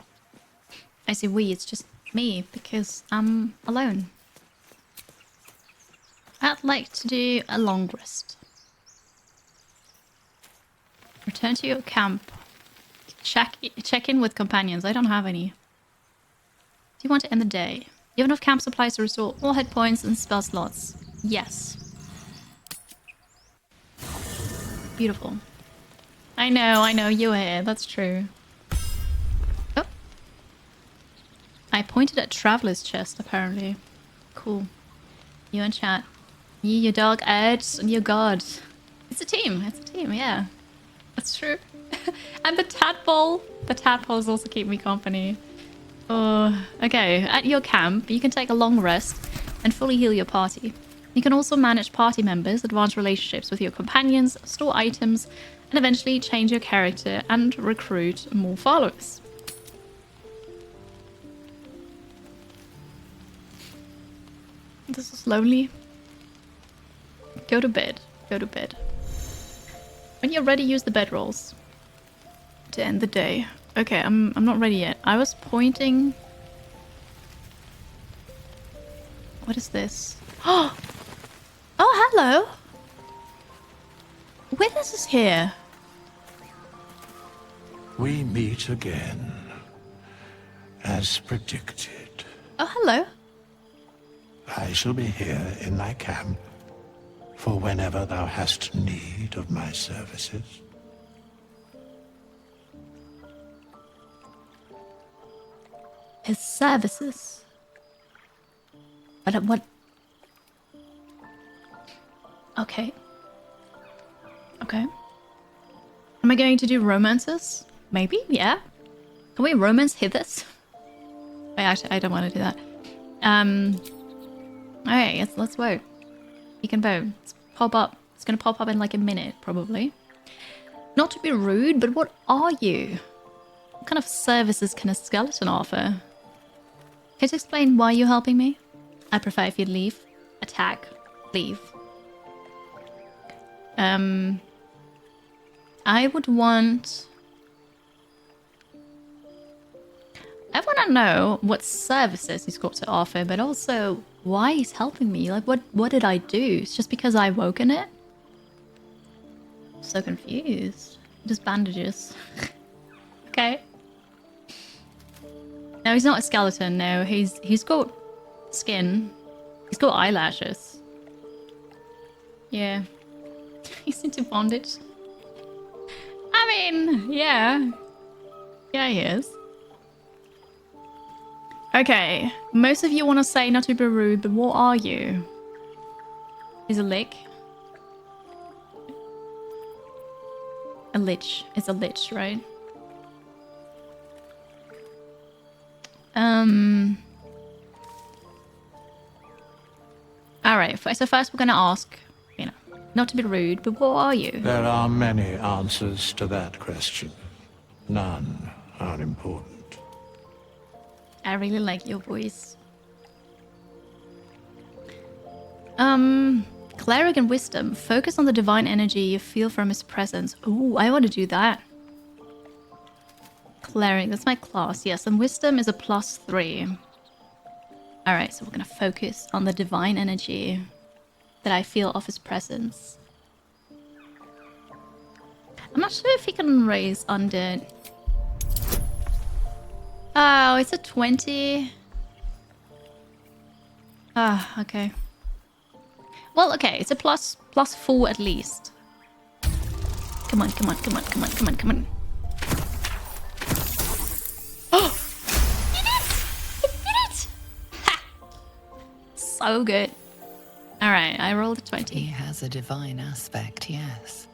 Speaker 1: I say we, it's just me because I'm alone. I'd like to do a long rest. Return to your camp. Check in with companions. I don't have any. Do you want to end the day? You have enough camp supplies to restore all hit points and spell slots. Yes. Beautiful. I know, you were here. That's true. Oh. I pointed at Traveler's chest, apparently. Cool. You in chat. You, your dog, Ed, and your god. It's a team, yeah. That's true. And the tadpole. The tadpoles also keep me company. Oh, okay. At your camp, you can take a long rest and fully heal your party. You can also manage party members, advance relationships with your companions, store items, and eventually change your character and recruit more followers. This is lonely. Go to bed. Go to bed. When you're ready, use the bedrolls to end the day. Okay, I'm not ready yet. I was pointing. What is this? Oh, hello. Withers is here.
Speaker 7: We meet again, as predicted.
Speaker 1: Oh, hello.
Speaker 7: I shall be here in thy camp, for whenever thou hast need of my services.
Speaker 1: His services. But what? Okay. Okay. Am I going to do romances? Maybe, yeah. Can we romance Hithis? I don't want to do that. Okay, let's vote. You can vote. Let's pop up. It's gonna pop up in like a minute, probably. Not to be rude, but what are you? What kind of services can a skeleton offer? Can you explain why you're helping me? I prefer if you'd leave. Attack. Leave. I would want... I want to know what services he's got to offer, but also why he's helping me. Like, what did I do? It's just because I woke in it? So confused. Just bandages. Okay. No, he's not a skeleton. No, he's got skin. He's got eyelashes. Yeah. He's into bondage. I mean, yeah. Yeah, he is. Okay, most of you want to say not to be rude, but what are you? Is a lick? A lich. It's a lich, right? Alright, so first we're gonna ask, not to be rude, but what are you?
Speaker 7: There are many answers to that question. None are important.
Speaker 1: I really like your voice. Cleric and wisdom. Focus on the divine energy you feel from his presence. Ooh, I want to do that. Cleric, that's my class. Yes, and wisdom is a +3. Alright, so we're gonna focus on the divine energy that I feel of his presence. I'm not sure if he can raise undead. Oh, it's a 20. Ah, okay. Well, okay, it's a +4 at least. Come on, come on, come on, come on, come on, come on. Oh! It did it! It did it! Ha! So good. Alright, I rolled a 20.
Speaker 3: He has a divine aspect, yes.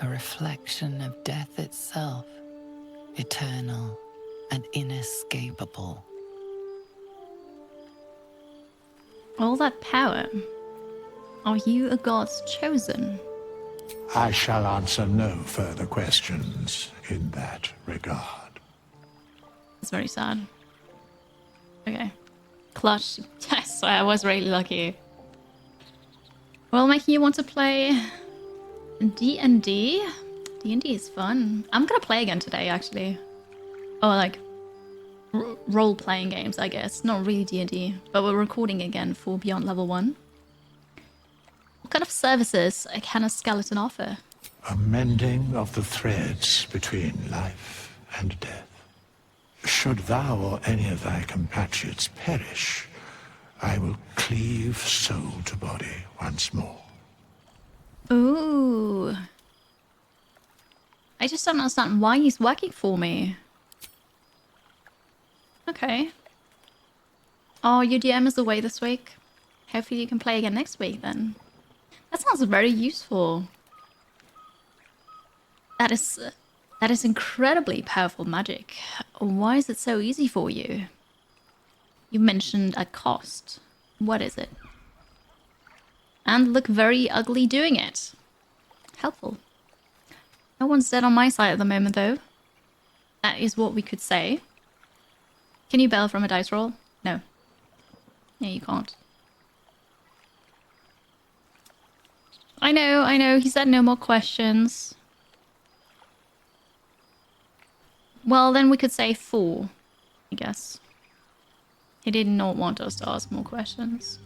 Speaker 3: A reflection of death itself. Eternal and inescapable.
Speaker 1: All that power. Are you a god's chosen?
Speaker 7: I shall answer no further questions in that regard.
Speaker 1: It's very sad. Okay. Clutch. Yes, I was really lucky. Well, making you want to play D&D? D&D is fun. I'm gonna play again today, actually. Oh, like role-playing games, I guess. Not really D&D, but we're recording again for Beyond Level 1. What kind of services can a skeleton offer?
Speaker 7: A mending of the threads between life and death. Should thou or any of thy compatriots perish, I will cleave soul to body once more.
Speaker 1: Ooh. I just don't understand why he's working for me. Okay. Oh, your DM is away this week. Hopefully you can play again next week then. That sounds very useful. That is incredibly powerful magic. Why is it so easy for you? You mentioned a cost. What is it? And look very ugly doing it. Helpful. No one's dead on my side at the moment, though. That is what we could say. Can you bail from a dice roll? No. Yeah, you can't. I know. He said no more questions. Well, then we could say 4, I guess. He did not want us to ask more questions.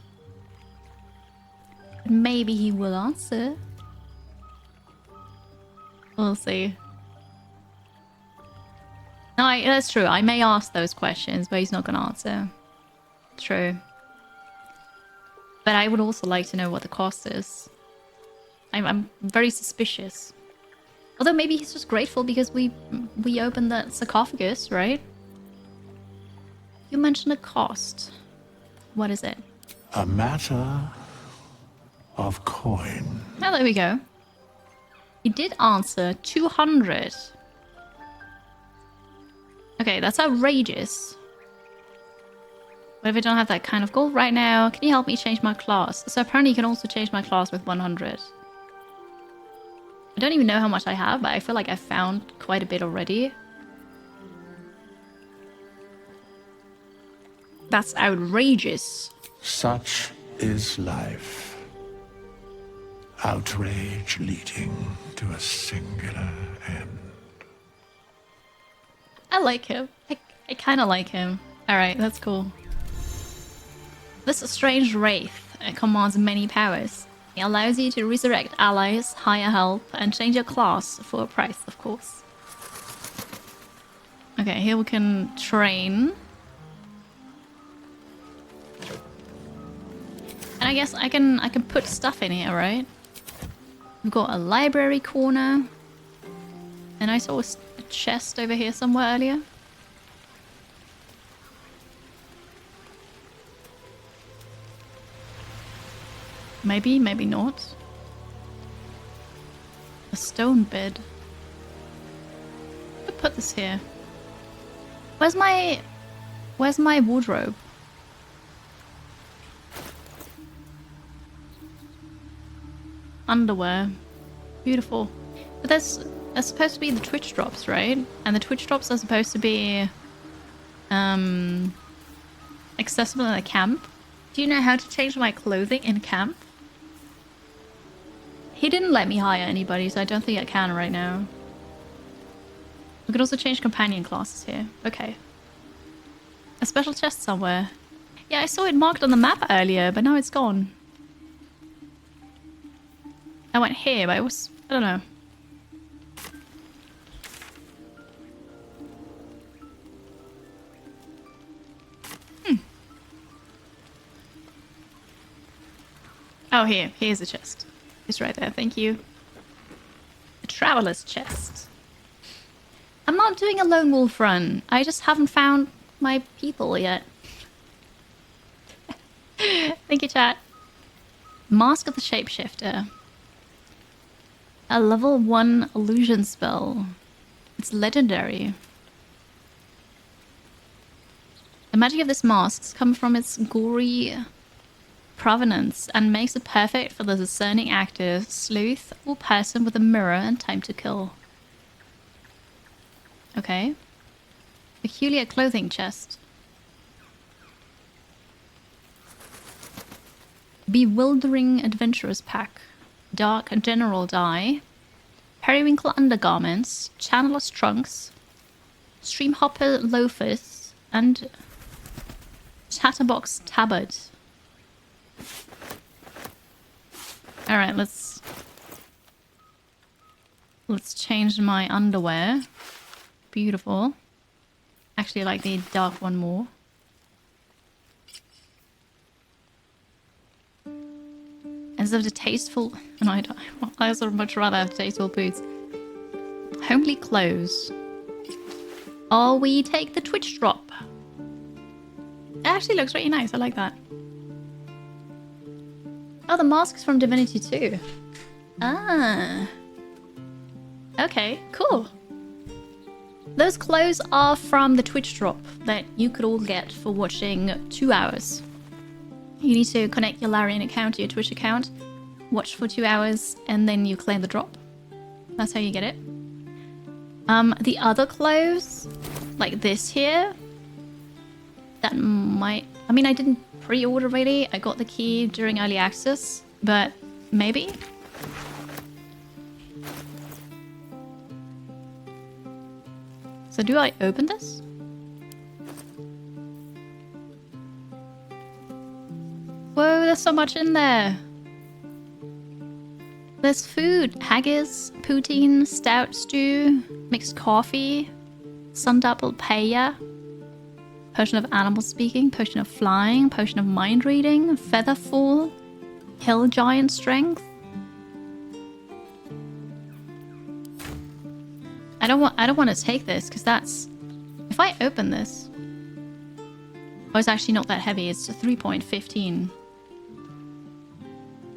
Speaker 1: But maybe he will answer. We'll see. No, that's true. I may ask those questions, but he's not going to answer. True. But I would also like to know what the cost is. I'm very suspicious. Although maybe he's just grateful because we opened that sarcophagus, right? You mentioned a cost. What is it?
Speaker 7: A matter of coin.
Speaker 1: Oh, there we go. He did answer 200. Okay, that's outrageous. What if I don't have that kind of gold right now? Can you help me change my class? So apparently you can also change my class with 100. I don't even know how much I have, but I feel like I found quite a bit already. That's outrageous.
Speaker 7: Such is life. Outrage leading to a singular end.
Speaker 1: I like him. I kind of like him. Alright, that's cool. This strange wraith commands many powers. It allows you to resurrect allies, hire help, and change your class for a price, of course. Okay, here we can train. And I guess I can put stuff in here, right? We've got a library corner. And I saw a chest over here somewhere earlier. Maybe, maybe not. A stone bed. I could put this here. Where's my wardrobe? Underwear. Beautiful. But there's supposed to be the Twitch drops, right? And the Twitch drops are supposed to be accessible in a camp. Do you know how to change my clothing in camp? He didn't let me hire anybody, so I don't think I can right now. We could also change companion classes here. Okay. A special chest somewhere. Yeah, I saw it marked on the map earlier, but now it's gone. I went here, but it was... I don't know. Oh, here's a chest. It's right there, thank you. A traveler's chest. I'm not doing a lone wolf run. I just haven't found my people yet. Thank you, chat. Mask of the Shapeshifter. A level 1 illusion spell. It's legendary. The magic of this mask comes from its gory provenance and makes it perfect for the discerning actor, sleuth, or person with a mirror and time to kill. Okay. Peculiar clothing chest. Bewildering adventurers pack. Dark general dye. Periwinkle undergarments. Channeler's trunks. Streamhopper loafers. And chatterbox tabard. Alright, let's change my underwear. Beautiful. Actually, I like the dark one more. Instead of the tasteful... No, I also much rather have tasteful boots. Homely clothes. Oh, we take the Twitch drop. It actually looks really nice. I like that. Oh, the mask is from Divinity 2. Ah. Okay, cool. Those clothes are from the Twitch drop that you could all get for watching 2 hours. You need to connect your Larian account to your Twitch account, watch for 2 hours, and then you claim the drop. That's how you get it. The other clothes, like this here, that might... I mean, I didn't pre-order really. I got the key during early access, but maybe? So do I open this? Whoa, there's so much in there. There's food. Haggis, poutine, stout stew, mixed coffee, sundouble paella, potion of animal speaking, potion of flying, potion of mind reading, feather fall, hill giant strength. I don't want to take this because that's... If I open this... Oh, it's actually not that heavy. It's a 3.15.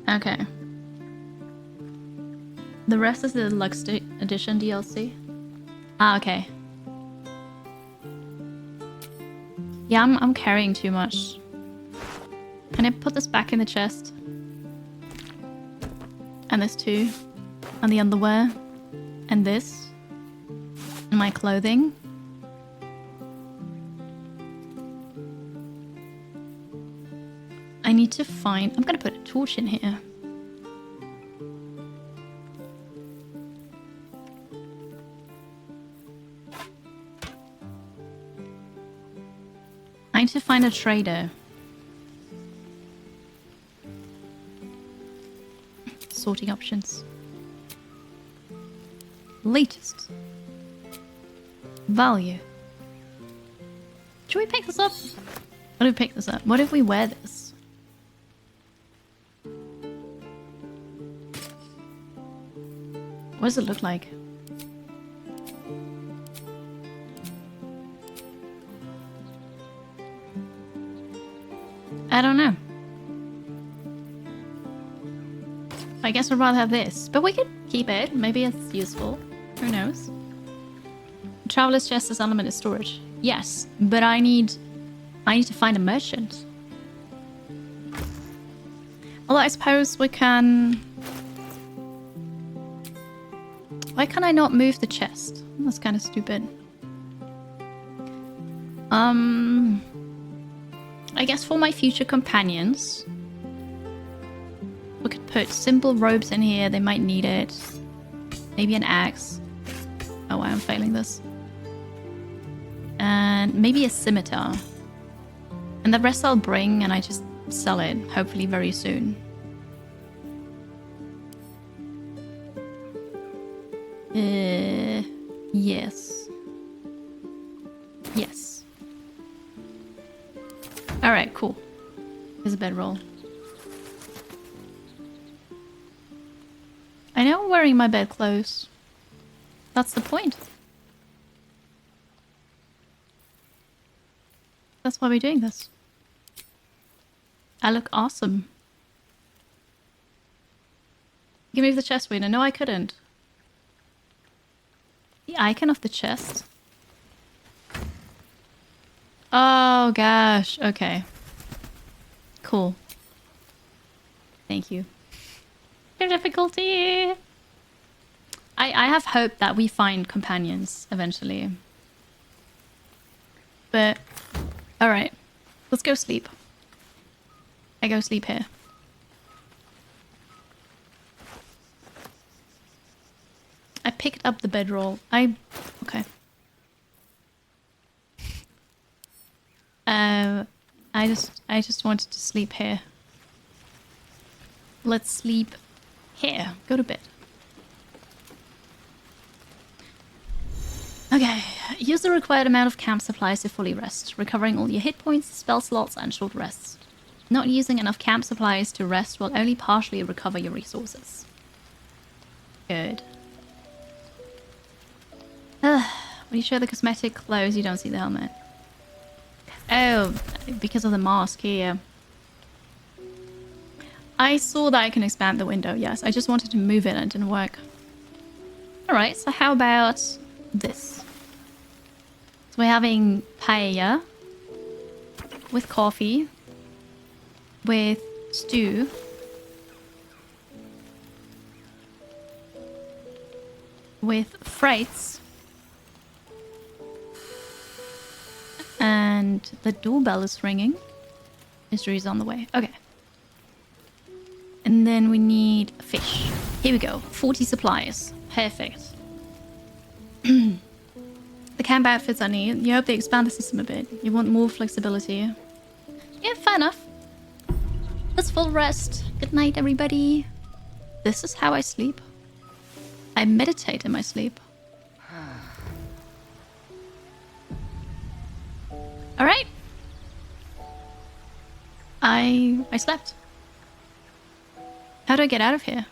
Speaker 1: Okay. The rest is the deluxe edition DLC. Ah, okay. Yeah, I'm carrying too much. Can I put this back in the chest? And this too. And the underwear. And this. And my clothing. I need to find... I'm gonna put a torch in here. I need to find a trader. Sorting options. Latest. Value. Should we pick this up? What if we pick this up? What if we wear this? What does it look like? I don't know. I guess I'd rather have this. But we could keep it. Maybe it's useful. Who knows? Traveler's chest is unlimited storage. Yes, but I need to find a merchant. Although I suppose we can... Why can't I not move the chest? That's kind of stupid. I guess for my future companions, we could put simple robes in here. They might need it. Maybe an axe. Oh, I'm failing this. And maybe a scimitar. And the rest I'll bring and I just sell it, hopefully very soon. Yes. Yes. Alright, cool. Here's a bedroll. I know I'm wearing my bedclothes. That's the point. That's why we're doing this. I look awesome. You can move the chest window. No, I couldn't. The icon of the chest. Oh gosh. Okay. Cool. Thank you. Your difficulty. I have hope that we find companions eventually. But alright. Let's go sleep. I go sleep here. I picked up the bedroll. Okay. I just wanted to sleep here. Let's sleep here. Go to bed. Okay. Use the required amount of camp supplies to fully rest, recovering all your hit points, spell slots, and short rests. Not using enough camp supplies to rest will only partially recover your resources. Good. When you show the cosmetic clothes, you don't see the helmet. Oh, because of the mask here. I saw that I can expand the window, yes. I just wanted to move it and it didn't work. Alright, so how about this? So we're having paella with coffee, with stew, with frites, and the doorbell is ringing. Mystery's on the way. Okay. And then we need fish. Here we go. 40 supplies. Perfect. The camp outfits I need. You hope they expand the system a bit. You want more flexibility. Yeah, fair enough. Let's full rest. Good night, everybody. This is how I sleep. I meditate in my sleep. Alright. I slept. How do I get out of here?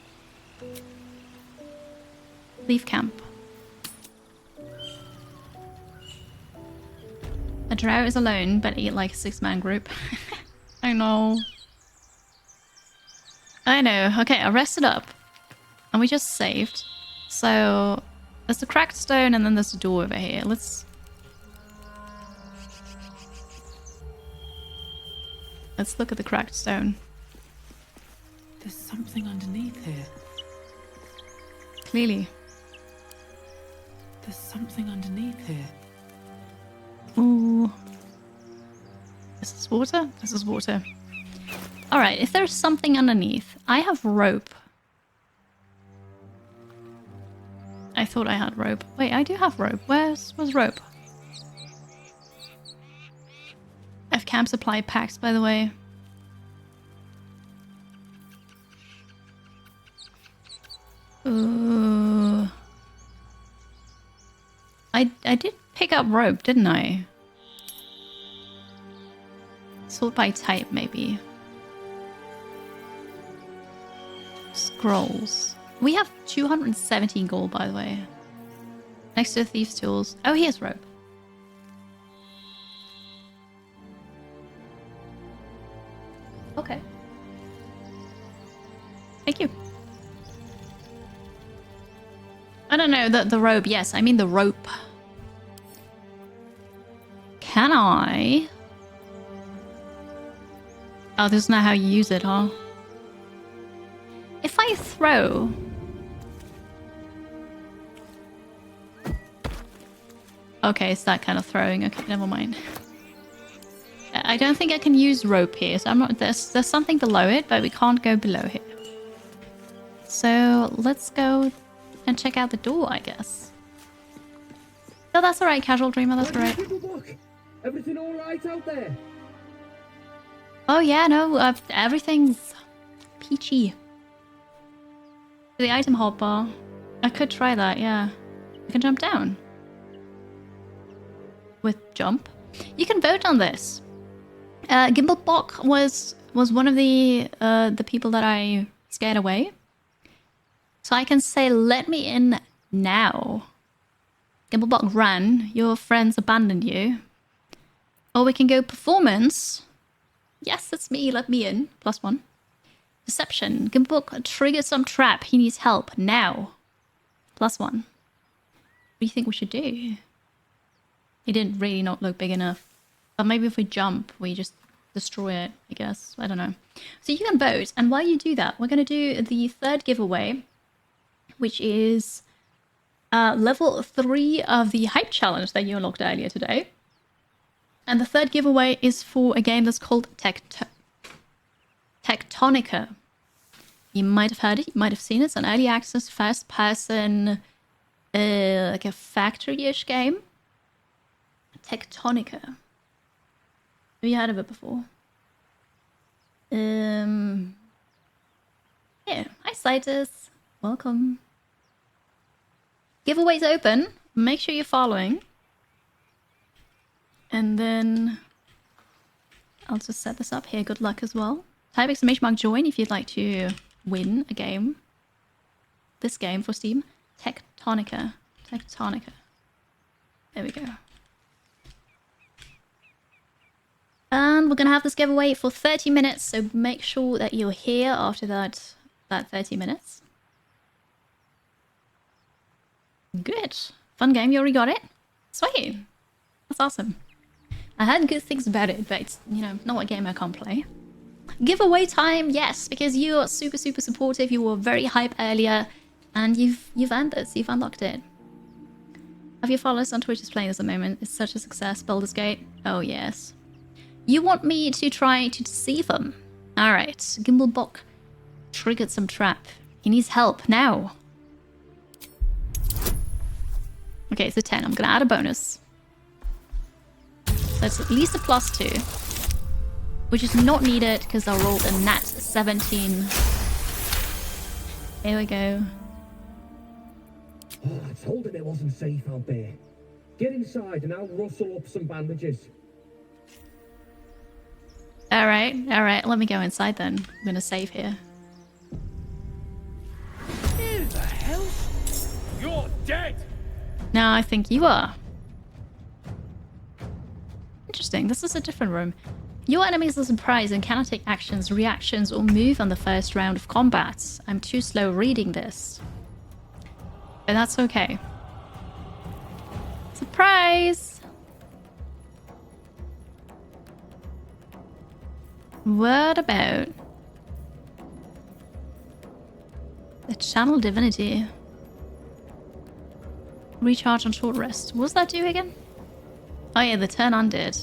Speaker 1: Leave camp. A drow is alone, but eat like a 6-man group. I know. I know. Okay, I rested up. And we just saved. So, there's the cracked stone and then there's a door over here. Let's look at the cracked stone.
Speaker 2: There's something underneath here.
Speaker 1: Clearly.
Speaker 2: There's something underneath here.
Speaker 1: Ooh. Is this water? This is water. Alright, if there's something underneath. I have rope. I thought I had rope. Wait, I do have rope. Where's rope? I have camp supply packs, by the way. Ooh. I did pick up rope, didn't I? Sort by type, maybe. Scrolls. We have 217 gold, by the way. Next to the thief's tools. Oh, here's rope. Okay. Thank you. I don't know, the rope. Yes, I mean the rope. Can I? Oh, this is not how you use it, huh? If I throw... Okay, it's that kind of throwing. Okay, never mind. I don't think I can use rope here, so I'm not... There's something below it, but we can't go below here. So, let's go and check out the door, I guess. No, that's alright, Casual Dreamer, that's great.
Speaker 9: Everything alright out there?
Speaker 1: Oh yeah, no, everything's peachy. The item hotbar. I could try that, yeah. I can jump down. With jump. You can vote on this. Gimblebok was one of the people that I scared away. So I can say, let me in now. Gimblebok ran. Your friends abandoned you. Or we can go performance. Yes, it's me. Let me in. +1. Deception. Gimblebok triggered some trap. He needs help now. +1. What do you think we should do? He didn't really not look big enough. But maybe if we jump, we just destroy it, I guess. I don't know. So you can vote. And while you do that, we're going to do the third giveaway, which is level 3 of the hype challenge that you unlocked earlier today. And the third giveaway is for a game that's called Tectonica. You might have heard it, you might have seen it. It's an early access, first person, like a factory-ish game. Tectonica. Have you heard of it before? Yeah. Hi, Citus. Welcome. Giveaways open. Make sure you're following. And then I'll just set this up here. Good luck as well. Type !join if you'd like to win a game. This game for Steam. Tectonica. Tectonica. There we go. And we're going to have this giveaway for 30 minutes, so make sure that you're here after that 30 minutes. Good. Fun game, you already got it? Sweet. That's awesome. I heard good things about it, but it's, you know, not a game I can't play. Giveaway time, yes, because you are super, super supportive. You were very hype earlier, and you've earned this. You've unlocked it. Have your followers on Twitch is playing this at the moment. It's such a success. Baldur's Gate. Oh, yes. You want me to try to deceive him? Alright. Gimblebok triggered some trap. He needs help now. Okay, it's a 10. I'm gonna add a bonus. So it's at least a +2. Which is not needed because I rolled a nat 17. There we go.
Speaker 9: Oh, I told him it wasn't safe out there. Get inside and I'll rustle up some bandages.
Speaker 1: Alright, alright. Let me go inside then. I'm gonna save here.
Speaker 8: Who the hell? You're dead!
Speaker 1: No, I think you are. Interesting. This is a different room. Your enemies are surprised and cannot take actions, reactions, or move on the first round of combat. I'm too slow reading this. But that's okay. Surprise! What about the channel divinity? Recharge on short rest. What does that do again? Oh yeah, the turn undid.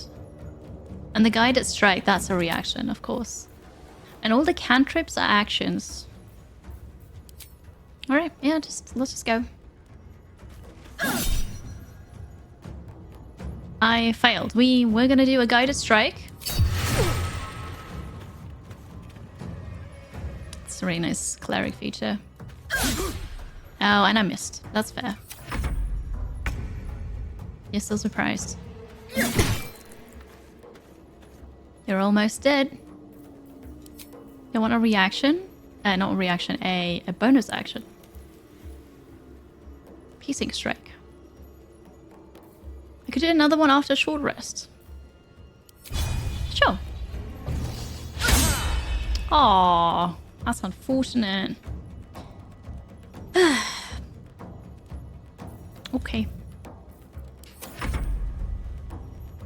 Speaker 1: And the guided strike, that's a reaction, of course. And all the cantrips are actions. Alright, yeah, let's just go. I failed. We're gonna do a guided strike. It's a really nice cleric feature. Oh, and I missed. That's fair. You're still surprised. You're almost dead. You want a reaction? Not a reaction, a bonus action. Piercing strike. I could do another one after a short rest. Sure. Aww, that's unfortunate.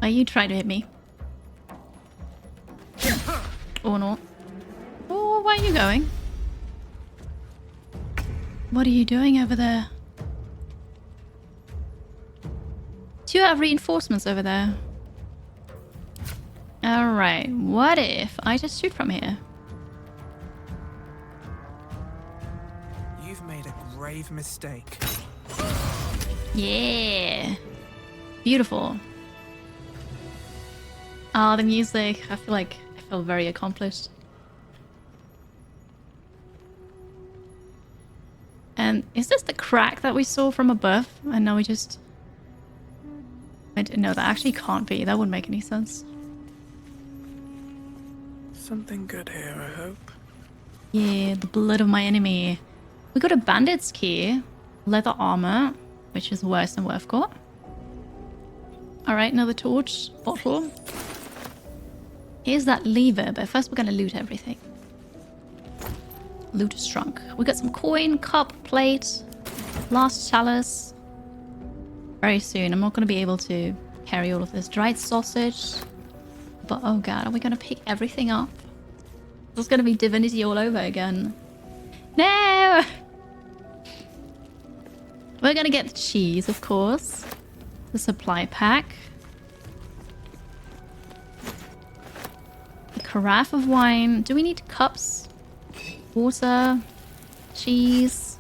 Speaker 1: Are you trying to hit me? Or not? Oh, where are you going? What are you doing over there? Do you have reinforcements over there? Alright, what if I just shoot from here?
Speaker 2: You've made a grave mistake.
Speaker 1: Yeah! Beautiful. Oh, the music. I feel like I feel very accomplished. And is this the crack that we saw from above? And now we just... No, that actually can't be. That wouldn't make any sense.
Speaker 2: Something good here, I hope.
Speaker 1: Yeah, the blood of my enemy. We got a bandit's key, leather armor, which is worse than what I've got. Alright, another torch, bottle. Here's that lever, but first we're gonna loot everything. Loot is trunk. We got some coin, cup, plate, last chalice. Very soon, I'm not gonna be able to carry all of this. Dried sausage. But oh god, are we gonna pick everything up? There's gonna be divinity all over again. No! We're gonna get the cheese, of course. The supply pack. The carafe of wine. Do we need cups? Water. Cheese.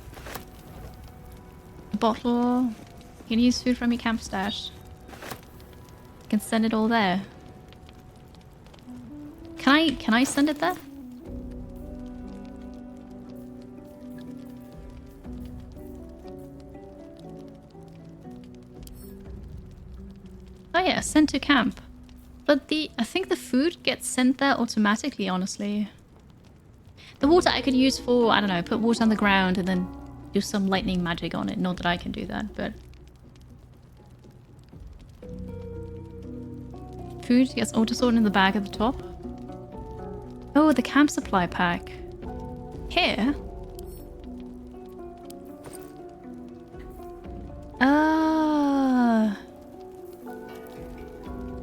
Speaker 1: A bottle. You can use food from your camp stash. You can send it all there. Can I send it there? Oh yeah, send to camp. But I think the food gets sent there automatically, honestly. The water I could use for, I don't know, put water on the ground and then do some lightning magic on it. Not that I can do that, but... Food gets auto-sorted in the bag at the top. Oh, the camp supply pack. Here? Ah.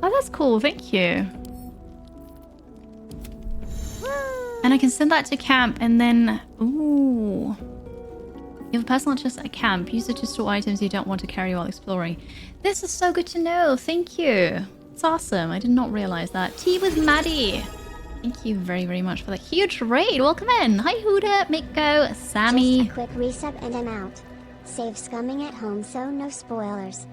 Speaker 1: Oh, that's cool. Thank you. And I can send that to camp and then... Ooh. You have a personal chest at camp. Use it to store items you don't want to carry while exploring. This is so good to know. Thank you. It's awesome. I did not realize that. Tea with Maddie. Thank you very, very much for the huge raid. Welcome in. Hi, Huda, Miko, Sammy.
Speaker 6: Just a quick reset and I'm out. Save scumming at home, so no spoilers.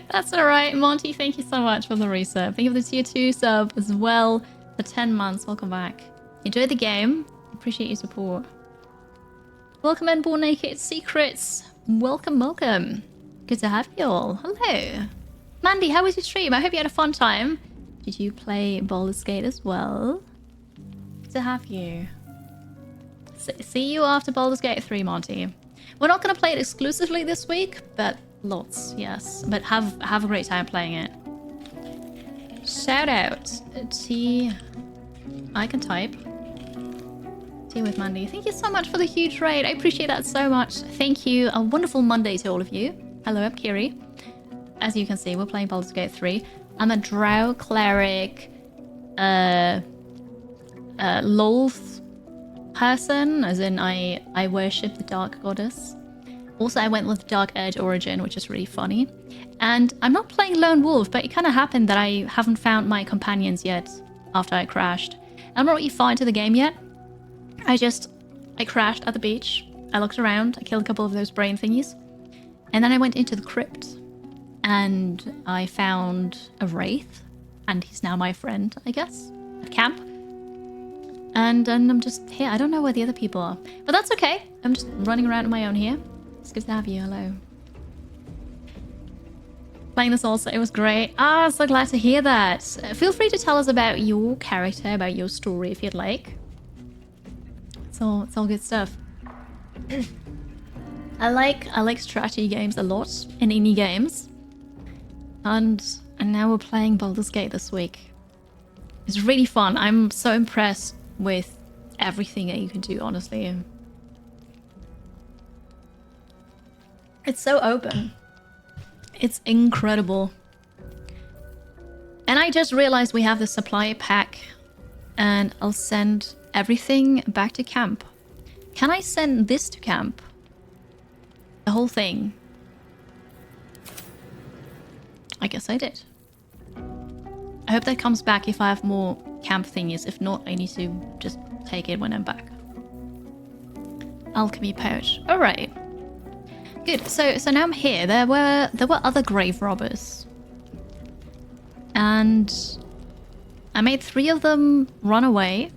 Speaker 1: That's alright. Monty, thank you so much for the reset. Thank you for the tier 2 sub as well for 10 months. Welcome back. Enjoy the game. Appreciate your support. Welcome in, Born Naked Secrets. Welcome, welcome. Good to have you all. Hello. Mandy, how was your stream? I hope you had a fun time. Did you play Baldur's Gate as well? Good to have you. See you after Baldur's Gate 3, Monty. We're not going to play it exclusively this week, but lots, yes. But have a great time playing it. Shout out T. I can type. Tea with Mandy. Thank you so much for the huge raid. I appreciate that so much. Thank you. A wonderful Monday to all of you. Hello, I'm Kiri. As you can see, we're playing Baldur's Gate 3. I'm a drow cleric, Lolth person, as in I worship the dark goddess. Also, I went with Dark Edge Origin, which is really funny. And I'm not playing Lone Wolf, but it kind of happened that I haven't found my companions yet after I crashed. I'm not really far into the game yet. I crashed at the beach. I looked around, I killed a couple of those brain thingies. And then I went into the crypt. And I found a wraith. And he's now my friend, I guess, at camp. And I'm just here. I don't know where the other people are. But that's okay. I'm just running around on my own here. It's good to have you. Hello. Playing this also, it was great. Ah, so glad to hear that. Feel free to tell us about your character, about your story if you'd like. It's all good stuff. I like strategy games a lot in indie games. And now we're playing Baldur's Gate this week. It's really fun. I'm so impressed with everything that you can do, honestly. It's so open. It's incredible. I just realized we have the supply pack, and I'll send everything back to camp. Can I send this to camp? The whole thing? I guess I did. I hope that comes back if I have more camp thingies. If not, I need to just take it when I'm back. Alchemy pouch. Alright. Good. So now I'm here. There were other grave robbers. And I made 3 of them run away.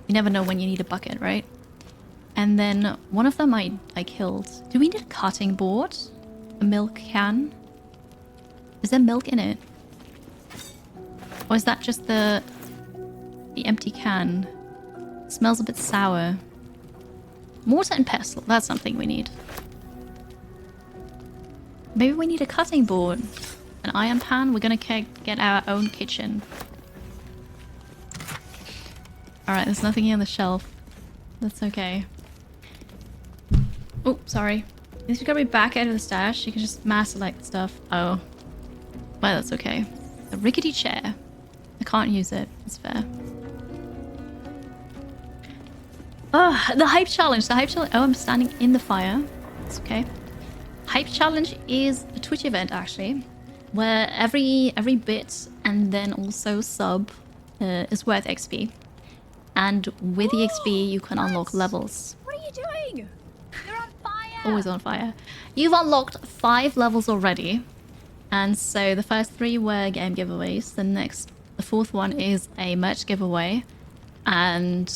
Speaker 1: You never know when you need a bucket, right? And then one of them I killed. Do we need a cutting board? A milk can? Is there milk in it? Or is that just the empty can? It smells a bit sour. Mortar and pestle, that's something we need. Maybe we need a cutting board. An iron pan. We're gonna get our own kitchen. Alright, there's nothing here on the shelf. That's okay. Oh, sorry. This is gonna be back out of the stash. You can just mass select stuff. Oh. Well, that's okay. A rickety chair. I can't use it. It's fair. Oh, the hype challenge. The hype challenge. Oh, I'm standing in the fire. It's okay. Hype challenge is a Twitch event, actually, where every bit and then also sub is worth XP. And with the XP, you can unlock levels.
Speaker 4: What are you doing? You're on fire.
Speaker 1: Always on fire. You've unlocked 5 levels already. And so the first 3 were game giveaways. The 4th one is a merch giveaway. And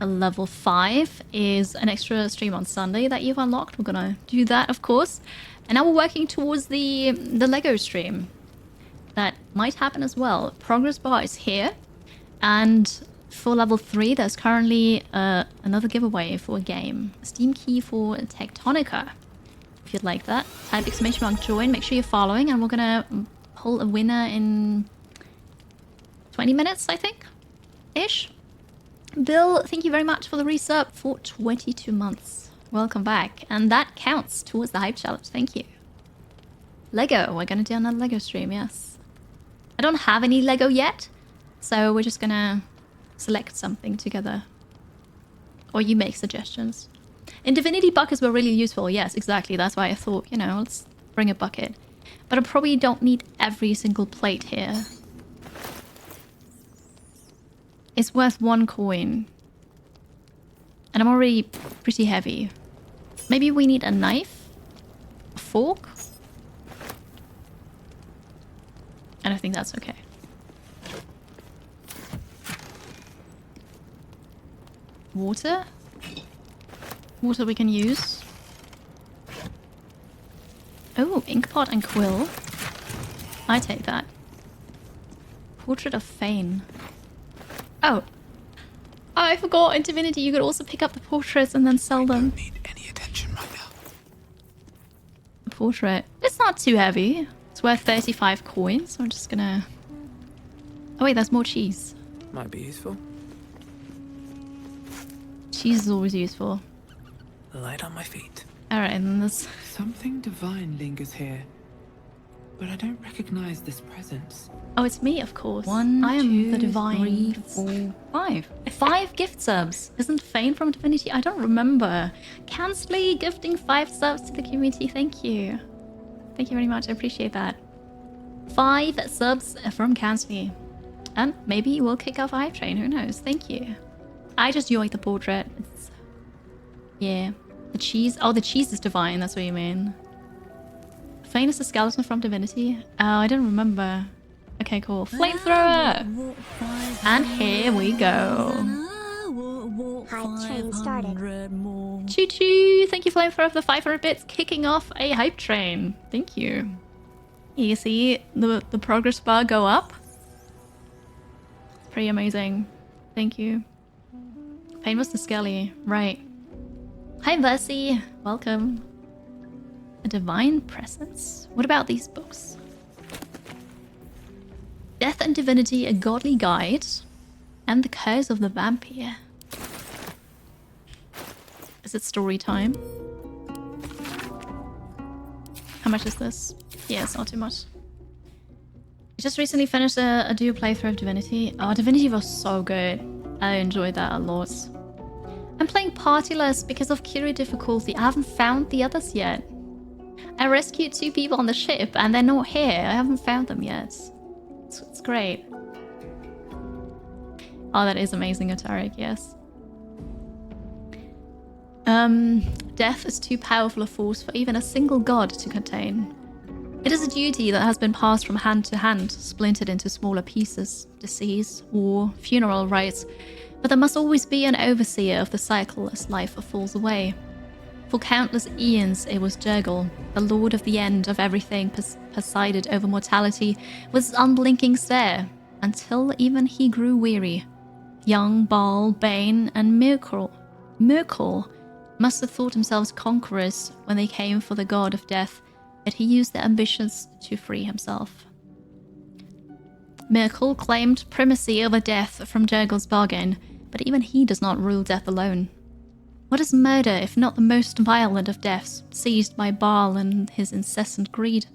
Speaker 1: a level 5 is an extra stream on Sunday that you've unlocked. We're gonna do that, of course. And now we're working towards the Lego stream. That might happen as well. Progress bar is here. And for level 3, there's currently another giveaway for a game. A Steam key for Tectonica. If you'd like that, type !join. Make sure you're following, and we're gonna pull a winner in 20 minutes, I think, ish. Bill, thank you very much for the resub for 22 months. Welcome back, and that counts towards the hype challenge. Thank you. Lego, we're gonna do another Lego stream. Yes, I don't have any Lego yet, so we're just gonna select something together, or you make suggestions. And divinity buckets were really useful. Yes, exactly. That's why I thought, you know, let's bring a bucket. But I probably don't need every single plate here. It's worth 1 coin. And I'm already pretty heavy. Maybe we need a knife? A fork? And I think that's okay. Water? Water we can use. Oh, inkpot and quill. I take that. Portrait of Fane. Oh. I forgot in Divinity you could also pick up the portraits and then sell them.
Speaker 2: Don't need any attention right now.
Speaker 1: The portrait. It's not too heavy. It's worth 35 coins. So I'm just gonna... Oh wait, there's more cheese.
Speaker 2: Might be useful.
Speaker 1: Cheese is always useful.
Speaker 2: Light on my feet.
Speaker 1: Alright, and then there's...
Speaker 2: Something divine lingers here, but I don't recognize this presence.
Speaker 1: Oh, it's me, of course.
Speaker 3: 1,
Speaker 1: I am
Speaker 3: 2,
Speaker 1: the divine.
Speaker 3: 3, 4, 5.
Speaker 1: 5 gift subs. Isn't Fane from Divinity? I don't remember. Cansley gifting 5 subs to the community. Thank you. Thank you very much. I appreciate that. 5 subs from Cansley. And maybe we'll kick off a hype train. Who knows? Thank you. I just like the portrait. It's... Yeah. The cheese. Oh, the cheese is divine. That's what you mean. Fane is the skeleton from Divinity. Oh, I don't remember. Okay, cool. Flamethrower! And here we go.
Speaker 6: Hype train started.
Speaker 1: Choo choo! Thank you, Flamethrower, for the 500 bits, kicking off a hype train. Thank you. You see the progress bar go up? Pretty amazing. Thank you. Famous the Skelly. Right. Hi, Versi. Welcome. A divine presence. What about these books? Death and Divinity, a godly guide, and the curse of the vampire. Is it story time? How much is this? Yeah, it's not too much. just recently finished a dual playthrough of Divinity. Oh, Divinity was so good. I enjoyed that a lot. I'm playing partyless because of Kiri difficulty. I haven't found the others yet. I rescued 2 people on the ship and they're not here. I haven't found them yet. It's great. Oh, that is amazing, Atarik, yes. Death is too powerful a force for even a single god to contain. It is a duty that has been passed from hand to hand, splintered into smaller pieces, disease, war, funeral rites, but there must always be an overseer of the cycle as life falls away. For countless eons it was Jurgle, the lord of the end of everything presided over mortality, with his unblinking stare, until even he grew weary. Young Baal, Bane, and Mirkul must have thought themselves conquerors when they came for the god of death, yet he used their ambitions to free himself. Mirkul claimed primacy over death from Jurgle's bargain, but even he does not rule death alone. What is murder if not the most violent of deaths, seized by Baal and his incessant greed?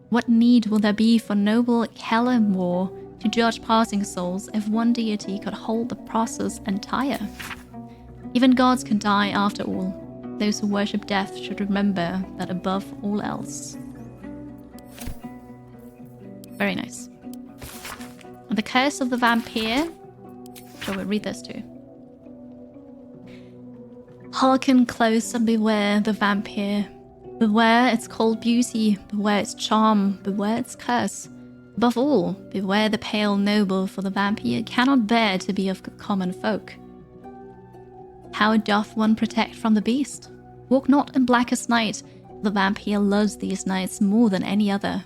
Speaker 1: What need will there be for noble Kalimwar to judge passing souls if one deity could hold the process entire? Even gods can die after all. Those who worship death should remember that above all else. Very nice. And the Curse of the Vampire. Shall we read this too? Hearken close and beware the vampire. Beware its cold beauty, beware its charm, beware its curse. Above all, beware the pale noble, for the vampire cannot bear to be of common folk. How doth one protect from the beast? Walk not in blackest night, for the vampire loves these nights more than any other.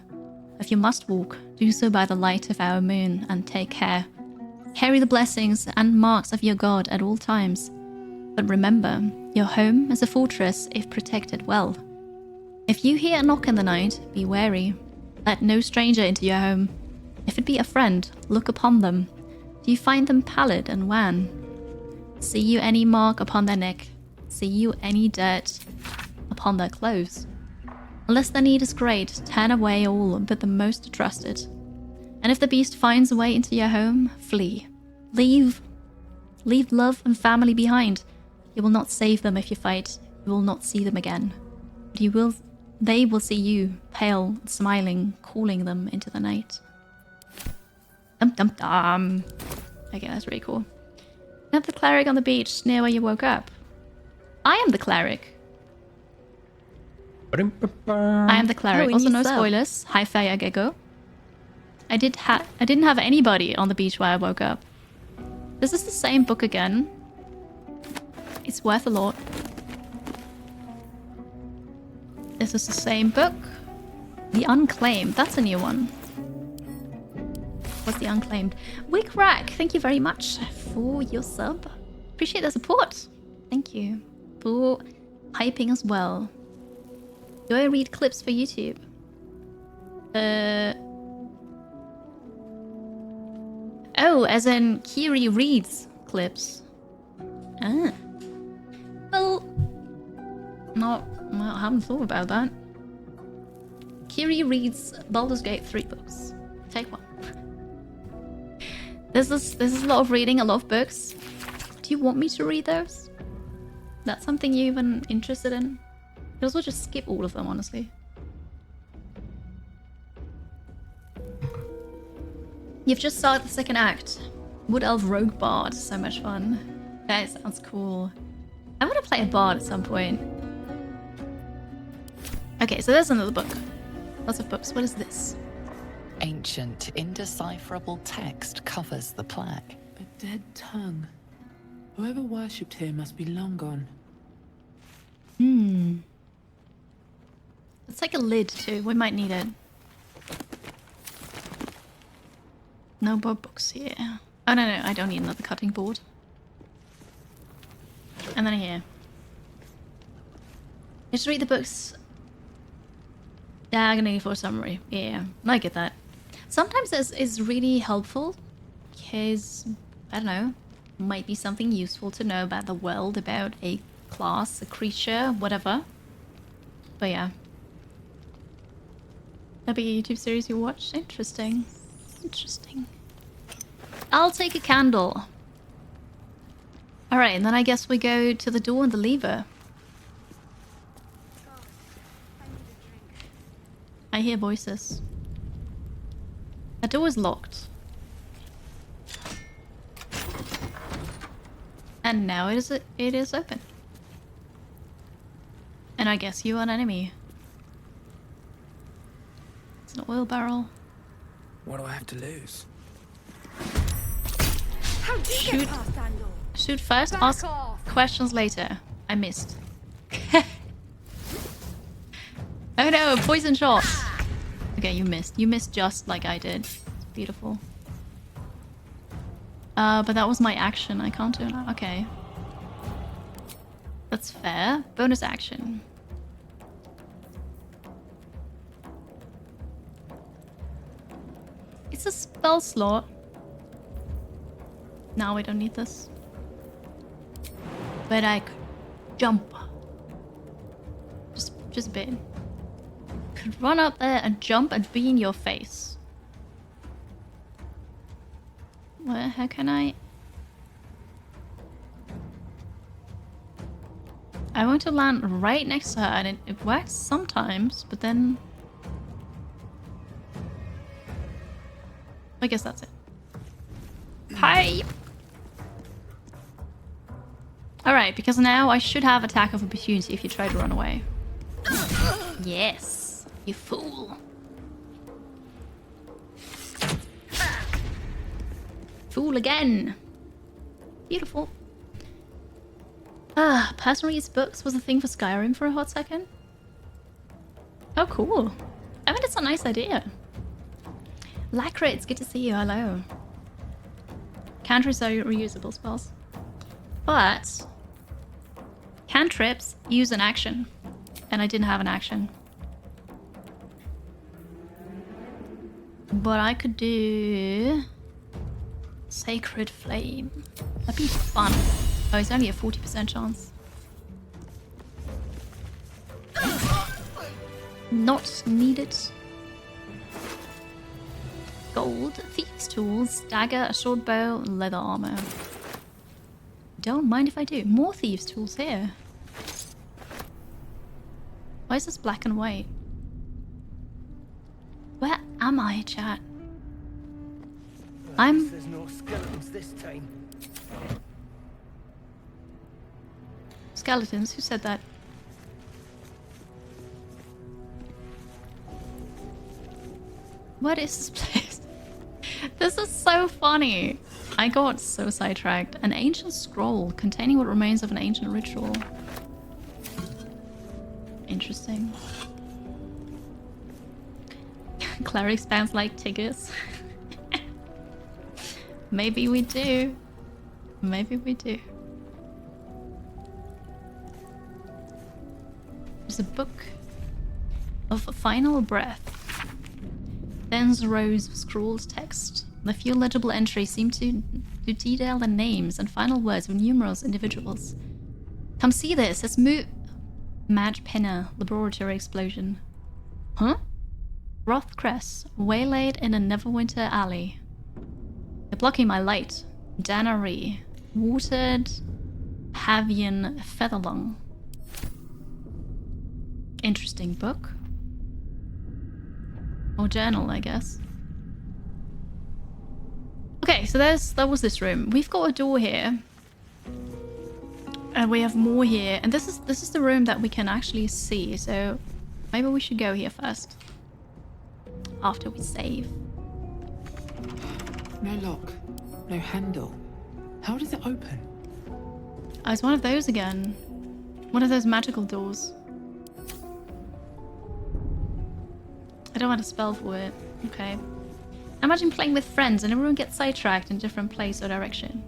Speaker 1: If you must walk, do so by the light of our moon, and take care. Carry the blessings and marks of your god at all times. But remember, your home is a fortress if protected well. If you hear a knock in the night, be wary. Let no stranger into your home. If it be a friend, look upon them. Do you find them pallid and wan? See you any mark upon their neck? See you any dirt upon their clothes? Unless the need is great, turn away all but the most trusted. And if the beast finds a way into your home, flee. Leave love and family behind. You will not save them if you fight. You will not see them again. But they will see you, pale, smiling, calling them into the night. Dum dum dum. Okay, that's really cool. Have the cleric on the beach near where you woke up. I am the cleric. I am the cleric.
Speaker 4: Oh,
Speaker 1: also, no
Speaker 4: yourself.
Speaker 1: spoilers. Hi, Faya Gecko. I didn't have anybody on the beach where I woke up. This is the same book again. It's worth a lot. This is the same book. The Unclaimed. That's a new one. What's the Unclaimed? Wick Rack, thank you very much for your sub. Appreciate the support. Thank you for hyping as well. Do I read clips for YouTube? Oh, as in Kiri reads clips. Ah. Well, no, I haven't thought about that. Kiri reads Baldur's Gate 3 books. Take one. This is a lot of reading, a lot of books. Do you want me to read those? That's something you're even interested in? You can also just skip all of them, honestly. You've just started the second act. Wood Elf Rogue Bard. So much fun. That sounds cool. I want to play a bard at some point. Okay, so there's another book. Lots of books. What is this?
Speaker 3: Ancient, indecipherable text covers the plaque.
Speaker 2: A dead tongue. Whoever worshipped here must be long gone.
Speaker 1: It's like a lid too. We might need it. No more books here. Oh no, I don't need another cutting board. And then here. Just read the books. Diagonally for a summary. Yeah, I get that. Sometimes this is really helpful because, I don't know, might be something useful to know about the world, about a class, a creature, whatever. But yeah. That'd be a YouTube series you watch? Interesting. Interesting. I'll take a candle. Alright, and then I guess we go to the door and the lever. I hear voices. The door is locked. And now it is open. And I guess you are an enemy. It's an oil barrel.
Speaker 2: What do I have to lose?
Speaker 4: How do you get past that door?
Speaker 1: Shoot first,
Speaker 4: Back
Speaker 1: ask
Speaker 4: off.
Speaker 1: questions later. I missed. Oh no, poison shot! Okay, you missed. You missed just like I did. It's beautiful. But that was my action. I can't do that. Okay. That's fair. Bonus action. It's a spell slot. Now we don't need this. But I could jump. Just a bit. Could run up there and jump and be in your face. Where? How can I? I want to land right next to her, and it works sometimes, but then I guess that's it. Hi. Alright, because now I should have attack of opportunity if you try to run away. Yes, you fool. Fool again. Beautiful. Personal use books was a thing for Skyrim for a hot second. Oh, cool. I mean, it's a nice idea. Lacra, it's good to see you. Hello. Cantrips are reusable spells. But cantrips use an action. And I didn't have an action. But I could do Sacred Flame. That'd be fun. Oh, it's only a 40% chance. Not needed. Gold, thieves' tools, dagger, a short bow, leather armor. Don't mind if I do. More thieves' tools here. Why is this black and white? Where am I, chat?
Speaker 8: There's no skeletons this time.
Speaker 1: Skeletons? Who said that? What is this place? This is so funny. I got so sidetracked. An ancient scroll containing what remains of an ancient ritual. Interesting. Cleric spams like Tigers. Maybe we do. Maybe we do. There's a book of final breath. Dense rows of scrawled text. The few legible entries seem to detail the names and final words of numerous individuals. Come see this. Let's move. Mad Penna, laboratory explosion. Huh? Rothcrest, waylaid in a Neverwinter alley. They're blocking my light. Dannery, watered Pavian Featherlung. Interesting book. Or journal, I guess. Okay, so that was this room. We've got a door here. And we have more here. And this is the room that we can actually see. So maybe we should go here first. After we save.
Speaker 2: No lock. No handle. How does it open?
Speaker 1: Oh, it's one of those again. One of those magical doors. I don't want a spell for it. Okay. Imagine playing with friends and everyone gets sidetracked in a different place or direction.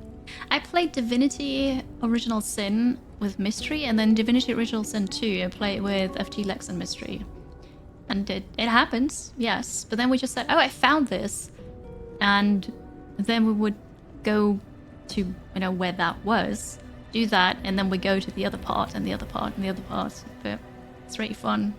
Speaker 1: I played Divinity Original Sin with Mystery, and then Divinity Original Sin 2 I played with FG Lex and Mystery. And it happens, yes. But then we just said, oh, I found this. And then we would go to, you know, where that was, do that, and then we go to the other part and the other part and the other part. But it's really fun.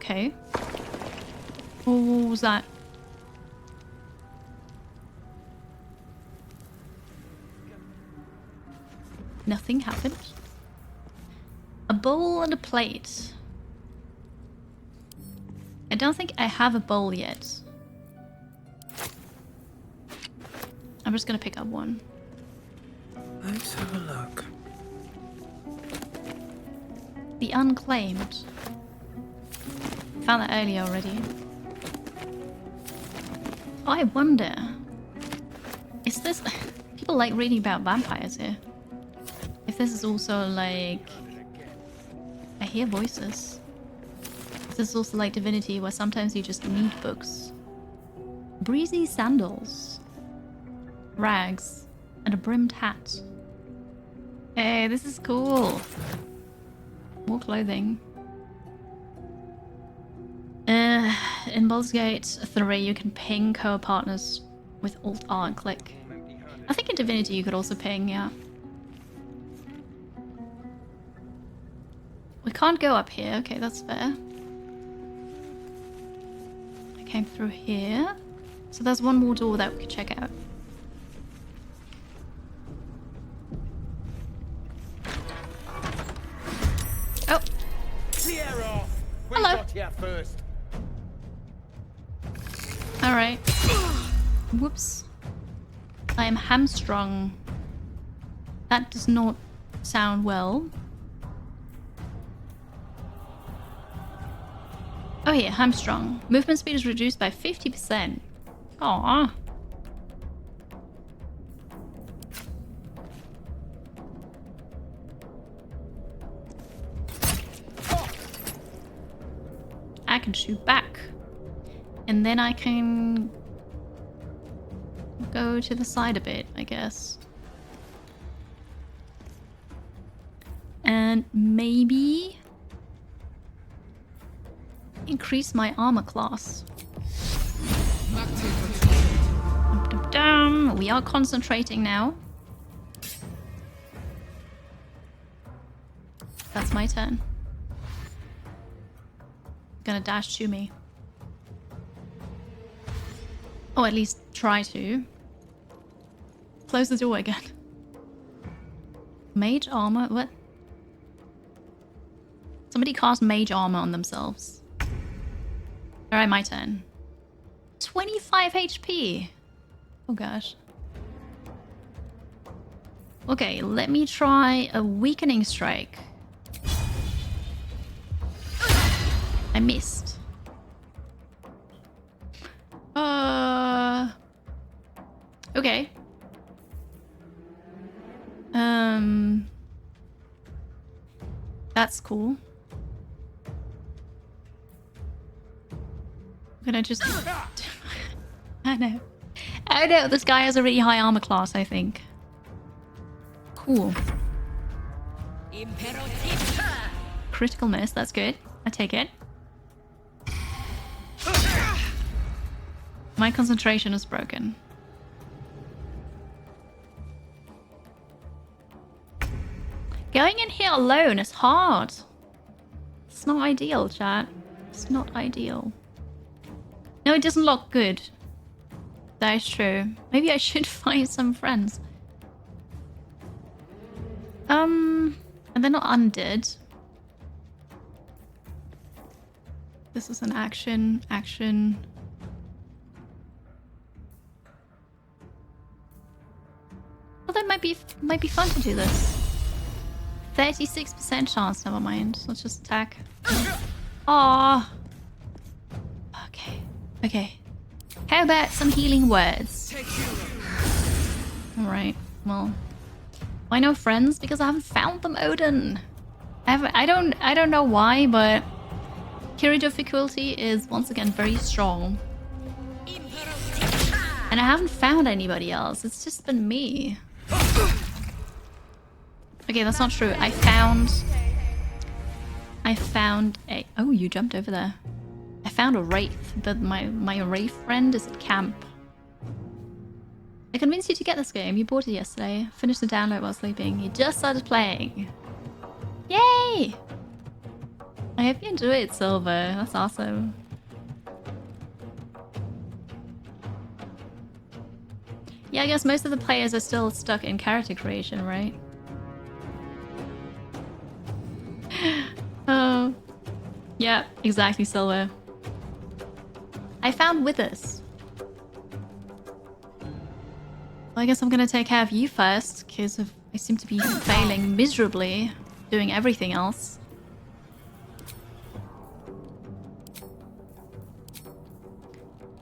Speaker 1: Okay. What was that? Nothing happened. A bowl and a plate. I don't think I have a bowl yet. I'm just gonna pick up one.
Speaker 2: Let's have a look.
Speaker 1: The Unclaimed. Found that earlier already. Oh, I wonder. Is this... People like reading about vampires here. If this is also like... I hear voices. If this is also like Divinity, where sometimes you just need books. Breezy sandals. Rags. And a brimmed hat. Hey, this is cool. More clothing. In Baldur's Gate 3, you can ping co-partners with Alt-R and click. I think in Divinity you could also ping, yeah. We can't go up here. Okay, that's fair. I came through here. So there's one more door that we could check out. Oh.
Speaker 5: Clear off. We
Speaker 1: Hello.
Speaker 5: got here first.
Speaker 1: Alright. Whoops. I am hamstrung. That does not sound well. Oh yeah, hamstrung. Movement speed is reduced by 50%. Aww. I can shoot back. And then I can go to the side a bit, I guess. And maybe increase my armor class. We are concentrating now. That's my turn. Gonna dash to me. Or at least try to. Close the door again. Mage armor? What? Somebody cast mage armor on themselves. Alright, my turn. 25 HP. Oh gosh. Okay, let me try a weakening strike. I missed. Okay. That's cool. I'm gonna just... I know. I know, this guy has a really high armor class, I think. Cool. Critical miss, that's good. I take it. My concentration is broken. Going in here alone is hard. It's not ideal, chat. It's not ideal. No, it doesn't look good. That is true. Maybe I should find some friends. And they're not undead. This is an action. Well, that might be fun to do this. 36% chance, never mind. Let's just attack. Aww. Okay. How about some healing words? Alright, well. Why no friends? Because I haven't found them, Odin. I don't know why, but Curie difficulty is once again very strong. And I haven't found anybody else. It's just been me. Okay, that's not true. I found a... Oh, you jumped over there. I found a wraith, but my wraith friend is at camp. I convinced you to get this game. You bought it yesterday. Finished the download while sleeping. You just started playing. Yay! I hope you enjoy it, Silver. That's awesome. Yeah, I guess most of the players are still stuck in character creation, right? Oh. Yeah, exactly, Silver. I found Withers. Well, I guess I'm gonna take care of you first, because I seem to be failing miserably doing everything else.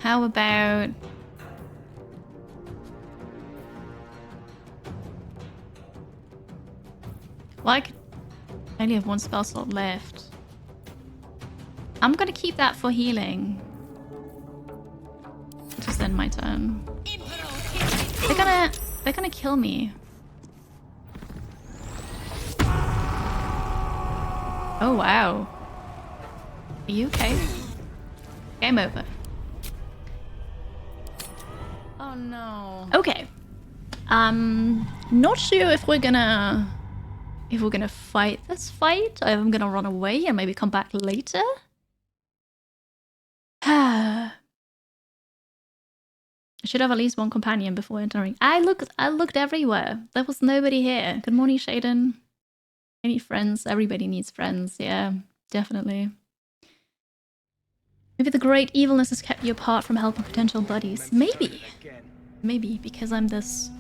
Speaker 1: How about... Well, I only have one spell slot left. I'm gonna keep that for healing. Just end my turn. They're gonna kill me. Oh wow. Are you okay? Game over.
Speaker 10: Oh no.
Speaker 1: Okay. Not sure if we're gonna fight this fight. I'm gonna run away and maybe come back later. I should have at least one companion before entering. I looked everywhere. There was nobody here. Good morning, Shaden. I need friends. Everybody needs friends. Yeah, definitely. Maybe the great evilness has kept you apart from helping potential buddies. Maybe. Maybe because I'm this...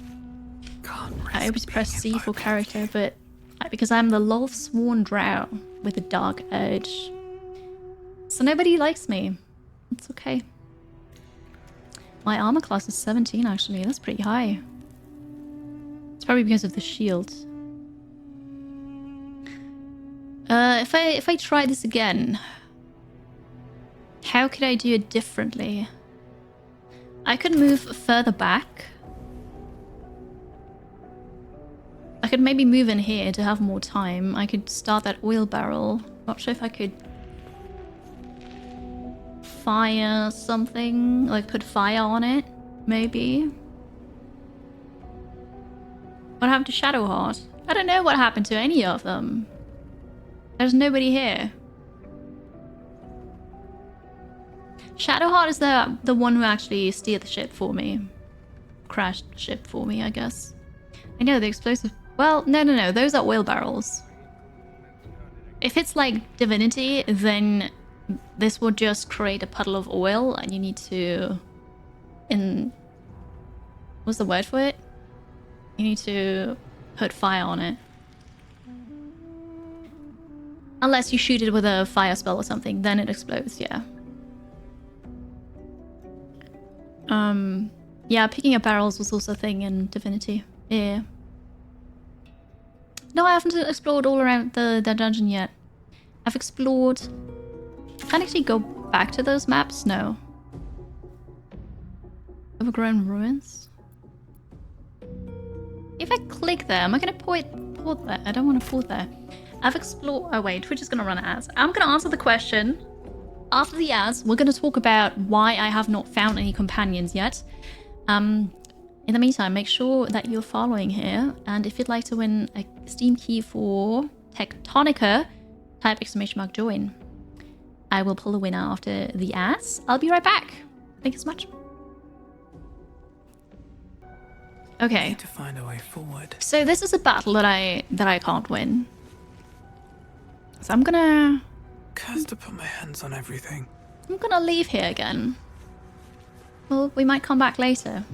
Speaker 1: I always press C for character, but because I'm the Loath-sworn drow with a dark edge. So nobody likes me. It's okay. My armor class is 17 actually. That's pretty high. It's probably because of the shield. If I try this again, how could I do it differently? I could move further back. I could maybe move in here to have more time. I could start that oil barrel. Not sure if I could fire something, like put fire on it, maybe. What happened to Shadowheart? I don't know what happened to any of them. There's nobody here. Shadowheart is the one who actually steered the ship for me. Crashed the ship for me, I guess. I know, the explosive... Well, no. Those are oil barrels. If it's like divinity, then this will just create a puddle of oil and you need to... What's the word for it? You need to put fire on it. Unless you shoot it with a fire spell or something, then it explodes, yeah. Yeah, picking up barrels was also a thing in Divinity. Yeah. No, I haven't explored all around the dungeon yet. I've explored... Can't actually go back to those maps? No. Overgrown ruins? If I click there, am I gonna port there? I don't want to port there. I've explored... Oh wait, we're just gonna run ads. I'm gonna answer the question. After the ads, we're gonna talk about why I have not found any companions yet. In the meantime, make sure that you're following here. And if you'd like to win a Steam key for Tectonica, type !join. I will pull the winner after the ads. I'll be right back. Thank you so much. Okay.
Speaker 2: Need to find a way forward.
Speaker 1: So this is a battle that I can't win. So I'm gonna...
Speaker 2: Cursed to put my hands on everything.
Speaker 1: I'm gonna leave here again. Well, we might come back later.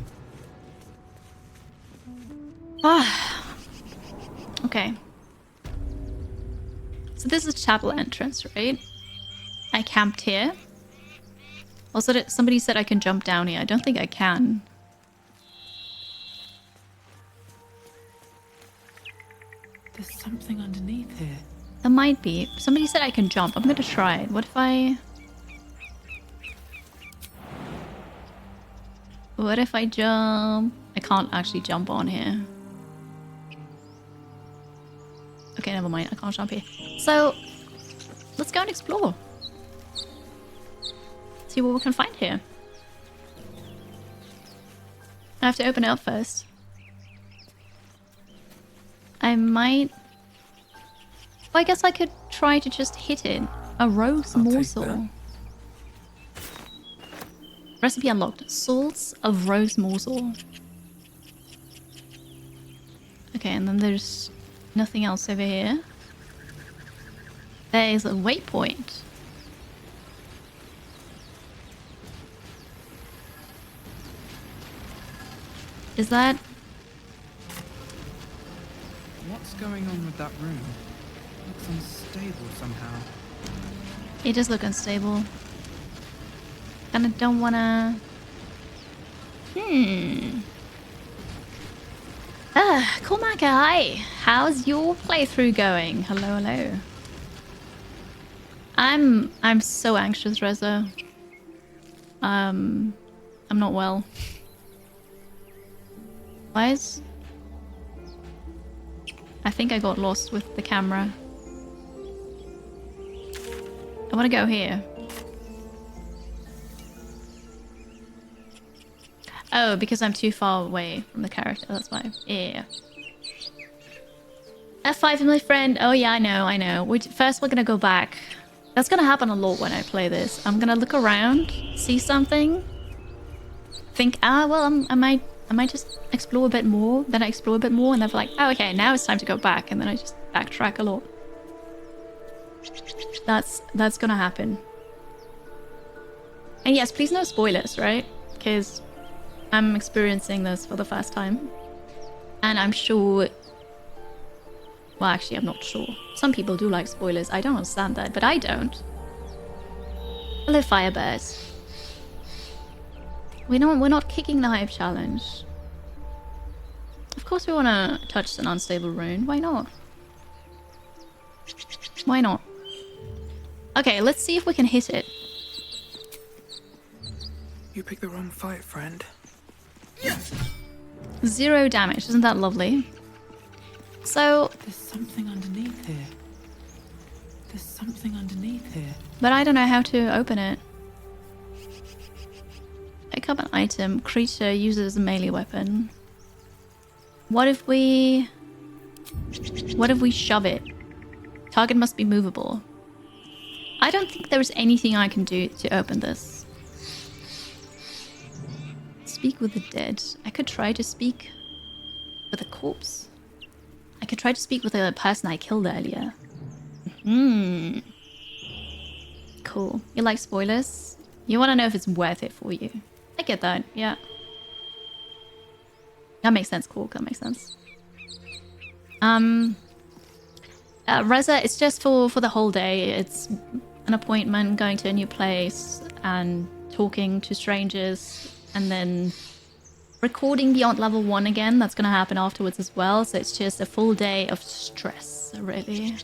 Speaker 1: Ah. Okay. So this is chapel entrance, right? I camped here. Also, somebody said I can jump down here. I don't think I can.
Speaker 2: There's something underneath here.
Speaker 1: There might be. Somebody said I can jump. I'm gonna try it. What if I... What if I jump? I can't actually jump on here. Okay, never mind. I can't jump here. So, let's go and explore. See what we can find here. I have to open it up first. I might... Well, I guess I could try to just hit it A rose
Speaker 2: I'll take
Speaker 1: morsel.
Speaker 2: that.
Speaker 1: Recipe unlocked. Salts of rose morsel. Okay, and then there's nothing else over here. There is a waypoint. Is that...
Speaker 2: What's going on with that room? Looks unstable somehow.
Speaker 1: It does look unstable. And I don't wanna... Cormac, hi! How's your playthrough going? Hello, hello. I'm so anxious, Reza. I'm not well. Why is... I think I got lost with the camera. I want to go here. Oh, because I'm too far away from the character, that's why. Yeah. F5 my friend. Oh yeah, I know. First we're gonna go back. That's gonna happen a lot when I play this. I'm gonna look around, see something, think, well, I might just explore a bit more. Then I explore a bit more, and then I'm like, oh, okay, now it's time to go back, and then I just backtrack a lot. That's gonna happen. And yes, please no spoilers, right? Because I'm experiencing this for the first time, and I'm sure. Well, actually, I'm not sure. Some people do like spoilers. I don't understand that, but I don't. Hello, Firebirds. We're not kicking the hype challenge. Of course we want to touch an unstable rune. Why not? Why not? Okay, let's see if we can hit it.
Speaker 2: You picked the wrong fight, friend.
Speaker 1: 0 damage. Isn't that lovely? So...
Speaker 2: There's something underneath here. There's something underneath here.
Speaker 1: But I don't know how to open it. Pick up an item. Creature uses a melee weapon. What if we shove it? Target must be movable. I don't think there's anything I can do to open this. Speak with the dead. I could try to speak with a corpse. I could try to speak with a person I killed earlier. Cool. You like spoilers? You want to know if it's worth it for you. I get that, yeah. That makes sense, cool. That makes sense. Reza, it's just for the whole day. It's an appointment, going to a new place, and talking to strangers, and then recording Beyond Level 1 again. That's gonna happen afterwards as well, so it's just a full day of stress, really.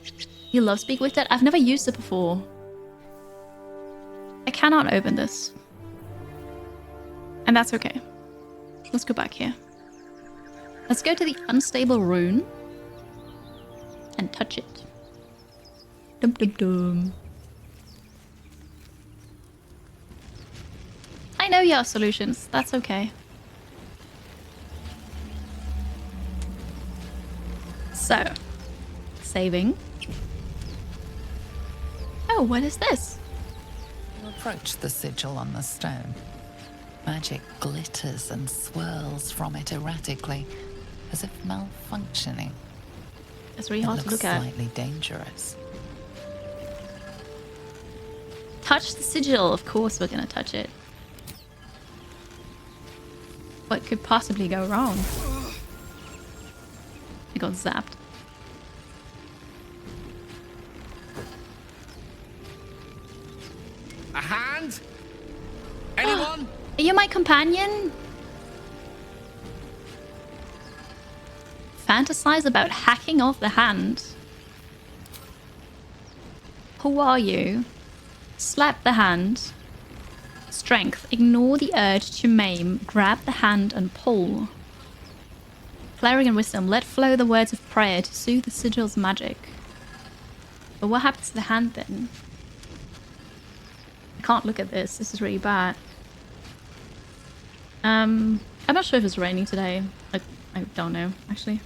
Speaker 1: You love Speak with Dead? I've never used it before. I cannot open this. And that's okay. Let's go back here. Let's go to the unstable rune and touch it. Dum dum dum. I know you have solutions. That's okay. So, saving. Oh, what is this?
Speaker 3: You approach the sigil on the stone. Magic glitters and swirls from it erratically, as if malfunctioning.
Speaker 1: It's really hard to look at.
Speaker 3: Slightly dangerous.
Speaker 1: Touch the sigil. Of course we're gonna touch it. What could possibly go wrong? I got zapped.
Speaker 5: A hand? Anyone?
Speaker 1: Are you my companion? Fantasize about hacking off the hand. Who are you? Slap the hand. Strength. Ignore the urge to maim. Grab the hand and pull. Cleric and wisdom. Let flow the words of prayer to soothe the sigil's magic. But what happens to the hand then? I can't look at this. This is really bad. I'm not sure if it's raining today. I don't know, actually.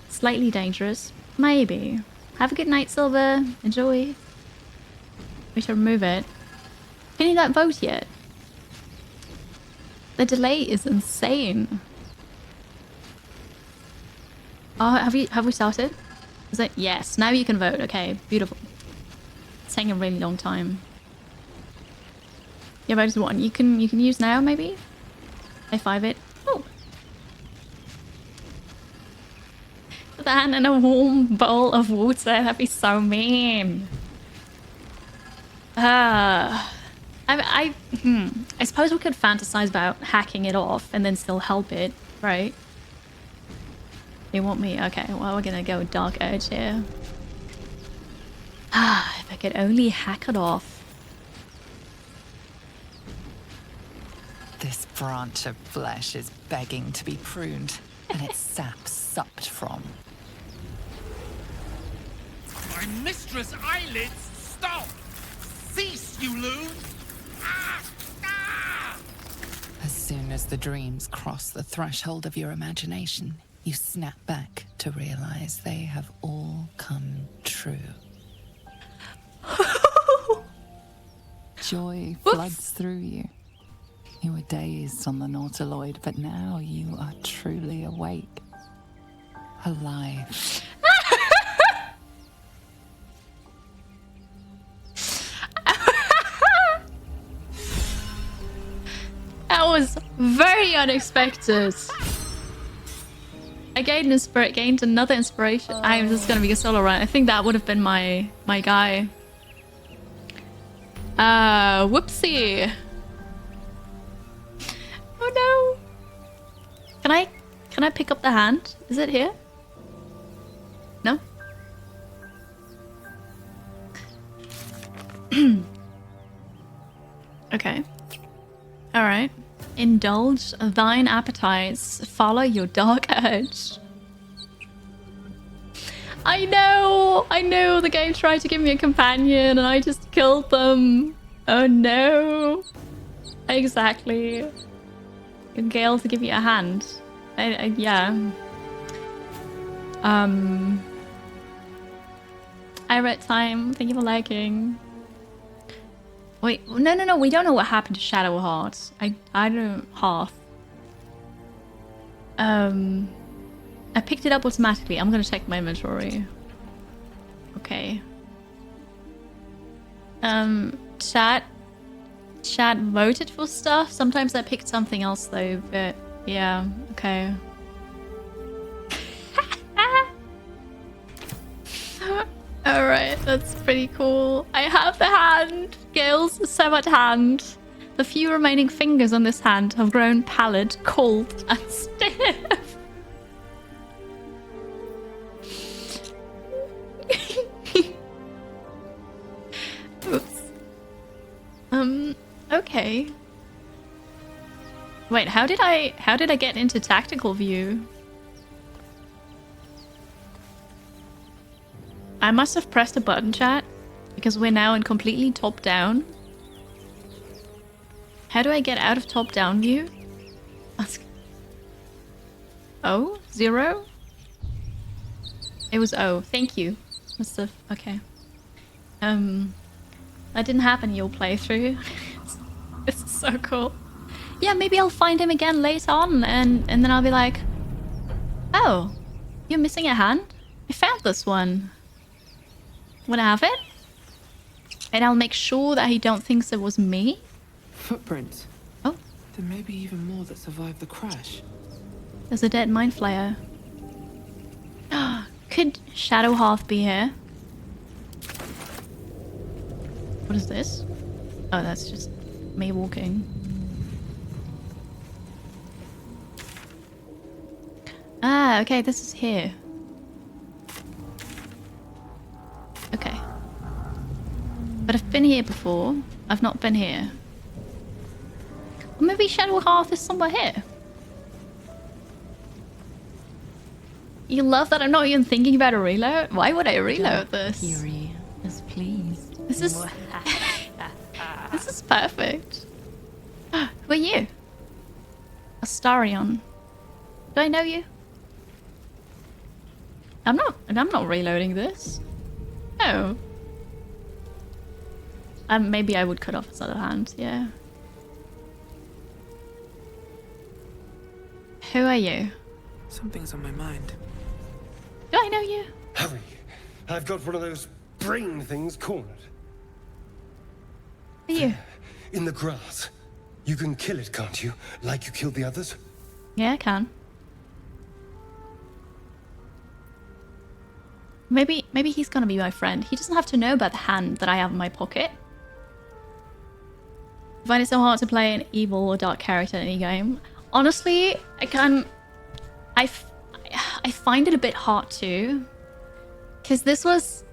Speaker 1: Slightly dangerous. Maybe. Have a good night, Silver. Enjoy. We should remove it. Can you not vote yet? The delay is insane. Oh, have we started? Is it? Yes. Now you can vote. Okay, beautiful. It's taking a really long time. Your vote is 1. You can use now maybe. High-five it. Oh. That and a warm bowl of water. That'd be so mean. I suppose we could fantasize about hacking it off and then still help it, right? You want me? Okay, well, we're gonna go with Dark Urge here. If I could only hack it off.
Speaker 3: This branch of flesh is begging to be pruned, and its sap sucked from.
Speaker 11: My mistress' eyelids! Stop! Cease, you loon!
Speaker 3: As soon as the dreams cross the threshold of your imagination, you snap back to realize they have all come true. Joy floods through you. You were dazed on the Nautiloid, but now you are truly awake. Alive.
Speaker 1: That was very unexpected. I gained another inspiration. I'm just gonna be a solo run. I think that would have been my guy. Whoopsie. Oh no. Can I pick up the hand? Is it here? No? Okay. Alright. Indulge thine appetites. Follow your dark urge. I know the game tried to give me a companion and I just killed them. Oh no. Exactly. Gale to give you a hand. Yeah. I read time. Thank you for liking. Wait, no. We don't know what happened to Shadow Heart. I don't... Hearth. I picked it up automatically. I'm gonna check my inventory. Okay. Chat voted for stuff. Sometimes I picked something else though, but yeah, okay. Alright, that's pretty cool. I have the hand. Gale's severed hand. The few remaining fingers on this hand have grown pallid, cold, and stiff. Oops. Okay. Wait, how did I get into tactical view? I must have pressed a button, chat, because we're now in completely top-down. How do I get out of top-down view? Oh, 0? It was O. Thank you. Must have... Okay. That didn't happen in your playthrough. This is so cool. Yeah, maybe I'll find him again later on, and then I'll be like, oh, you're missing a hand? I found this one. Wanna have it? And I'll make sure that he don't think it was me.
Speaker 2: Footprints.
Speaker 1: Oh.
Speaker 2: There may be even more that survived the crash.
Speaker 1: There's a dead mind flayer. Could Shadow Hearth be here? What is this? Oh, that's just me walking. Ah, okay, this is here. Okay. But I've been here before. I've not been here. Or maybe Shadow Hearth is somewhere here. You love that I'm not even thinking about a reload? Why would I reload this?
Speaker 10: Fury is pleased.
Speaker 1: This is... This is perfect. Who are you? Astarion. Do I know you? I'm not reloading this. No. Maybe I would cut off his other hand, yeah. Who are you?
Speaker 2: Something's on my mind.
Speaker 1: Do I know you?
Speaker 12: Hurry! I've got one of those brain things cornered.
Speaker 1: Who are you?
Speaker 12: In the grass. You can kill it, can't you? Like you killed the others?
Speaker 1: Yeah, I can. Maybe he's gonna be my friend. He doesn't have to know about the hand that I have in my pocket. I find it so hard to play an evil or dark character in any game. Honestly, I find it a bit hard too. Because this was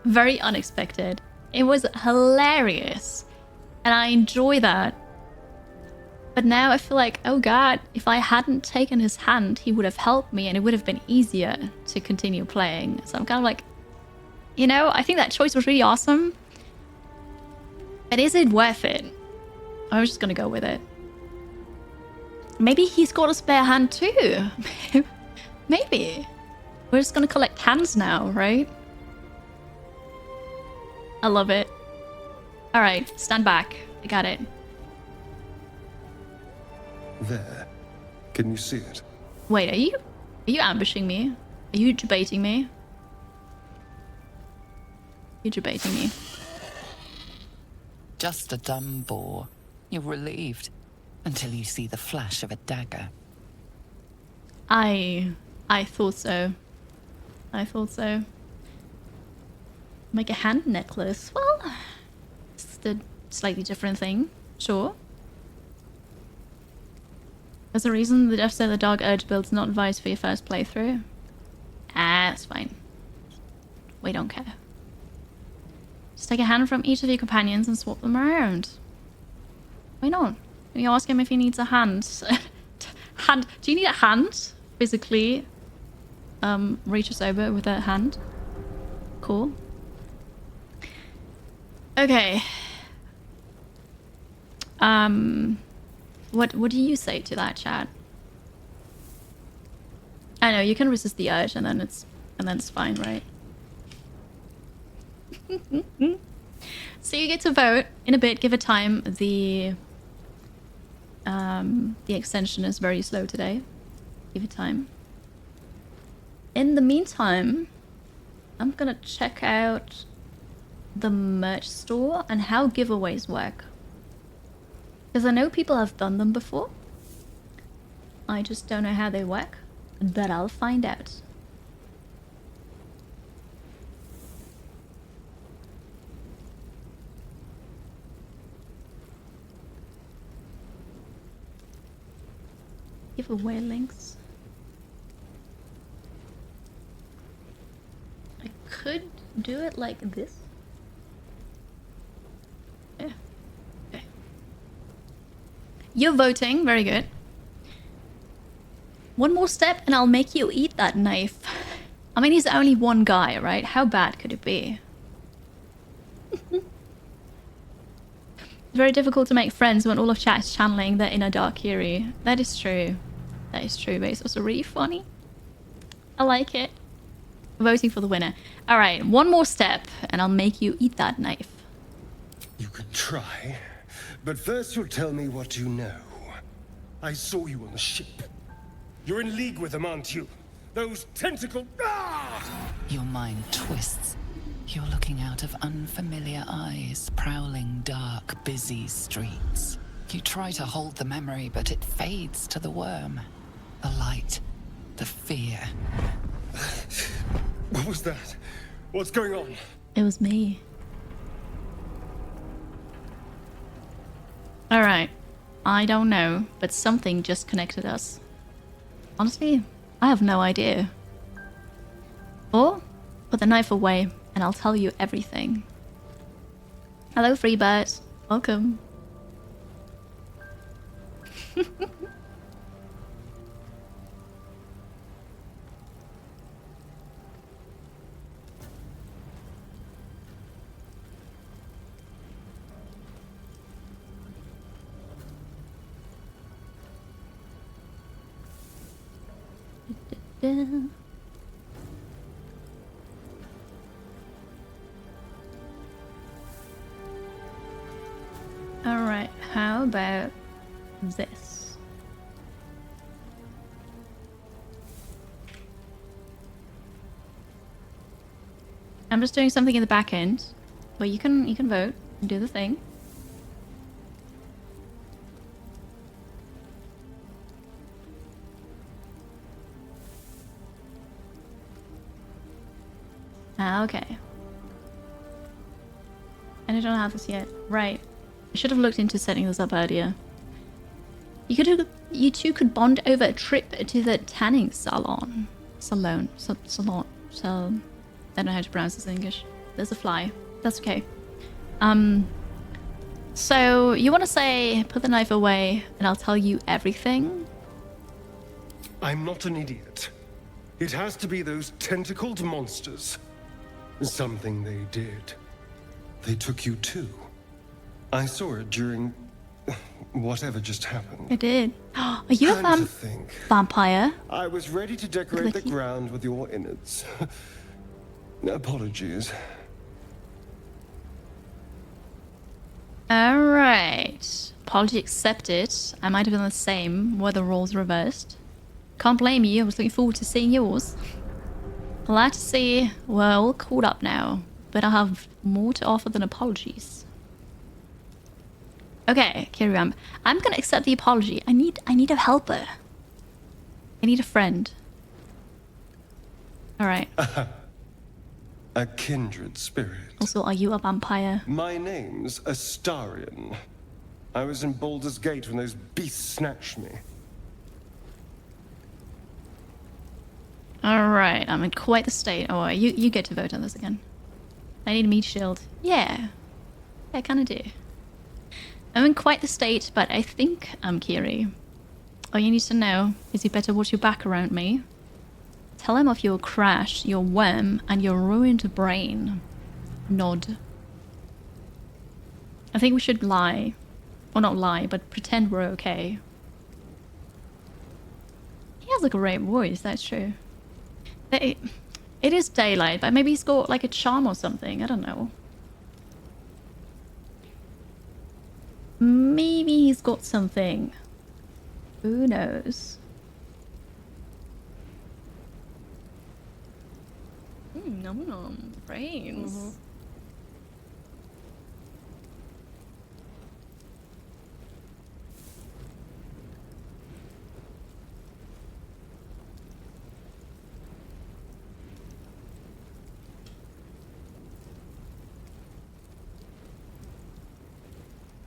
Speaker 1: very unexpected. It was hilarious. And I enjoy that. But now I feel like, oh god, if I hadn't taken his hand, he would have helped me and it would have been easier to continue playing. So I'm kind of like, you know, I think that choice was really awesome. But is it worth it? I'm just gonna go with it. Maybe he's got a spare hand too. Maybe. We're just gonna collect hands now, right? I love it. Alright, stand back. I got it.
Speaker 12: There. Can you see it?
Speaker 1: Wait, are you ambushing me? Are you debating me? You're debating me.
Speaker 3: Just a dumb boar. You're relieved until you see the flash of a dagger.
Speaker 1: I thought so. I thought so. Make a hand necklace. Well, it's a slightly different thing. Sure. There's a reason the Death said the Dark Urge build's not advised for your first playthrough. Ah, that's fine. We don't care. Just take a hand from each of your companions and swap them around. Why not? Can you ask him if he needs a hand? Hand? Do you need a hand? Physically reach us over with a hand. Cool. Okay. What do you say to that, chat? I know you can resist the urge and then it's fine, right? So you get to vote in a bit. Give it time. The extension is very slow today. Give it time. In the meantime, I'm gonna check out the merch store and how giveaways work. Because I know people have done them before. I just don't know how they work. But I'll find out. Giveaway links. I could do it like this. Yeah. Okay. You're voting. Very good. One more step and I'll make you eat that knife. I mean, he's only one guy, right? How bad could it be? It's very difficult to make friends when all of chat is channeling their inner dark Kiri. That is true. That is true, but it's also really funny. I like it. Voting for the winner. Alright, one more step and I'll make you eat that knife.
Speaker 12: You could try, but first you'll tell me what you know. I saw you on the ship. You're in league with them, aren't you? Those tentacle... Ah!
Speaker 3: Your mind twists. You're looking out of unfamiliar eyes, prowling dark, busy streets. You try to hold the memory, but it fades to the worm. The light, the fear.
Speaker 12: What was that? What's going on?
Speaker 1: It was me. Alright. I don't know, but something just connected us. Honestly, I have no idea. Or, put the knife away and I'll tell you everything. Hello, Freebird. Welcome. Alright, how about this? I'm just doing something in the back end, but you can vote and do the thing. Okay. And I don't have this yet. Right. I should have looked into setting this up earlier. You two could bond over a trip to the tanning salon. Salon. So, I don't know how to pronounce this in English. There's a fly. That's okay. So you want to say, put the knife away, and I'll tell you everything?
Speaker 12: I'm not an idiot. It has to be those tentacled monsters. Something they did. They took you too. I saw it during whatever just happened.
Speaker 1: I did. Are you a vampire?
Speaker 12: I was ready to decorate the ground with your innards. Apologies.
Speaker 1: Alright. Apology accepted. I might have done the same, were the roles reversed. Can't blame you, I was looking forward to seeing yours. Glad to see we're all caught up now, but I have more to offer than apologies. Okay, Kiriam. I'm gonna accept the apology. I need a helper. I need a friend. Alright.
Speaker 12: A kindred spirit.
Speaker 1: Also, are you a vampire?
Speaker 12: My name's Astarion. I was in Baldur's Gate when those beasts snatched me.
Speaker 1: Alright, I'm in quite the state. Oh, you get to vote on this again. I need a meat shield. Yeah. I kinda do. I'm in quite the state, but I think I'm Kiri. All you need to know is you better watch your back around me. Tell him of your crash, your worm, and your ruined brain. Nod. I think we should lie. Or not lie, but pretend we're okay. He has a great voice, that's true. It is daylight, but maybe he's got like a charm or something. I don't know. Maybe he's got something. Who knows? Nom nom. Brains.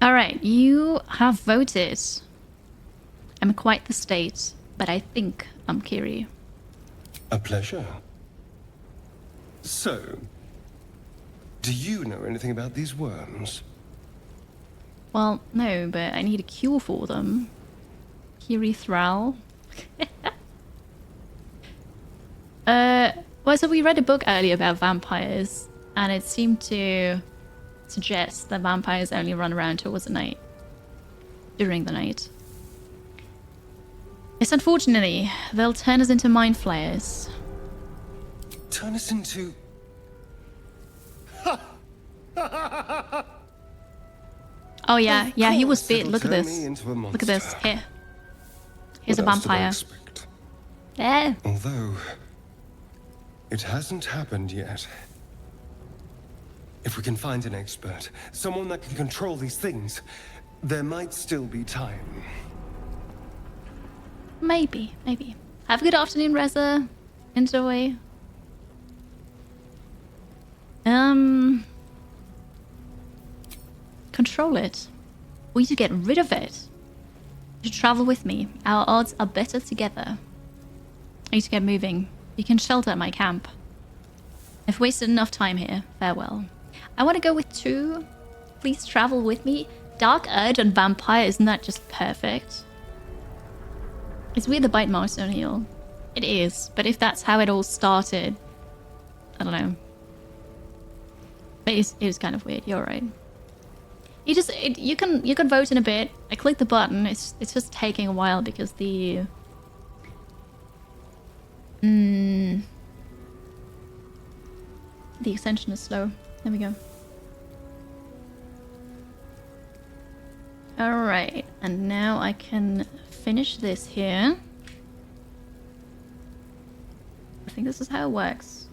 Speaker 1: Alright, you have voted. I'm quite the state, but I think I'm Kiri.
Speaker 12: A pleasure. So, do you know anything about these worms?
Speaker 1: Well, no, but I need a cure for them. Kiri Thrall. Well, so we read a book earlier about vampires, and it seemed to suggest that vampires only run around towards the night. During the night. Yes, unfortunately, they'll turn us into mind flayers.
Speaker 12: Turn us into...
Speaker 1: Oh yeah, yeah, he was bit. Look at this. Look at this. Here. Here's a vampire. Yeah.
Speaker 12: Although, it hasn't happened yet. If we can find an expert, someone that can control these things, there might still be time.
Speaker 1: Maybe, maybe. Have a good afternoon, Reza. Enjoy. Control it. We need to get rid of it. You should travel with me. Our odds are better together. I need to get moving. You can shelter at my camp. I've wasted enough time here. Farewell. I want to go with 2. Please travel with me. Dark Urge and Vampire, isn't that just perfect? It's weird the bite marks don't heal. It is, but if that's how it all started, I don't know. But it is kind of weird. You're right. You can vote in a bit. I clicked the button. It's just taking a while because the extension is slow. There we go. Alright, and now I can finish this here. I think this is how it works.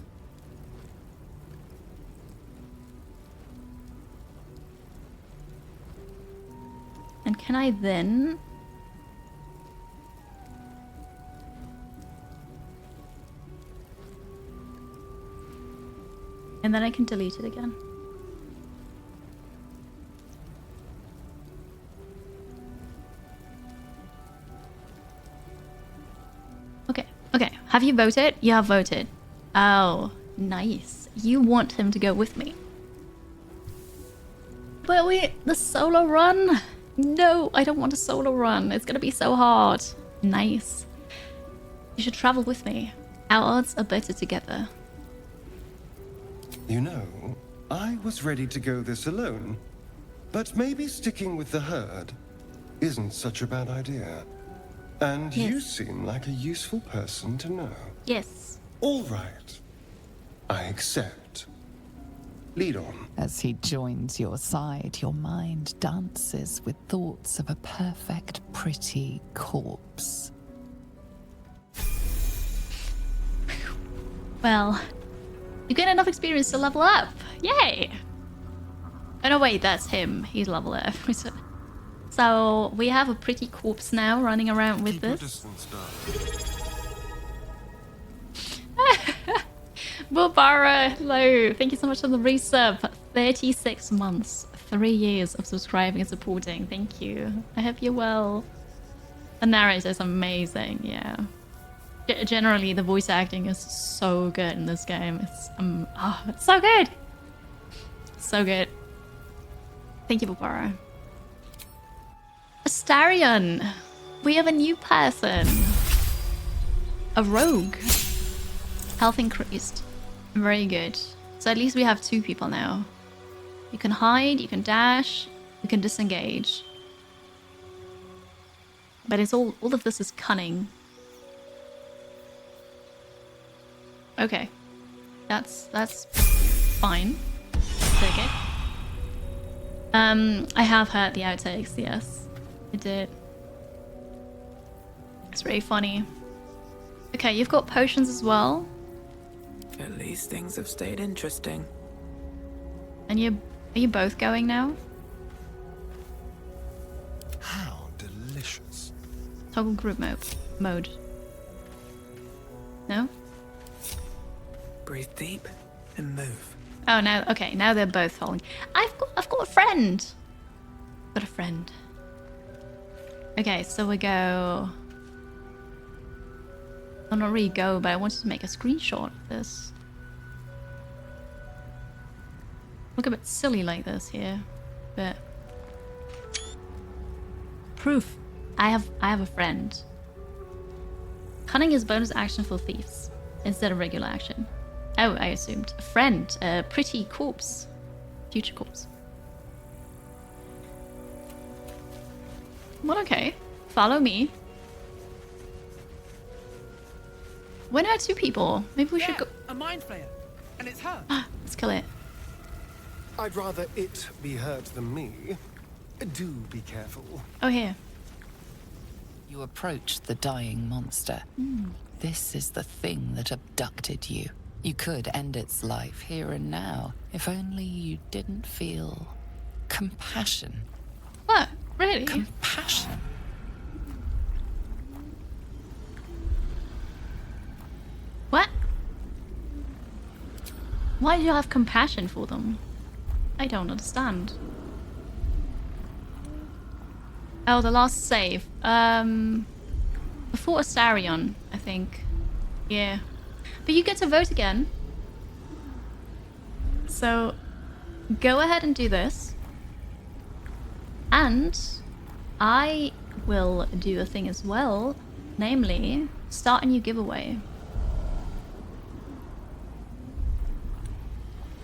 Speaker 1: And can I then... And then I can delete it again. Okay, okay. Have you voted? You have voted. Oh, nice. You want him to go with me. But wait, the solo run? No, I don't want a solo run. It's gonna be so hard. Nice. You should travel with me. Our odds are better together.
Speaker 12: You know, I was ready to go this alone. But maybe sticking with the herd isn't such a bad idea. And you seem like a useful person to know.
Speaker 1: Yes.
Speaker 12: All right. I accept. Lead on.
Speaker 3: As he joins your side, your mind dances with thoughts of a perfect, pretty corpse.
Speaker 1: Well, you get enough experience to level up. Yay! Oh no, wait, that's him. He's level up. So we have a pretty corpse now running around with this. Bulbara, hello. Thank you so much for the resub. 36 months, 3 years of subscribing and supporting. Thank you. I hope you're well. The narrator is amazing, yeah. Generally, the voice acting is so good in this game. It's it's so good. So good. Thank you, Bulbara. Astarion. We have a new person. A rogue. Health increased. Very good. So at least we have 2 people now. You can hide, you can dash, you can disengage. But it's all of this is cunning. Okay. That's fine. Take it. I have heard the outtakes, yes. I did. It's really funny. Okay, you've got potions as well.
Speaker 2: At least things have stayed interesting.
Speaker 1: And are you both going now?
Speaker 12: How delicious.
Speaker 1: Toggle group mode. No?
Speaker 2: Breathe deep and move.
Speaker 1: Oh, now okay. Now they're both falling. I've got a friend. Got a friend. Okay, so we go. Well, not really go, but I wanted to make a screenshot of this. Look a bit silly like this here, but proof. I have a friend. Cunning is bonus action for thieves instead of regular action. Oh, I assumed. A friend. A pretty corpse. Future corpse. Well, okay. Follow me. Why not 2 people? Maybe we should go...
Speaker 11: A mind flayer. And it's her.
Speaker 1: Let's kill it.
Speaker 12: I'd rather it be hurt than me. Do be careful.
Speaker 1: Oh, here.
Speaker 3: You approach the dying monster. This is the thing that abducted you. You could end its life here and now, if only you didn't feel compassion.
Speaker 1: What? Really?
Speaker 3: Compassion.
Speaker 1: What? Why do you have compassion for them? I don't understand. Oh, the last save. Before Astarion, I think. Yeah. But you get to vote again. So, go ahead and do this. And I will do a thing as well. Namely, start a new giveaway.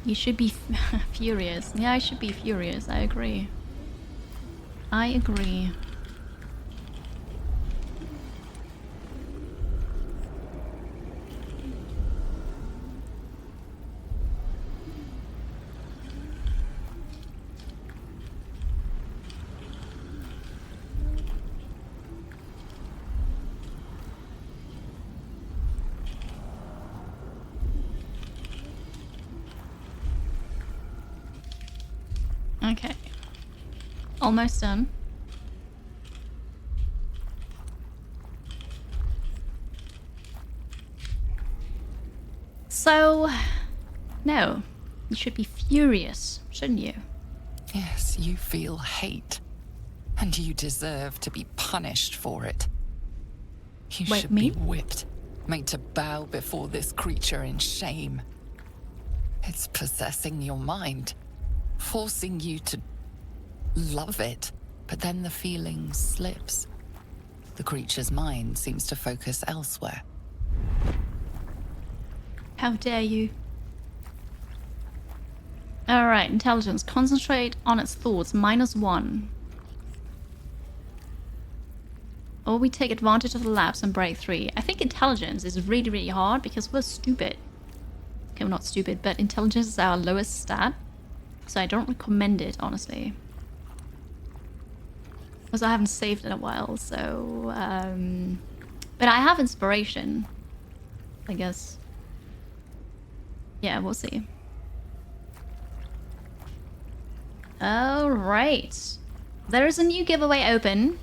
Speaker 1: You should be furious. Yeah, I should be furious. I agree. I agree. Okay. Almost done. So, no. You should be furious, shouldn't you?
Speaker 3: Yes, you feel hate. And you deserve to be punished for it. You
Speaker 1: Wait,
Speaker 3: should
Speaker 1: me?
Speaker 3: be whipped, made to bow before this creature in shame. It's possessing your mind, forcing you to love it, but then the feeling slips. The creature's mind seems to focus elsewhere.
Speaker 1: How dare you? Alright, intelligence. Concentrate on its thoughts. -1. Or we take advantage of the lapse and break 3. I think intelligence is really, really hard because we're stupid. Okay, we're not stupid, but intelligence is our lowest stat. So I don't recommend it, honestly. Because I haven't saved in a while, so... But I have inspiration. I guess. Yeah, we'll see. Alright. There is a new giveaway open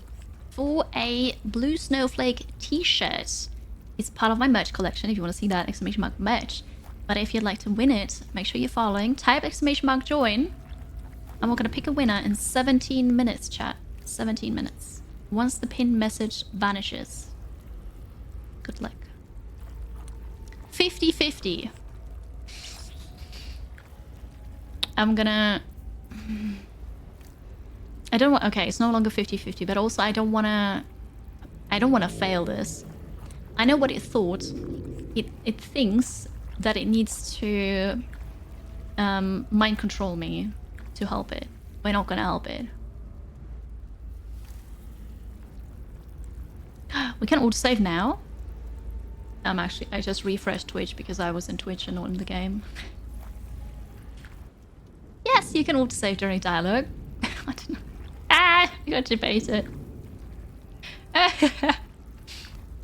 Speaker 1: for a blue snowflake t-shirt. It's part of my merch collection if you want to see that, exclamation mark merch. But if you'd like to win it, make sure you're following. Type exclamation mark join. And we're going to pick a winner in 17 minutes, chat. 17 minutes. Once the pinned message vanishes. Good luck. 50-50. I'm gonna... I don't want... Okay, it's no longer 50-50, but also I don't want to fail this. I know what it thought. It thinks that it needs to mind control me to help it. We're not gonna help it. We can autosave now. Actually, I just refreshed Twitch because I was in Twitch and not in the game. Yes, you can autosave during dialogue. I don't know. Ah, you got to debate it.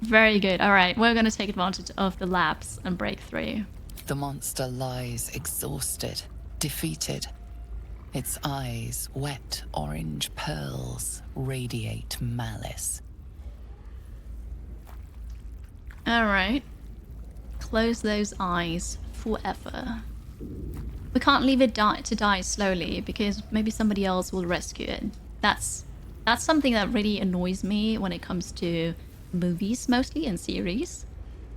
Speaker 1: Very good. All right, we're going to take advantage of the lapse and break 3.
Speaker 3: The monster lies exhausted, defeated. Its eyes, wet orange pearls, radiate malice.
Speaker 1: All right. Close those eyes forever. We can't leave it to die slowly because maybe somebody else will rescue it. That's something that really annoys me when it comes to movies, mostly, and series.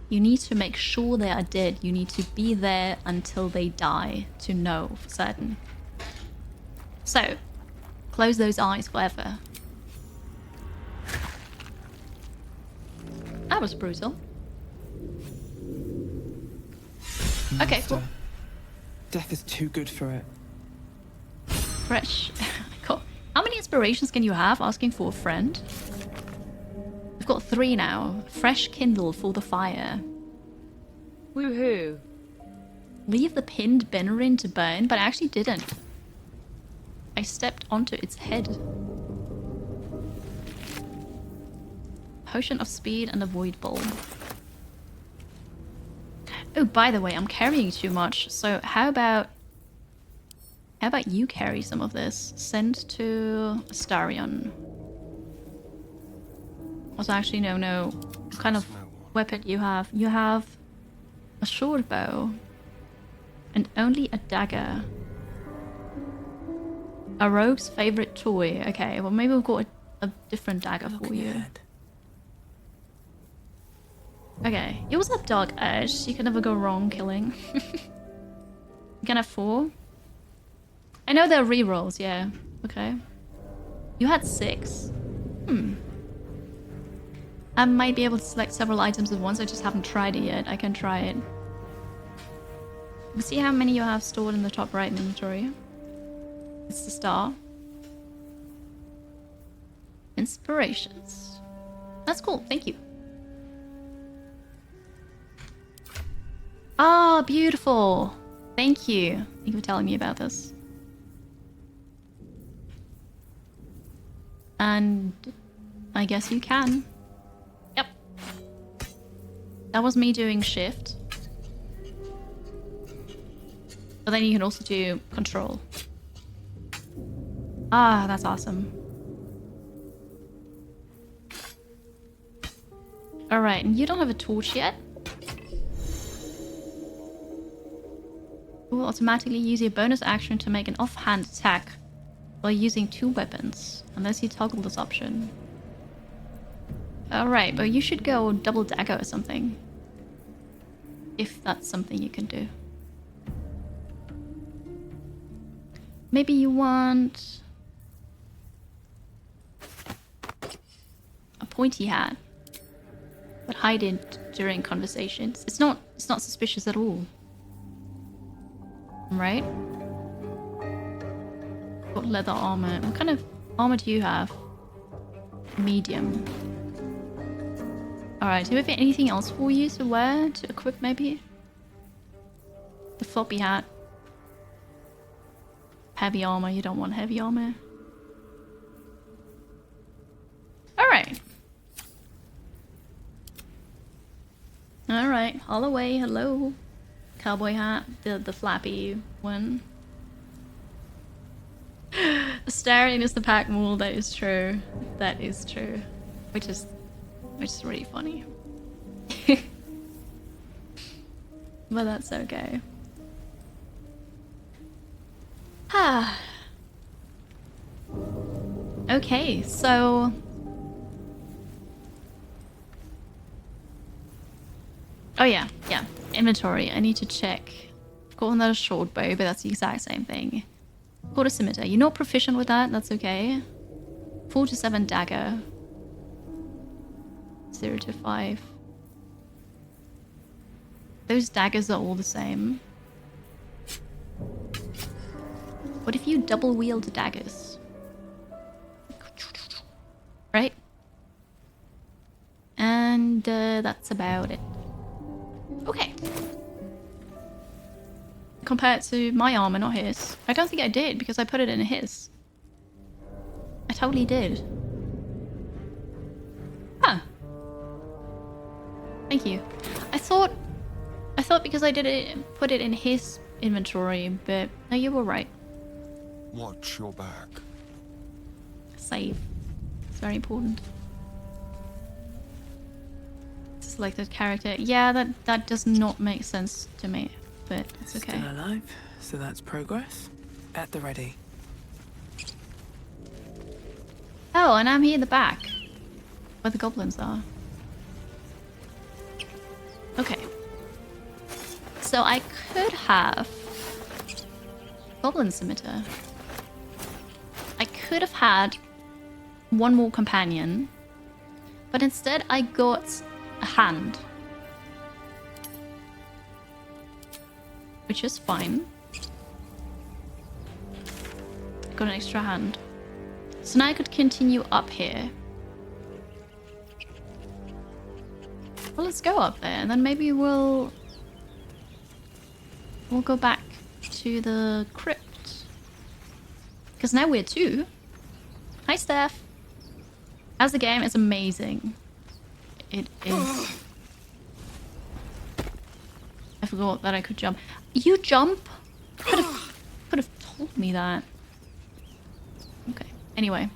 Speaker 1: You need to make sure they are dead. You need to be there until they die to know for certain. So, close those eyes forever. That was brutal. Okay, cool.
Speaker 2: Death is too good for it.
Speaker 1: Fresh. Cool. How many inspirations can you have asking for a friend? I've got 3 now. Fresh kindle for the fire.
Speaker 10: Woohoo.
Speaker 1: Leave the pinned Benarin to burn, but I actually didn't. I stepped onto its head. Potion of speed and a void ball. Oh, by the way, I'm carrying too much, so how about you carry some of this? Send to Astarion. Also, actually, no. What kind of weapon you have? You have a short bow and only a dagger. A rogue's favorite toy. Okay, well, maybe we've got a different dagger for you. Okay, you also have Dark Edge, so you can never go wrong killing. You can have 4. I know there are rerolls, yeah. Okay. You had 6. I might be able to select several items at once, I just haven't tried it yet. I can try it. We'll see how many you have stored in the top right inventory. It's the star. Inspirations. That's cool, thank you. Ah, beautiful. Thank you. Thank you for telling me about this. And I guess you can. Yep. That was me doing shift. But then you can also do control. Ah, that's awesome. Alright, and you don't have a torch yet? Will automatically use your bonus action to make an offhand attack while using 2 weapons, unless you toggle this option. Alright, but you should go double dagger or something. If that's something you can do. Maybe you want a pointy hat, but hide it during conversations. It's not suspicious at all. Right? Got leather armor. What kind of armor do you have? Medium. Alright, do we have anything else for you to wear? To equip maybe? The floppy hat. Heavy armor, you don't want heavy armor. Alright. Alright, Holloway, hello. Cowboy hat, the flappy one. Staring is the pack mule, that is true. That is true. Which is really funny. But that's okay. Ah. Okay, so oh yeah. Inventory. I need to check. I've got another short bow, but that's the exact same thing. Got a scimitar. You're not proficient with that, that's okay. 4 to 7 dagger. 0 to 5. Those daggers are all the same. What if you double wield daggers? Right? And that's about it. Okay. Compared to my armor, not his. I don't think I did because I put it in his. I totally did. Huh. Thank you. I thought because I put it in his inventory, but no, you were right.
Speaker 12: Watch your back.
Speaker 1: Save. It's very important. Selected character. Yeah, that does not make sense to me, but it's okay.
Speaker 2: Still alive, so that's progress. At the ready.
Speaker 1: Oh, and I'm here in the back, where the goblins are. Okay. So I could have goblin scimitar. I could have had one more companion, but instead I got a hand, which is fine. Got an extra hand, so now I could continue up here. Well, let's go up there, and then maybe we'll go back to the crypt, because now we're 2. Hi, Steph. How's the game? It's amazing. It is. I forgot that I could jump. You jump? Could have told me that. Okay. Anyway,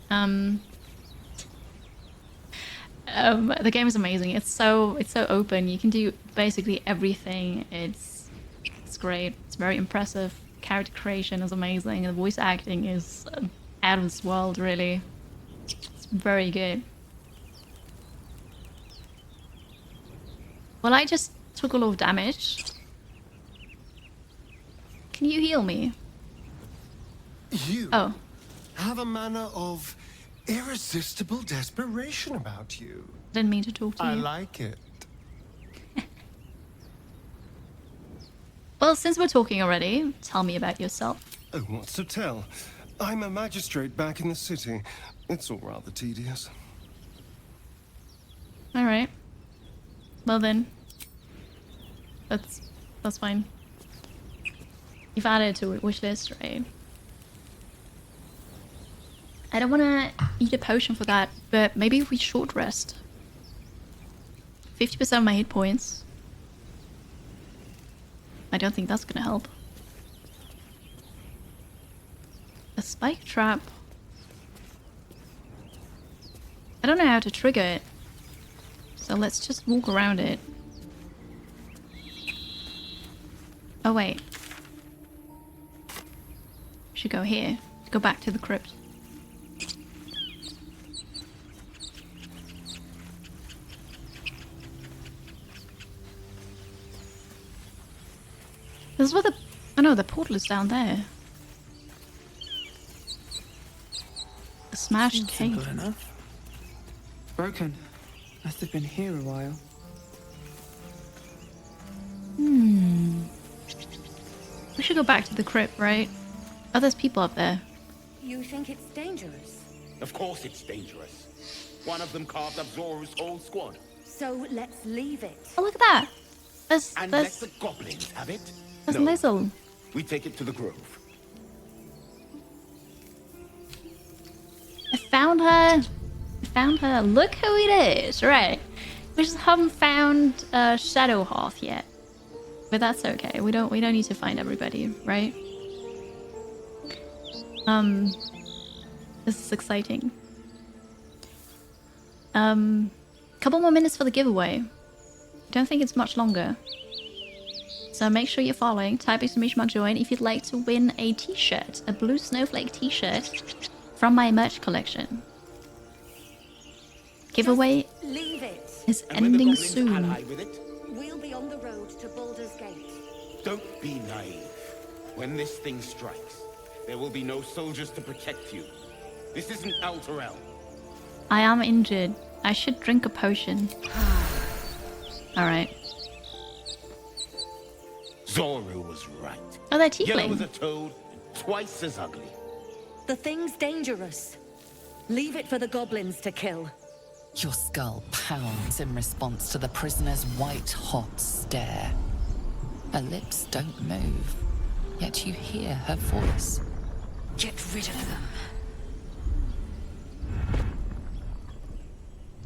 Speaker 1: the game is amazing. It's so open. You can do basically everything. It's great. It's very impressive. Character creation is amazing. The voice acting is out of this world. Really, it's very good. Well, I just took a lot of damage. Can you heal me?
Speaker 12: You
Speaker 1: Oh.
Speaker 12: have a manner of irresistible desperation about you.
Speaker 1: Didn't mean to talk to you.
Speaker 12: I like it.
Speaker 1: Well, since we're talking already, tell me about yourself.
Speaker 12: Oh, what's to tell? I'm a magistrate back in the city. It's all rather tedious.
Speaker 1: All right. Well then, that's fine. You've added to it wish list, right? I don't want to eat a potion for that, but maybe if we short rest. 50% of my hit points. I don't think that's gonna help. A spike trap. I don't know how to trigger it. So let's just walk around it. Oh wait. Should go here. Go back to the crypt. This is where the... Oh no, the portal is down there. A smashed cave.
Speaker 2: Simple enough. Broken. Must have been here a while.
Speaker 1: We should go back to the crypt, right? Oh, there's people up there.
Speaker 4: You think it's dangerous?
Speaker 13: Of course it's dangerous. One of them carved up Zoru's whole squad.
Speaker 4: So let's leave it.
Speaker 1: Oh, look at that! There's
Speaker 13: let the goblins have it?
Speaker 1: There's
Speaker 13: No.
Speaker 1: Lizzle.
Speaker 13: We take it to the grove.
Speaker 1: I found her. I found her. Look who it is. Right. We just haven't found Shadow Hearth yet. But that's okay. We don't need to find everybody, right? This is exciting. Couple more minutes for the giveaway. Don't think it's much longer. So make sure you're following. Type !join if you'd like to win a t-shirt, a blue snowflake t-shirt from my merch collection. Giveaway
Speaker 4: Leave it.
Speaker 1: is
Speaker 13: And when the
Speaker 1: ending
Speaker 13: goblins
Speaker 1: soon.
Speaker 13: ally with it,
Speaker 4: We'll be on the road to Baldur's Gate.
Speaker 13: don't be naive. When this thing strikes, there will be no soldiers to protect you. This isn't Alterel.
Speaker 1: I am injured. I should drink a potion. Alright.
Speaker 13: Zoru was right.
Speaker 1: Oh, they're
Speaker 13: Yellow was
Speaker 1: tiefling.
Speaker 13: a toad, twice as ugly.
Speaker 4: The thing's dangerous. Leave it for the goblins to kill.
Speaker 3: Your skull pounds in response to the prisoner's white-hot stare. Her lips don't move, yet you hear her voice.
Speaker 4: Get rid of them.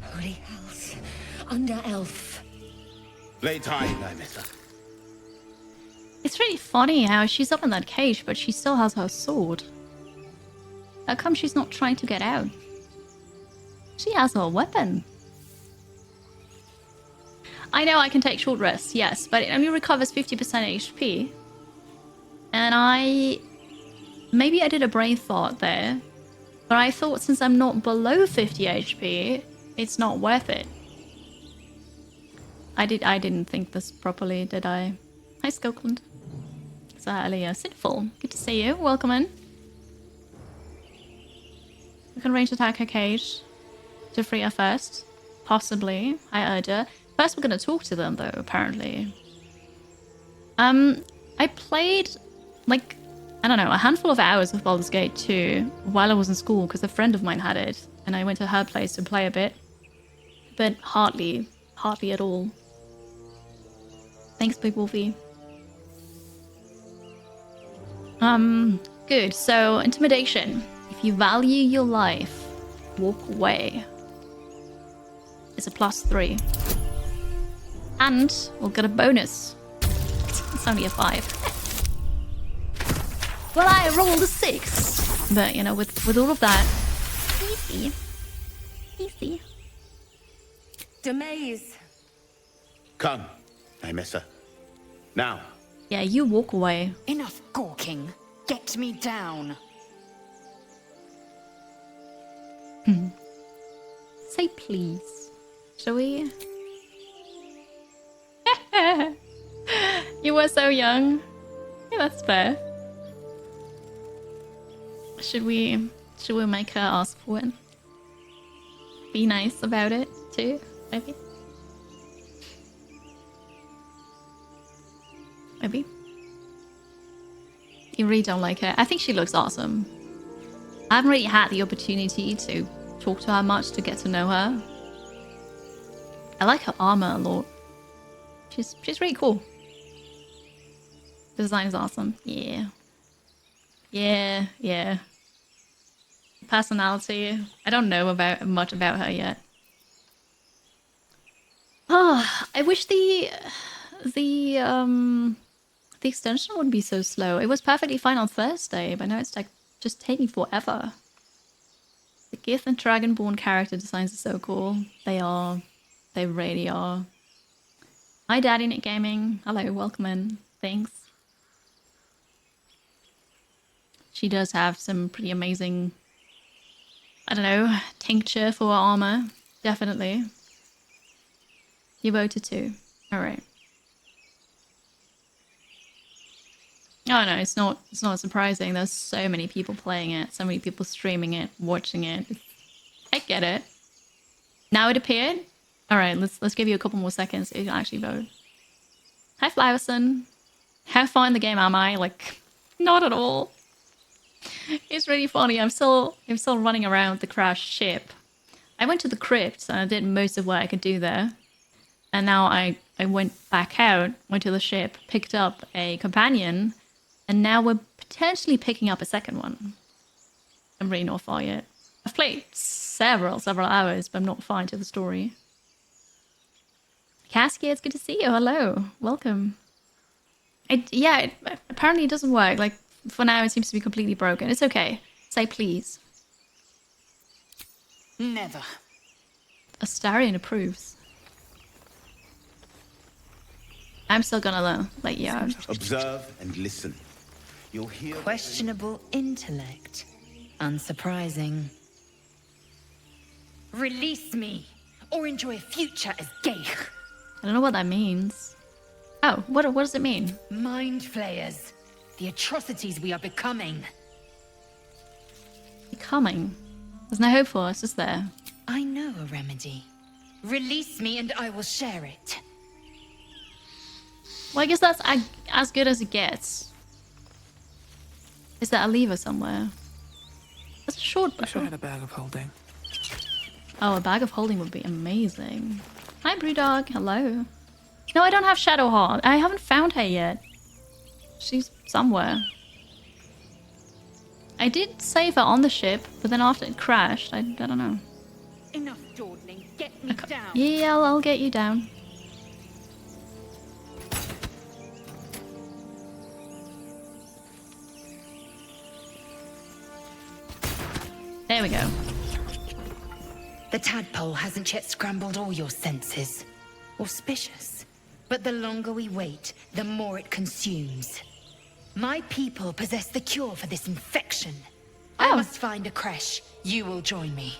Speaker 4: Holy hells. Under elf.
Speaker 13: Blades high, Nymissa.
Speaker 1: It's really funny how she's up in that cage, but she still has her sword. How come she's not trying to get out? She has her weapon. I know I can take short rests, yes, but it only recovers 50% HP. And maybe I did a brain thought there, but I thought since I'm not below 50 HP, it's not worth it. I didn't think this properly, did I? Hi, Skokland. Exactly, Sinful. Good to see you. Welcome in. We can range attack her cage to free her first. Possibly. I urge her. First, we're going to talk to them, though, apparently. I played, like, I don't know, a handful of hours of Baldur's Gate 2 while I was in school because a friend of mine had it, and I went to her place to play a bit. But hardly at all. Thanks, Big Wolfie. Good. So, intimidation. If you value your life, walk away. It's a +3. And we'll get a bonus. It's only a 5. Well, I rolled a 6. But, you know, with all of that, easy. Easy.
Speaker 4: Demaze.
Speaker 13: Come, Nymissa. Now.
Speaker 1: Yeah, you walk away.
Speaker 14: Enough gawking. Get me down.
Speaker 1: Say please. Shall we? You were so young. Yeah, that's fair. Should we make her ask for it? Be nice about it too, maybe? Maybe. You really don't like her. I think she looks awesome. I haven't really had the opportunity to talk to her much to get to know her. I like her armor a lot. She's really cool. The design is awesome. Yeah. Yeah. Personality. I don't know much about her yet. Oh, I wish the extension wouldn't be so slow. It was perfectly fine on Thursday, but now it's like just taking forever. The Gith and Dragonborn character designs are so cool. They are. They really are. Hi, Daddy Nick Gaming. Hello, welcome in. Thanks. She does have some pretty amazing, I don't know, tincture for armor. Definitely. You voted too. Alright. Oh no, it's not surprising. There's so many people playing it, so many people streaming it, watching it. I get it. Now it appeared? Alright, let's give you a couple more seconds so you can actually vote. Hi Flowerson. How far in the game am I? Like, not at all. It's really funny. I'm still running around the crashed ship. I went to the crypt and I did most of what I could do there. And now I went back out, went to the ship, picked up a companion, and now we're potentially picking up a second one. I'm really not far yet. I've played several hours, but I'm not far into the story. Caskia, it's good to see you. Hello. Welcome. Apparently it doesn't work. Like, for now it seems to be completely broken. It's okay. Say please.
Speaker 14: Never.
Speaker 1: Astarion approves. I'm still gonna let you out.
Speaker 13: Observe and listen. You'll hear...
Speaker 14: Questionable intellect. Unsurprising. Release me, or enjoy a future as Geich.
Speaker 1: I don't know what that means. Oh, what does it mean?
Speaker 14: Mind flayers. The atrocities we are becoming.
Speaker 1: Becoming? There's no hope for us, is there?
Speaker 14: I know a remedy. Release me and I will share it.
Speaker 1: Well, I guess that's as good as it gets. Is there a lever somewhere? That's a short bow.
Speaker 2: Wish I had a bag of holding.
Speaker 1: Oh, a bag of holding would be amazing. Hi, Brewdog. Hello. No, I don't have Shadowheart. I haven't found her yet. She's somewhere. I did save her on the ship, but then after it crashed, I don't know.
Speaker 14: Enough dawdling. Get me down.
Speaker 1: Yeah, I'll get you down. There we go.
Speaker 14: The tadpole hasn't yet scrambled all your senses. Auspicious. But the longer we wait, the more it consumes. My people possess the cure for this infection. I must find a creche. You will join me.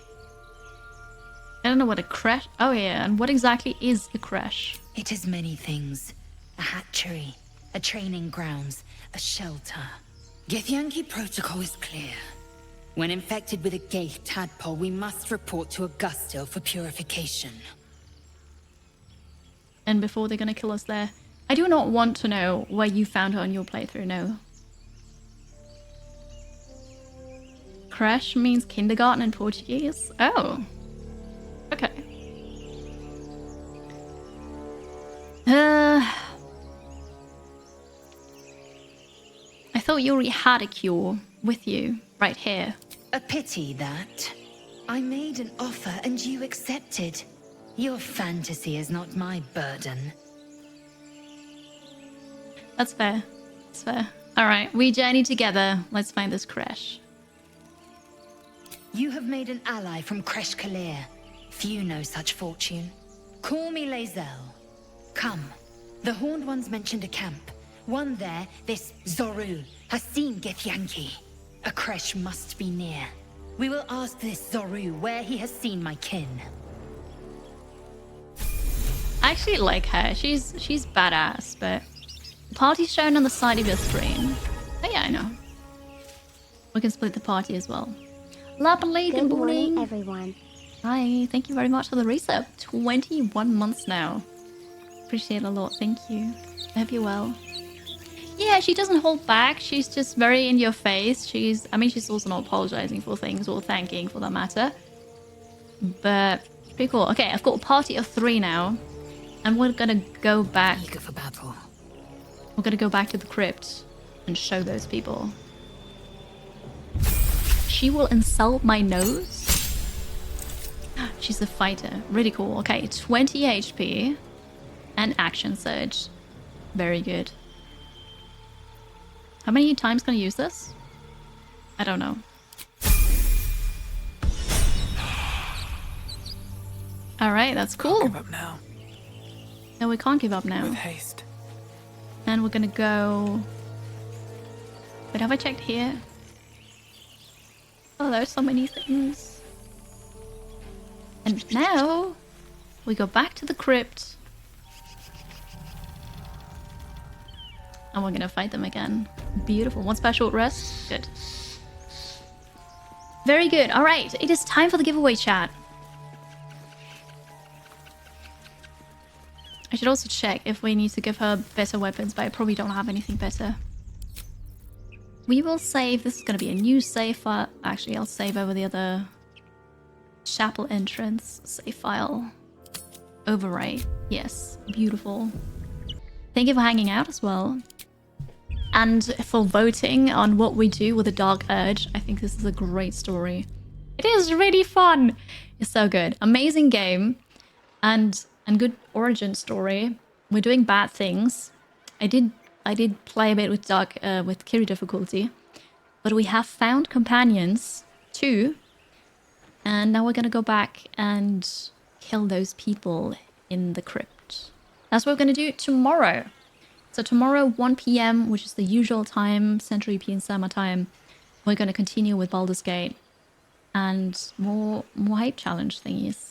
Speaker 1: I don't know what a creche... Oh yeah, and what exactly is a creche?
Speaker 14: It is many things. A hatchery, a training grounds, a shelter. Githyanki protocol is clear. When infected with a Geich tadpole, we must report to Augustil for purification.
Speaker 1: And before they're gonna kill us there, I do not want to know where you found her on your playthrough, no. Creche means kindergarten in Portuguese? Oh. Okay. I thought you already had a cure with you, right here.
Speaker 14: A pity that. I made an offer and you accepted. Your fantasy is not my burden.
Speaker 1: That's fair. That's fair. Alright, we journey together. Let's find this creche.
Speaker 14: You have made an ally from Creche Kalir. Few know such fortune. Call me Lae'zel. Come. The Horned Ones mentioned a camp. One there, this Zoru, has seen Githyanki. A creche must be near. We will ask this Zoru where he has seen my kin.
Speaker 1: I actually like her. She's badass, but the party's shown on the side of your screen. Oh yeah, I know. We can split the party as well.
Speaker 6: Good morning, everyone.
Speaker 1: Hi, thank you very much for the resub. 21 months now. Appreciate it a lot, thank you. I hope you're well. Yeah, she doesn't hold back. She's just very in your face. She's also not apologizing for things or thanking for that matter. But pretty cool. Okay, I've got a party of 3 now. And we're gonna go back.
Speaker 14: Eager for battle.
Speaker 1: We're gonna go back to the crypt and show those people. She will insult my nose? She's a fighter. Really cool. Okay, 20 HP and action surge. Very good. How many times can I use this? I don't know. All right, that's cool.
Speaker 2: Can't give up now.
Speaker 1: No, we can't give up now.
Speaker 2: With haste.
Speaker 1: And we're gonna go... But have I checked here? Oh, there's so many things. And now we go back to the crypt. And we're gonna fight them again. Beautiful. One special rest. Good. Very good. All right, it is time for the giveaway, chat. I should also check if we need to give her better weapons, but I probably don't have anything better. We will save. This is going to be a new save file. Actually, I'll save over the other chapel entrance save file. Overwrite. Yes, beautiful. Thank you for hanging out as well. And for voting on what we do with the Dark Urge. I think this is a great story. It is really fun. It's so good. Amazing game. And good origin story. We're doing bad things. I did play a bit with with Kiri difficulty, but we have found companions too, and now we're gonna go back and kill those people in the crypt. That's what we're gonna do tomorrow. So tomorrow 1 p.m, which is the usual time, Central European Summer Time, we're gonna continue with Baldur's Gate and more hype challenge thingies.